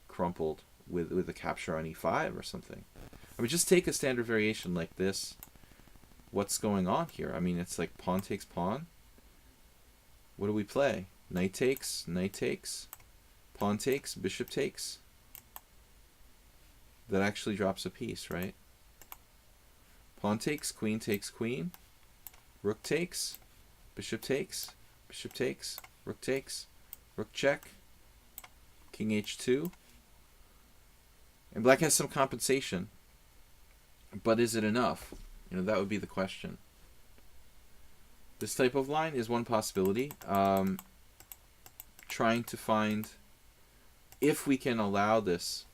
crumpled with a capture on e5 or something. I mean, just take a standard variation like this. What's going on here? I mean, it's like pawn takes pawn. What do we play? Knight takes, pawn takes, bishop takes. That actually drops a piece, right? Pawn takes, queen, rook takes, bishop takes, rook takes, rook check, king h2. And black has some compensation. But is it enough? You know, that would be the question. This type of line is one possibility. Trying to find if we can allow this.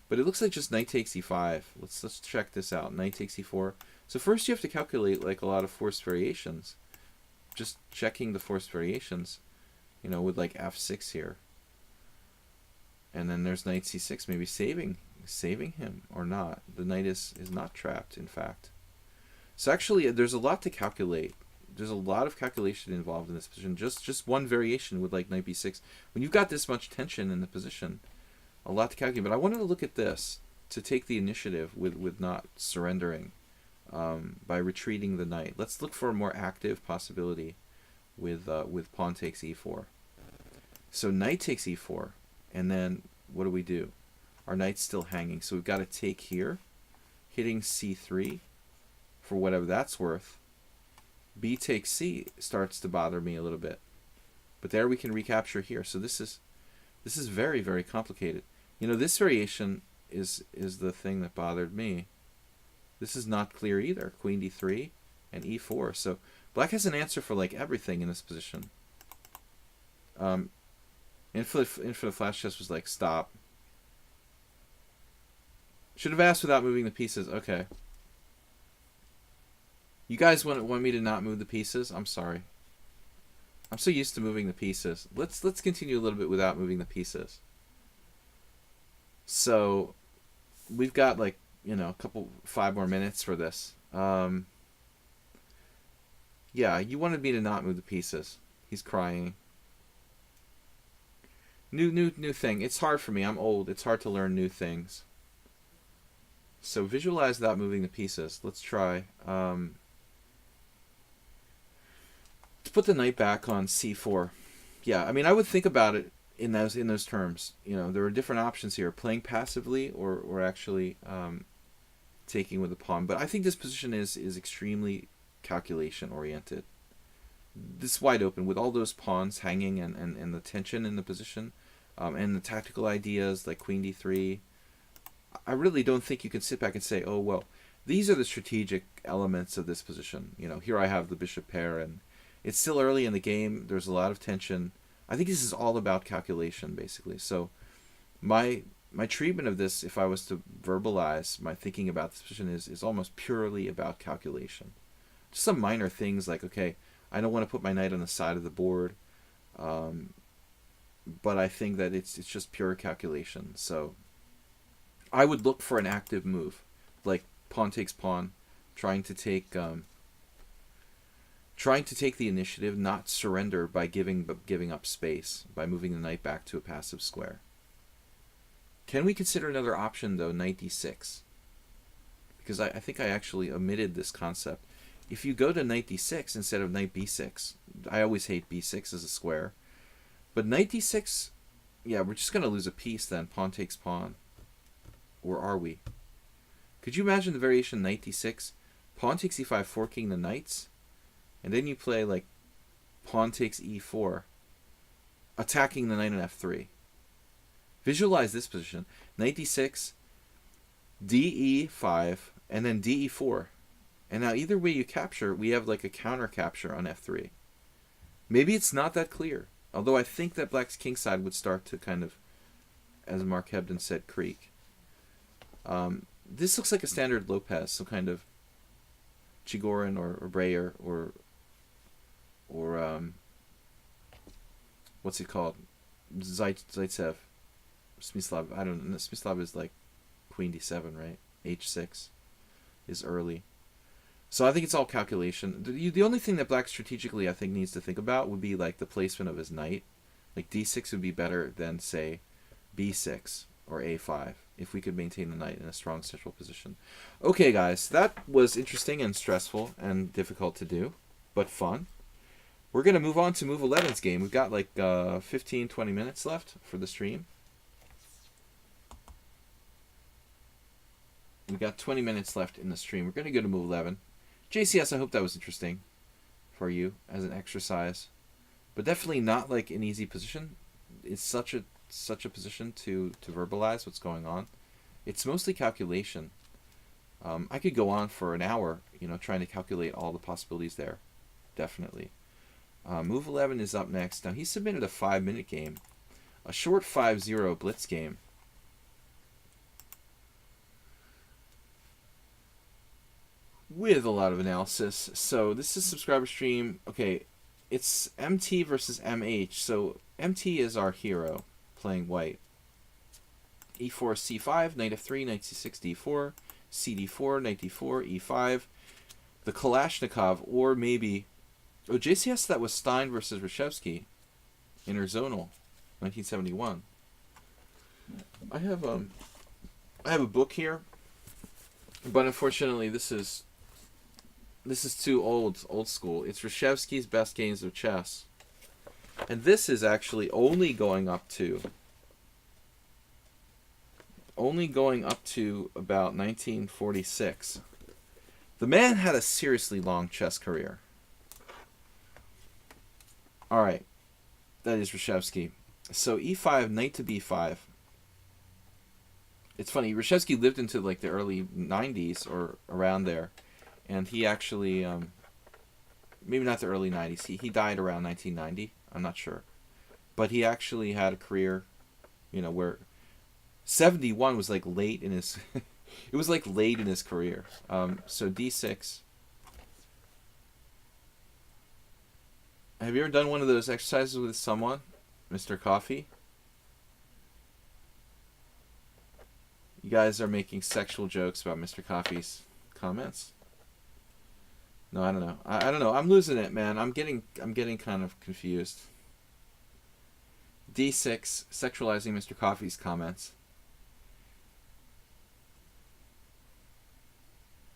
But it looks like just knight takes e5. Let's check this out. Knight takes e4. So first you have to calculate like a lot of forced variations. Just checking the forced variations, you know, with like f6 here. And then there's knight c6, maybe saving him or not. The knight is not trapped, in fact. So actually there's a lot to calculate. There's a lot of calculation involved in this position. Just one variation with like knight b6. When you've got this much tension in the position, a lot to calculate. But I wanted to look at this to take the initiative with not surrendering by retreating the knight. Let's look for a more active possibility with pawn takes e4. So knight takes e4, and then what do? Our knight's still hanging, so we've got to take here, hitting c3 for whatever that's worth. B takes c starts to bother me a little bit, but there we can recapture here. So this is very, very complicated. You know, this variation is the thing that bothered me. This is not clear either. Queen d3 and e4. So black has an answer for like everything in this position. Infinite Flash Chess was like, stop. Should have asked without moving the pieces. Okay. You guys want me to not move the pieces? I'm sorry. I'm so used to moving the pieces. Let's continue a little bit without moving the pieces. So we've got like, you know, 5 more minutes for this. Yeah, you wanted me to not move the pieces. He's crying. New thing. It's hard for me. I'm old. It's hard to learn new things. So visualize without moving the pieces. Let's try. Let's put the knight back on c4. Yeah, I mean, I would think about it in those terms. You know, there are different options here: playing passively or actually taking with the pawn. But I think this position is extremely calculation oriented. This wide open with all those pawns hanging and the tension in the position, and the tactical ideas like queen d3. I really don't think you can sit back and say, oh, well, these are the strategic elements of this position. You know, here I have the bishop pair, and it's still early in the game. There's a lot of tension. I think this is all about calculation, basically. So my treatment of this, if I was to verbalize my thinking about this position, is almost purely about calculation. Just some minor things like, okay, I don't want to put my knight on the side of the board, but I think that it's just pure calculation. So I would look for an active move, like pawn takes pawn, trying to take the initiative, not surrender by giving up space, by moving the knight back to a passive square. Can we consider another option though, knight d6? Because I think I actually omitted this concept. If you go to knight d6 instead of knight b6, I always hate b6 as a square, but knight d6, yeah, we're just going to lose a piece then, pawn takes pawn. Or are we? Could you imagine the variation knight d6, pawn takes e5, forking the knights, and then you play like pawn takes e4, attacking the knight on f3. Visualize this position. Knight d6, de5, and then de4. And now either way you capture, we have like a counter capture on f3. Maybe it's not that clear. Although I think that black's kingside would start to kind of, as Mark Hebden said, creak. This looks like a standard Lopez, some kind of Chigorin or Breyer or what's it called? Zaitsev. Smyslov. I don't know. Smyslov is like queen d7, right? h6 is early. So I think it's all calculation. The only thing that black strategically I think needs to think about would be like the placement of his knight. Like d6 would be better than, say, b6 or a5 if we could maintain the knight in a strong central position. Okay, guys, that was interesting and stressful and difficult to do, but fun. We're going to move on to Move 11's game. We've got like 15, 20 minutes left for the stream. We've got 20 minutes left in the stream. We're going to go to Move 11. JCS, I hope that was interesting for you as an exercise, but definitely not like an easy position. It's such a position to verbalize what's going on. It's mostly calculation. I could go on for an hour, trying to calculate all the possibilities there. Definitely. Move 11 is up next. Now, he submitted a 5-minute game, a short 5-0 blitz game. With a lot of analysis. So this is subscriber stream. Okay, it's MT versus MH. So MT is our hero playing white. E4, C5, knight F3, knight C6, D4, CD4, knight D4, E5. The Kalashnikov, or maybe... Oh, JCS, that was Stein versus Reshevsky. Interzonal, 1971. I have a book here, but unfortunately this is too old school. It's Reshevsky's Best Games of Chess. And this is actually only going up to about 1946. The man had a seriously long chess career. Alright, that is Reshevsky. So E5, knight to B5. It's funny, Reshevsky lived into like the early 90s or around there. And he actually, maybe not the early 90s, he died around 1990, I'm not sure. But he actually had a career, where 71 was like late in his, it was like late in his career. So D6. Have you ever done one of those exercises with someone, Mr. Coffee? You guys are making sexual jokes about Mr. Coffee's comments. No, I don't know. I don't know. I'm losing it, man. I'm getting kind of confused. D6, sexualizing Mr. Coffee's comments.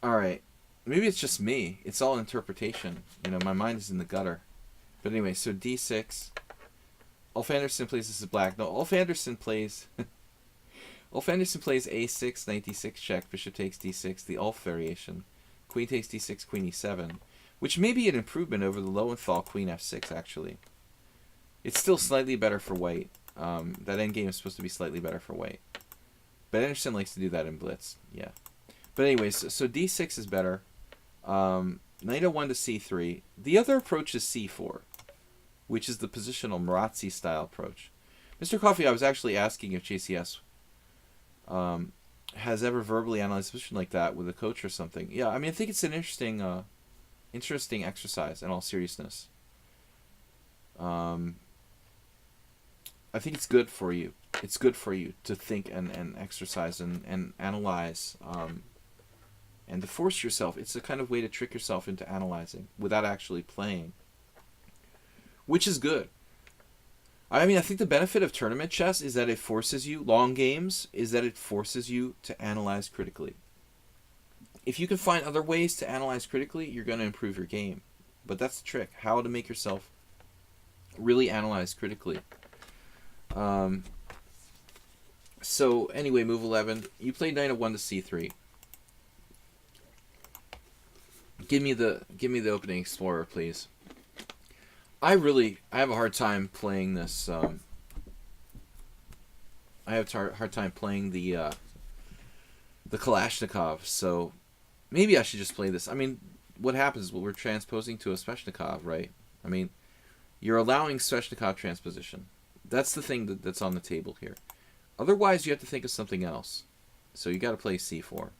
Alright. Maybe it's just me. It's all interpretation. You know, my mind is in the gutter. But anyway, so D6. Ulf Anderson plays, this is black. No, Ulf Anderson plays... Ulf Anderson plays A6, knight D6 check, bishop takes D6, the Ulf variation. Queen takes D6, queen E7. Which may be an improvement over the Lowenthal queen F6, actually. It's still slightly better for white. That endgame is supposed to be slightly better for white. But Anderson likes to do that in blitz. Yeah. But anyways, so D6 is better. Knight O1 to C3. The other approach is C4, which is the positional Marazzi style approach. Mr. Coffee, I was actually asking if JCS has ever verbally analyzed a position like that with a coach or something. Yeah, I mean, I think it's an interesting exercise in all seriousness. I think it's good for you. It's good for you to think and exercise and analyze and to force yourself. It's a kind of way to trick yourself into analyzing without actually playing, which is good. I mean, I think the benefit of tournament chess is that it forces you, long games, is that it forces you to analyze critically. If you can find other ways to analyze critically, you're going to improve your game. But that's the trick, how to make yourself really analyze critically. So anyway, move 11. You played knight O1 to C3. Give me the opening explorer, please. I have a hard time playing this. I have a hard time playing the Kalashnikov. So maybe I should just play this. I mean, what happens is we're transposing to a Sveshnikov, right? I mean, you're allowing Sveshnikov transposition. That's the thing that's on the table here. Otherwise, you have to think of something else. So you got to play C4.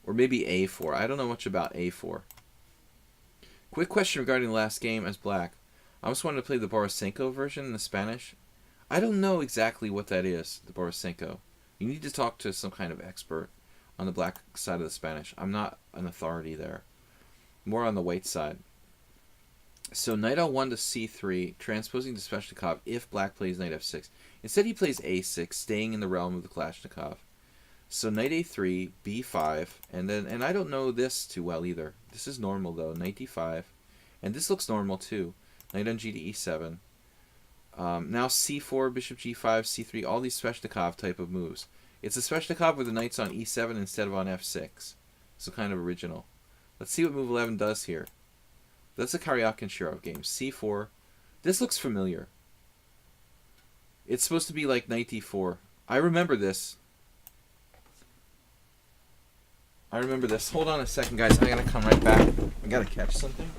Or maybe A4. I don't know much about A4. Quick question regarding the last game as black. I just wanted to play the Borisenko version in the Spanish. I don't know exactly what that is, the Borisenko. You need to talk to some kind of expert on the black side of the Spanish. I'm not an authority there. More on the white side. So knight L1 to C3, transposing to Sveshnikov if black plays knight F6. Instead he plays A6, staying in the realm of the Kalashnikov. So knight A3, B5, and I don't know this too well either. This is normal though, knight D5, and this looks normal too. Knight on G to E7. Now C4, bishop G5, C3, all these Sveshnikov type of moves. It's a Sveshnikov where the knight's on E7 instead of on F6. So kind of original. Let's see what move 11 does here. That's a Karyakin-Shirov game. C4. This looks familiar. It's supposed to be like knight D4. I remember this. Hold on a second, guys. I gotta come right back. I gotta catch something.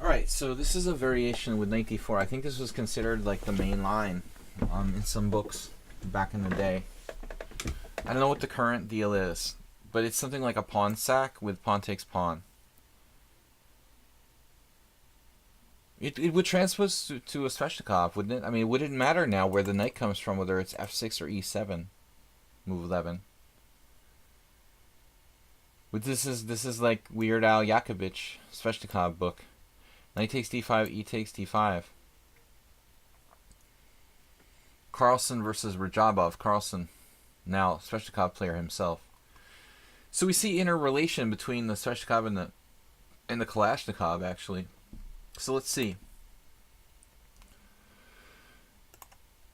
Alright, so this is a variation with knight d4. I think this was considered like the main line in some books back in the day. I don't know what the current deal is, but it's something like a pawn sack with pawn takes pawn. It would transpose to a Sveshnikov, wouldn't it? I mean, it wouldn't matter now where the knight comes from, whether it's f6 or e7, move 11. But this is like Weird Al Yankovic Sveshnikov book. Knight takes d5, e takes d5. Carlsen versus Rajabov. Carlsen, now Sveshnikov player himself. So we see interrelation between the Sveshnikov and the Kalashnikov, actually. So let's see.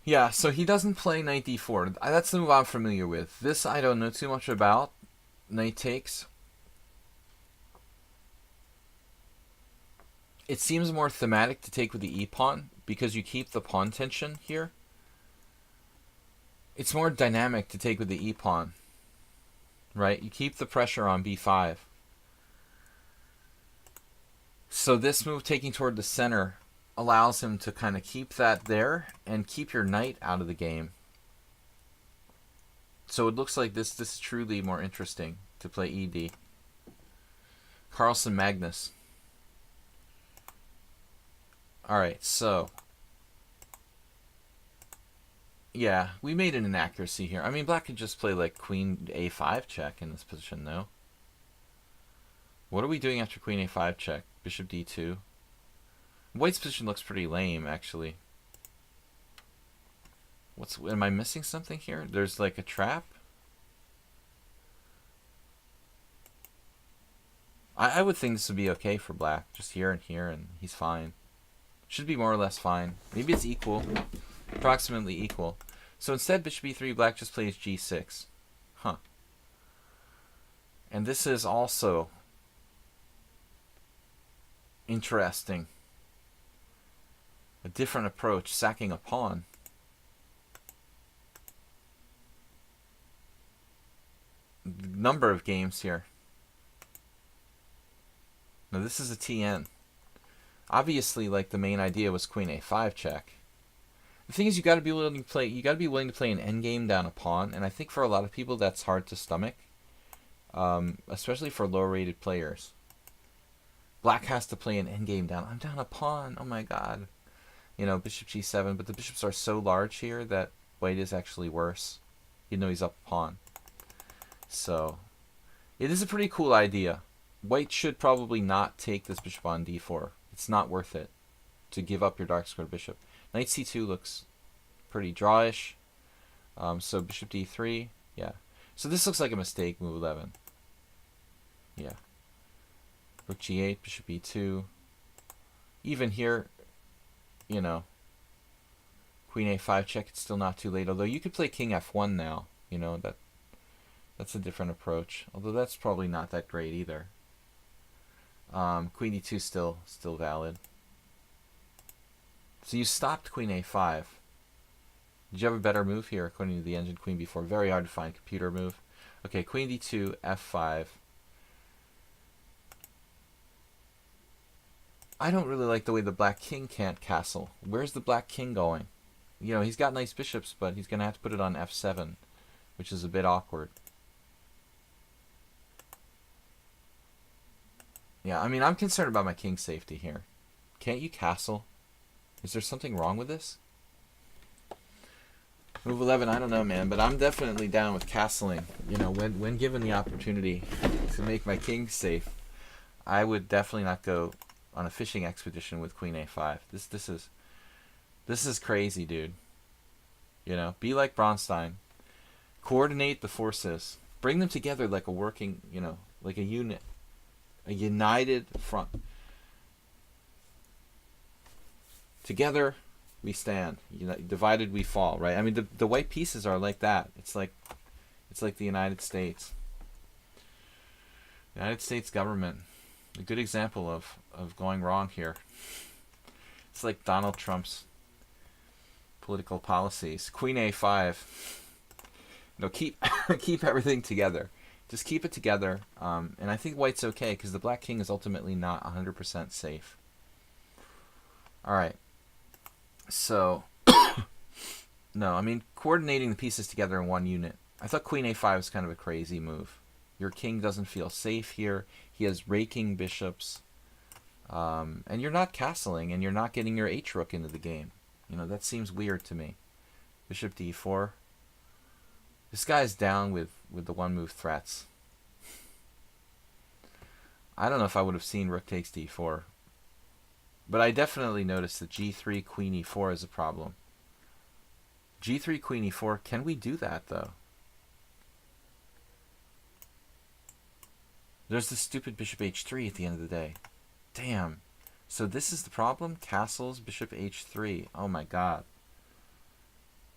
Yeah, so he doesn't play knight d4. That's the move I'm familiar with. This I don't know too much about. Knight takes. It seems more thematic to take with the e-pawn because you keep the pawn tension here. It's more dynamic to take with the e-pawn. right? You keep the pressure on b5. So this move taking toward the center allows him to kind of keep that there and keep your knight out of the game. So it looks like this is truly more interesting to play ED. Carlsen Magnus. Alright, so yeah, we made an inaccuracy here. I mean, black could just play like queen a5 check in this position, though. What are we doing after queen a5 check? Bishop d2. White's position looks pretty lame, actually. Am I missing something here? There's like a trap? I would think this would be okay for black. Just here and here, and he's fine. Should be more or less fine. Maybe it's equal. Approximately equal. So instead, bishop e3, black just plays g6. Huh. And this is also interesting. A different approach, sacking a pawn. Number of games here. Now this is a TN. Obviously, like, the main idea was queen a5 check. The thing is, you got to be willing to play. You got to be willing to play an endgame down a pawn, and I think for a lot of people that's hard to stomach, especially for low-rated players. Black has to play an endgame down. I'm down a pawn. Oh my god. You know, bishop g7, but the bishops are so large here that white is actually worse, even though he's up a pawn. So, it is a pretty cool idea. White should probably not take this bishop on d4. It's not worth it to give up your dark squared bishop. Knight c2 looks pretty drawish. So bishop d3, yeah. So this looks like a mistake, move 11. Yeah. Rook g8, bishop e2. Even here, you know, queen a5 check, it's still not too late. Although you could play king f1 now, you know, that's a different approach. Although that's probably not that great either. Queen e2 still valid. So you stopped queen a5. Did you have a better move here according to the engine? Queen b4. Very hard to find computer move. Okay, queen d2, f5. I don't really like the way the black king can't castle. Where's the black king going? You know, he's got nice bishops, but he's going to have to put it on f7, which is a bit awkward. Yeah, I mean, I'm concerned about my king's safety here. Can't you castle? Is there something wrong with this? Move 11, I don't know, man, but I'm definitely down with castling. You know, when given the opportunity to make my king safe, I would definitely not go on a fishing expedition with queen a5. This is crazy, dude. You know, be like Bronstein. Coordinate the forces. Bring them together like a working, you know, like a unit. A united front. Together we stand. Divided we fall, right? I mean, the white pieces are like that. It's like the United States. The United States government. A good example of going wrong here. It's like Donald Trump's political policies. Queen a5. No, keep keep everything together. Just keep it together. And I think white's okay because the black king is ultimately not 100% safe. All right. So, no, I mean, coordinating the pieces together in one unit. I thought queen a5 was kind of a crazy move. Your king doesn't feel safe here. He has raking bishops. And you're not castling, and you're not getting your h-rook into the game. You know, that seems weird to me. Bishop d4. This guy's down with the one-move threats. I don't know if I would have seen rook takes d4. But I definitely noticed that g3, queen e4 is a problem. g3, queen e4, can we do that, though? There's this stupid bishop h3 at the end of the day. Damn. So this is the problem? Castles, bishop h3. Oh my god.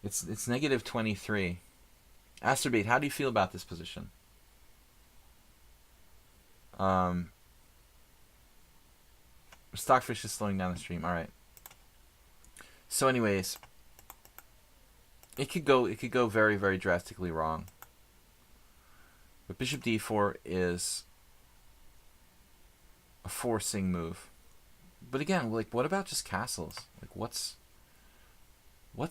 It's negative 23. Asterbate, how do you feel about this position? Stockfish is slowing down the stream. All right. So, anyways, it could go very, very drastically wrong. But bishop d4 is a forcing move. But again, like, what about just castles? Like, what's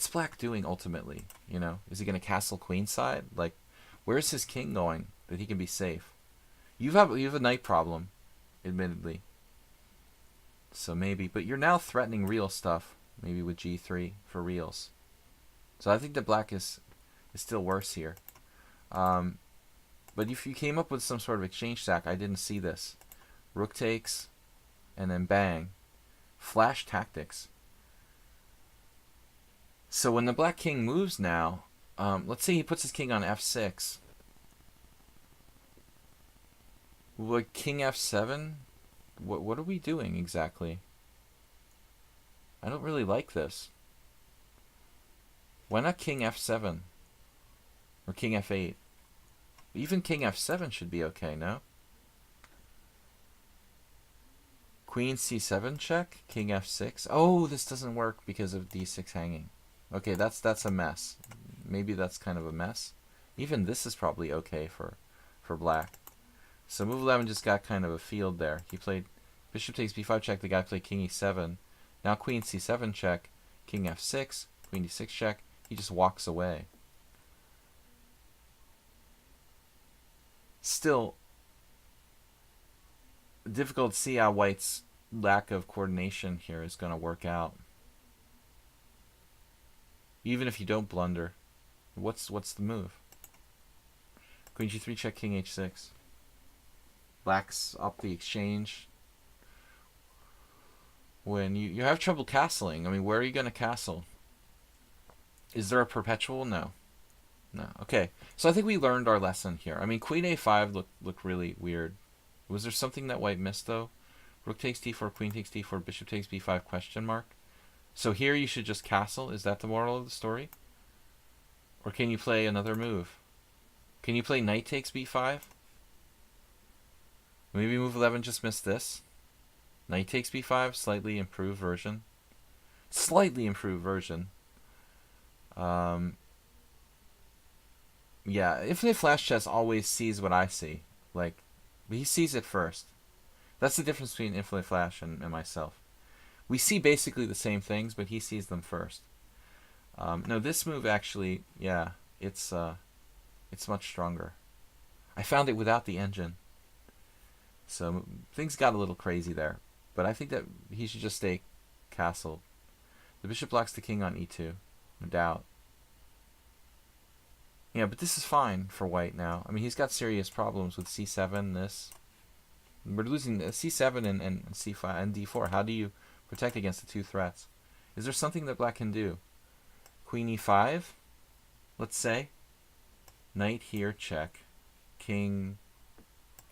black doing ultimately? You know, is he going to castle queenside? Like, where's his king going that he can be safe? You have a knight problem, admittedly. So maybe, but you're now threatening real stuff. Maybe with g3 for reals. So I think that black is still worse here. But if you came up with some sort of exchange stack, I didn't see this. Rook takes, and then bang. Flash tactics. So when the black king moves now, let's say he puts his king on f6. Like king f7? What are we doing exactly? I don't really like this. Why not king f7? Or king f8? Even king f7 should be okay, no? Queen c7 check, king f6. Oh, this doesn't work because of d6 hanging. Okay, that's a mess. Maybe that's kind of a mess. Even this is probably okay for black. So move 11 just got kind of a field there. He played bishop takes b5 check, the guy played king e7. Now queen c7 check, king f6, queen d6 check. He just walks away. Still difficult to see how white's lack of coordination here is going to work out. Even if you don't blunder, what's the move? Queen g3 check, king h6. Black's up the exchange. When you have trouble castling, I mean, where are you going to castle? Is there a perpetual? No. No. Okay. So I think we learned our lesson here. I mean, queen a5 looked really weird. Was there something that white missed, though? Rook takes d4, queen takes d4, bishop takes b5, question mark. So here you should just castle. Is that the moral of the story? Or can you play another move? Can you play knight takes b5? Maybe move 11 just missed this. Knight takes b5, slightly improved version. Slightly improved version. Yeah, Infinite Flash Chess always sees what I see. Like, he sees it first. That's the difference between Infinite Flash and myself. We see basically the same things, but he sees them first. No, this move actually, yeah, it's much stronger. I found it without the engine. So things got a little crazy there. But I think that he should just stay castled. The bishop blocks the king on e2, no doubt. Yeah, but this is fine for white now. I mean, he's got serious problems with c7, this. We're losing c7 and c5 and d4. How do you protect against the two threats? Is there something that black can do? Queen e5, let's say. Knight here, check. King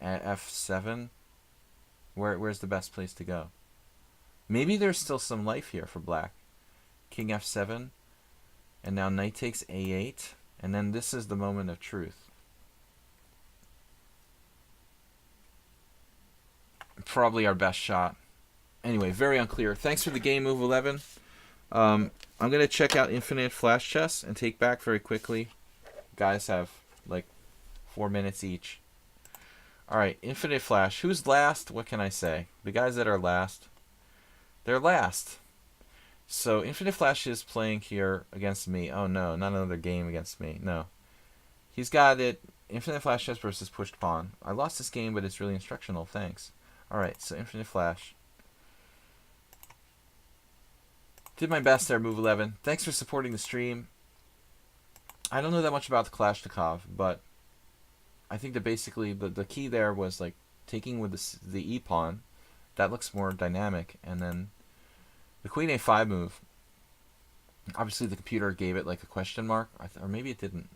at f7. Where's the best place to go? Maybe there's still some life here for black. King f7. And now knight takes a8. And then this is the moment of truth. Probably our best shot. Anyway, very unclear. Thanks for the game, move 11. I'm going to check out Infinite Flash Chess and take back very quickly. Guys have like 4 minutes each. Alright, Infinite Flash. Who's last? What can I say? The guys that are last, they're last. So Infinite Flash is playing here against me. Oh no, not another game against me. No. He's got it. Infinite Flash Chess versus Pushed Pawn. I lost this game, but it's really instructional. Thanks. Alright, so Infinite Flash. Did my best there, move 11. Thanks for supporting the stream. I don't know that much about the Kalashnikov, but I think that basically the key there was like taking with the e-pawn. That looks more dynamic. And then the queen a5 move. Obviously the computer gave it like a question mark. Or maybe it didn't.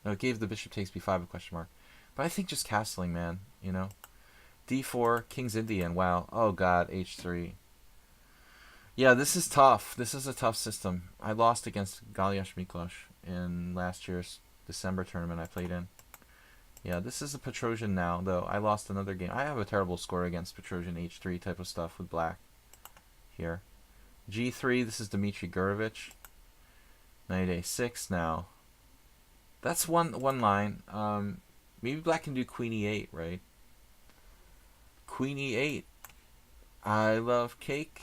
No, it gave the bishop takes b5 a question mark. But I think just castling, man. You know? d4, king's Indian. Wow. Oh god, h3. Yeah, this is tough. This is a tough system. I lost against Galiash Miklos in last year's December tournament I played in. Yeah, this is a Petrosian now, though. I lost another game. I have a terrible score against Petrosian h3 type of stuff with black here. g3, this is Dmitry Gurevich. Knight a6 now. That's one line. Maybe black can do queen e8, right? Queen e8. I love cake.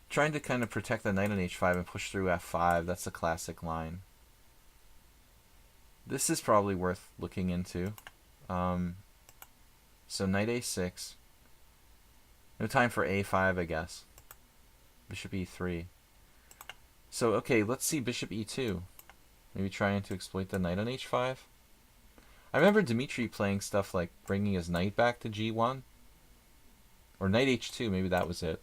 Trying to kind of protect the knight on h5 and push through f5. That's a classic line. This is probably worth looking into. So knight a6. No time for a5, I guess. Bishop e3. So, okay, let's see bishop e2. Maybe trying to exploit the knight on h5. I remember Dmitry playing stuff like bringing his knight back to g1. Or knight h2, maybe that was it.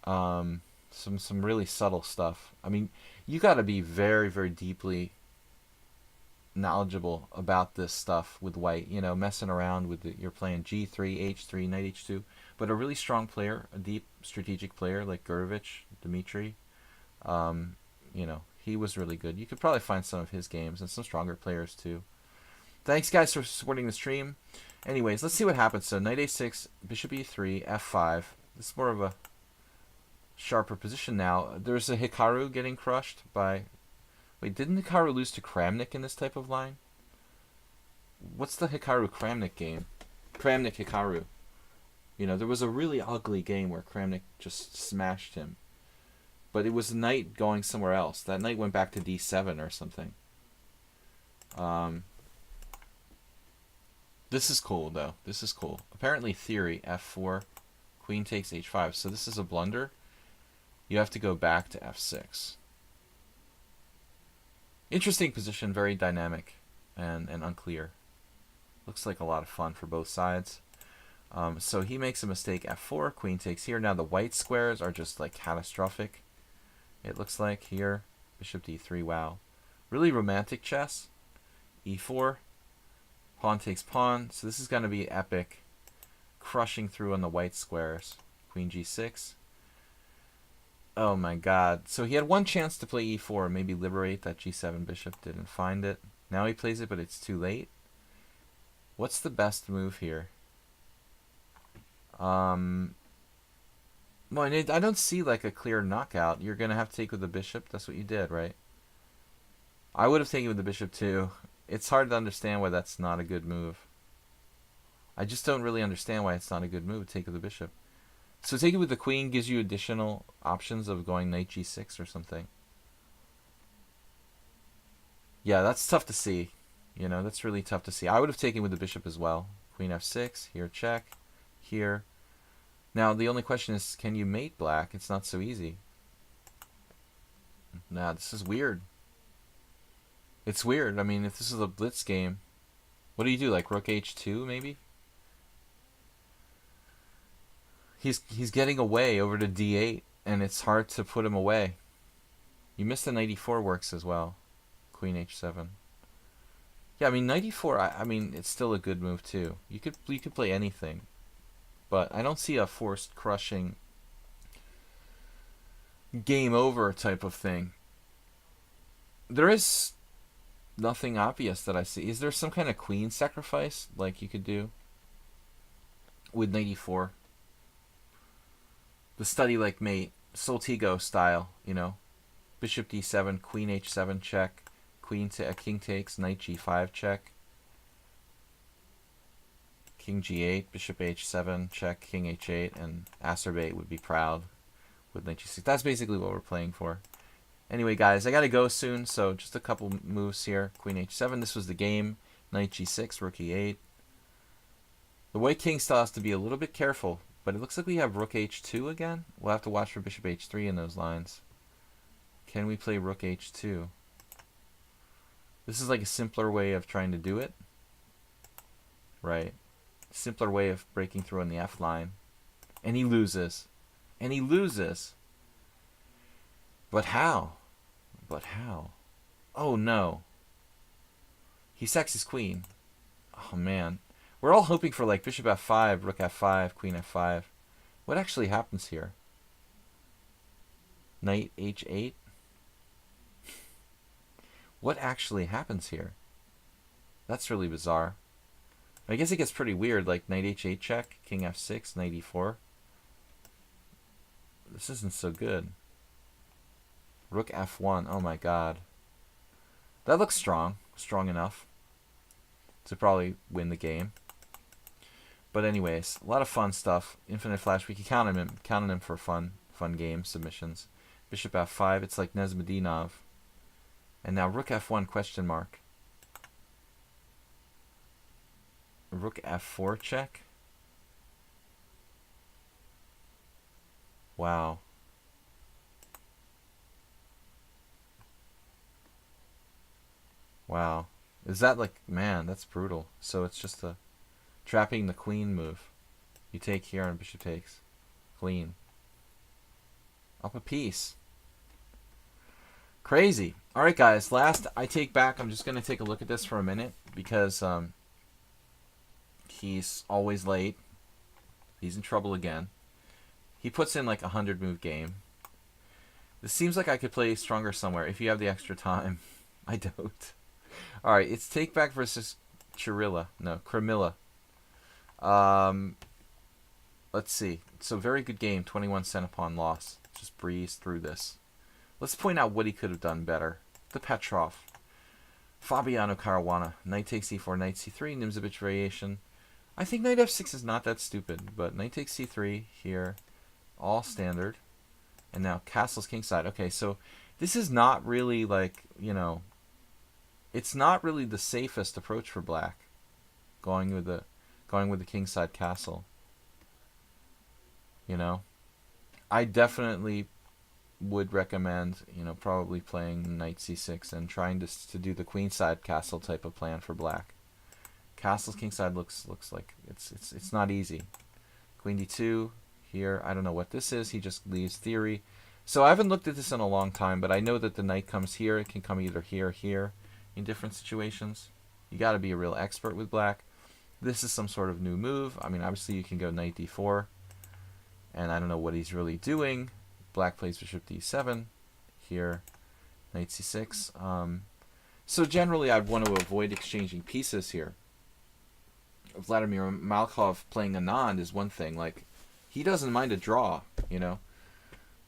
Some really subtle stuff. I mean, you got to be very, very deeply knowledgeable about this stuff with white. You know, messing around with you're playing g3, h3, knight h2. But a really strong player, a deep strategic player like Gurevich, Dmitry, you know, he was really good. You could probably find some of his games and some stronger players too. Thanks, guys, for supporting the stream. Anyways, let's see what happens. So knight a6, bishop e3, f5. This is more of a sharper position now. There's a Hikaru getting crushed by... Wait, didn't Hikaru lose to Kramnik in this type of line? What's the Hikaru-Kramnik game? Kramnik-Hikaru. You know, there was a really ugly game where Kramnik just smashed him. But it was a knight going somewhere else. That knight went back to d7 or something. This is cool, though. This is cool. Apparently theory, f4, queen takes h5. So this is a blunder. You have to go back to f6. Interesting position, very dynamic and unclear. Looks like a lot of fun for both sides. So he makes a mistake, f4, queen takes here. Now the white squares are just like catastrophic. It looks like here, bishop d3, wow. Really romantic chess. e4, pawn takes pawn. So this is going to be epic. Crushing through on the white squares. Queen g6. Oh my god. So he had one chance to play e4, maybe liberate that g7 bishop, didn't find it. Now he plays it, but it's too late. What's the best move here? Well, I don't see like a clear knockout. You're going to have to take with the bishop. That's what you did, right? I would have taken with the bishop too. It's hard to understand why that's not a good move. I just don't really understand why it's not a good move to take with the bishop. So take it with the queen gives you additional options of going knight g6 or something. Yeah, that's tough to see. You know, that's really tough to see. I would have taken with the bishop as well. Queen f6, here check, here. Now, the only question is, can you mate black? It's not so easy. Nah, this is weird. It's weird. I mean, if this is a blitz game, what do you do? Like rook h2, maybe? He's getting away over to d8, and it's hard to put him away. You missed the knight e4 works as well. Queen h7. Yeah, I mean, knight e4, I mean, it's still a good move, too. You could play anything. But I don't see a forced crushing game over type of thing. There is nothing obvious that I see. Is there some kind of queen sacrifice like you could do with knight e4? The study like mate, Soltigo style, you know. Bishop d7, queen h7 check, king takes, knight g5 check. King g8, bishop h7, check, king h8, and acerbate would be proud with knight g6. That's basically what we're playing for. Anyway, guys, I gotta go soon, so just a couple moves here. Queen h7, this was the game. Knight g6, rook e8. The white king still has to be a little bit careful, but it looks like we have rook h2 again. We'll have to watch for bishop h3 in those lines. Can we play rook h2? This is like a simpler way of trying to do it. Right. Simpler way of breaking through on the F line. And he loses. And he loses. But how? But how? Oh no. He sacks his queen. Oh man. We're all hoping for like bishop f5, rook f5, queen f5. What actually happens here? Knight h8? What actually happens here? That's really bizarre. I guess it gets pretty weird, like knight h8 check, king f6, knight e4. This isn't so good. Rook f1, oh my god. That looks strong. Strong enough to probably win the game. But anyways, a lot of fun stuff. Infinite Flash. We can count on him for fun game submissions. Bishop f5. It's like Nezhmadinov. And now Rook f1 question mark. Rook f4 check. Wow. Wow. Is that like, man, that's brutal. So it's just a trapping the queen move. You take here and bishop takes. Clean. Up a piece. Crazy. Alright guys, last I take back, I'm just going to take a look at this for a minute because he's always late. He's in trouble again. He puts in like a 100-move game. This seems like I could play stronger somewhere if you have the extra time. I don't. Alright, it's take back versus Chirilla. No, Kramilla. Let's see. So very good game, 21 cent upon loss. Just breeze through this. Let's point out what he could have done better. The Petrov. Fabiano Caruana. Knight takes c4, knight c3, Nimzovich variation. I think knight f6 is not that stupid, but knight takes c3 here. All standard. And now castles kingside. Okay, so this is not really like, you know, it's not really the safest approach for black. Going with the kingside castle. You know, I definitely would recommend, you know, probably playing knight c6 and trying to do the queenside castle type of plan for black. Castles kingside looks like it's not easy. Queen d2 here. I don't know what this is. He just leaves theory. So I haven't looked at this in a long time, but I know that the knight comes here. It can come either here or here in different situations. You got to be a real expert with black. This is some sort of new move. I mean, obviously you can go knight d4. And I don't know what he's really doing. Black plays bishop d7. Here, knight c6. So generally I'd want to avoid exchanging pieces here. Vladimir Malkov playing Anand is one thing. Like, he doesn't mind a draw, you know.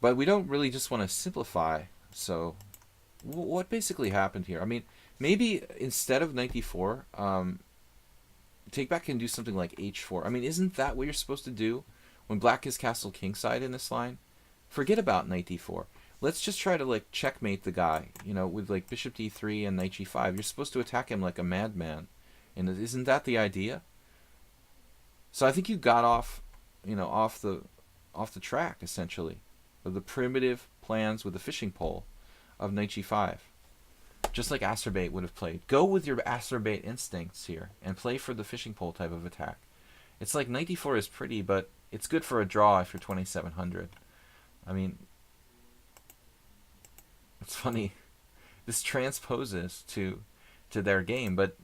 But we don't really just want to simplify. So what basically happened here? I mean, maybe instead of knight d4, take back and do something like h4. I mean, isn't that what you're supposed to do when black is castle kingside in this line? Forget about knight d4. Let's just try to like checkmate the guy, you know, with like bishop d3 and knight g5. You're supposed to attack him like a madman. And isn't that the idea? So I think you got off, you know, off the track essentially of the primitive plans with the fishing pole of knight g5. Just like Acerbate would have played. Go with your Acerbate instincts here and play for the fishing pole type of attack. It's like knight d4 is pretty, but it's good for a draw if you're 2700. I mean, it's funny. This transposes to their game, but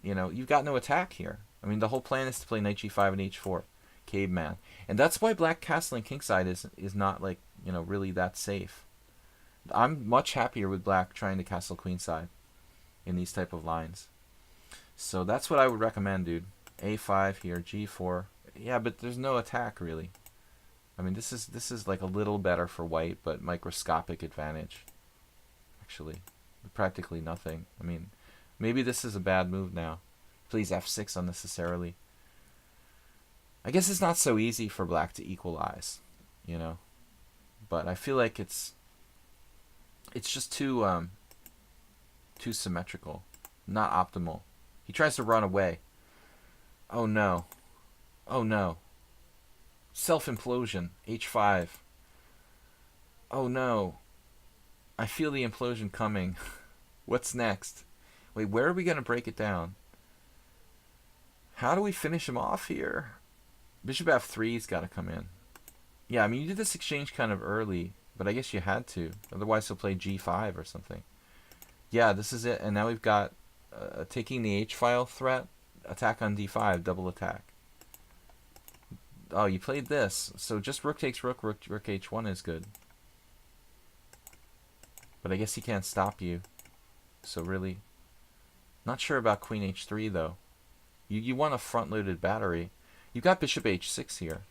you know, you've got no attack here. I mean, the whole plan is to play knight g5 and h4, caveman, and that's why black castling kingside is not like, you know, really that safe. I'm much happier with black trying to castle queenside in these type of lines. So that's what I would recommend, dude. a5 here, g4. Yeah, but there's no attack really. I mean, this is like a little better for white, but microscopic advantage. Actually, practically nothing. I mean, maybe this is a bad move now. Plays f6 unnecessarily. I guess it's not so easy for black to equalize, you know. But I feel like it's just too symmetrical, not optimal. He tries to run away. Oh no. Oh no. Self-implosion. h5. Oh no. I feel the implosion coming. What's next? Wait, where are we going to break it down? How do we finish him off here? Bishop f3's got to come in. Yeah, I mean, you did this exchange kind of early, but I guess you had to. Otherwise, he'll play g5 or something. Yeah, this is it. And now we've got taking the h-file threat, attack on d5, double attack. Oh, you played this. So just rook takes rook, rook h1 is good. But I guess he can't stop you. So really, not sure about queen h3 though. You want a front-loaded battery. You got bishop h6 here.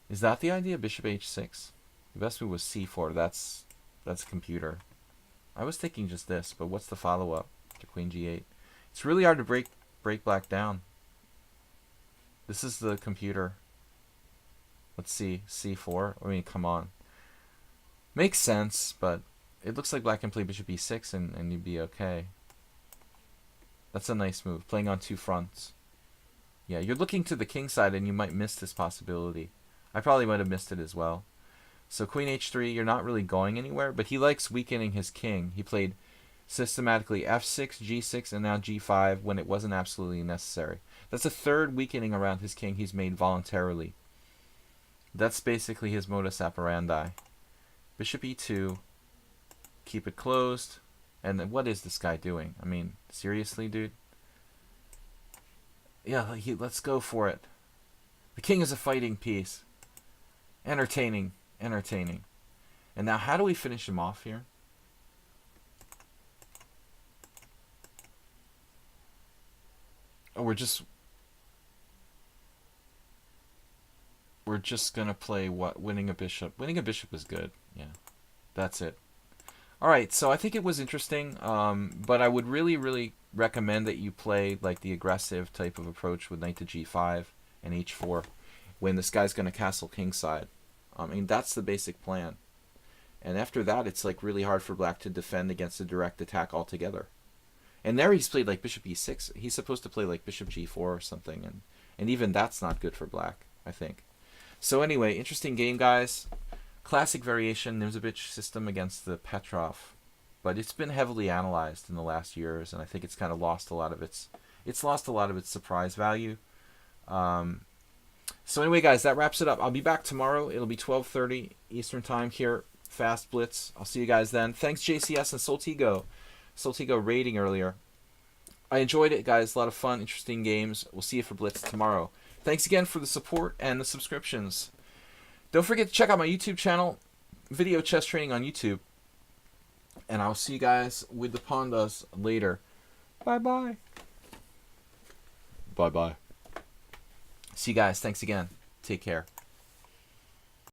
Is that the idea, bishop h6? The best move was c4. That's computer. I was thinking just this, but what's the follow-up to queen g8? It's really hard to break black down. This is the computer. Let's see, c4. I mean, come on. Makes sense, but it looks like black can play bishop e6 and you'd be okay. That's a nice move, playing on two fronts. Yeah, you're looking to the king side and you might miss this possibility. I probably might have missed it as well. So queen h3, you're not really going anywhere, but he likes weakening his king. He played systematically f6, g6, and now g5 when it wasn't absolutely necessary. That's a third weakening around his king he's made voluntarily. That's basically his modus operandi. Bishop e2, keep it closed. And then what is this guy doing? I mean, seriously, dude? Yeah, let's go for it. The king is a fighting piece. Entertaining. Entertaining. And now how do we finish him off here? Oh, we're just gonna play what? Winning a bishop. Winning a bishop is good. Yeah. That's it. Alright, so I think it was interesting, but I would really recommend that you play like the aggressive type of approach with knight to g5 and h4 when this guy's going to castle kingside. I mean, that's the basic plan. And after that, it's like really hard for black to defend against a direct attack altogether. And there he's played like bishop e6. He's supposed to play like bishop g4 or something, and even that's not good for black, I think. So anyway, interesting game, guys. Classic variation Nimzovich system against the Petrov, but it's been heavily analyzed in the last years, and I think it's kind of lost a lot of its surprise value. So anyway, guys, that wraps it up. I'll be back tomorrow. It'll be 12:30 Eastern Time here, Fast Blitz. I'll see you guys then. Thanks JCS and Soltigo rating earlier. I enjoyed it, guys. A lot of fun, interesting games. We'll see you for Blitz tomorrow. Thanks again for the support and the subscriptions. Don't forget to check out my YouTube channel, Video Chess Training on YouTube. And I'll see you guys with the Pandas later. Bye-bye. Bye-bye. See you guys. Thanks again. Take care.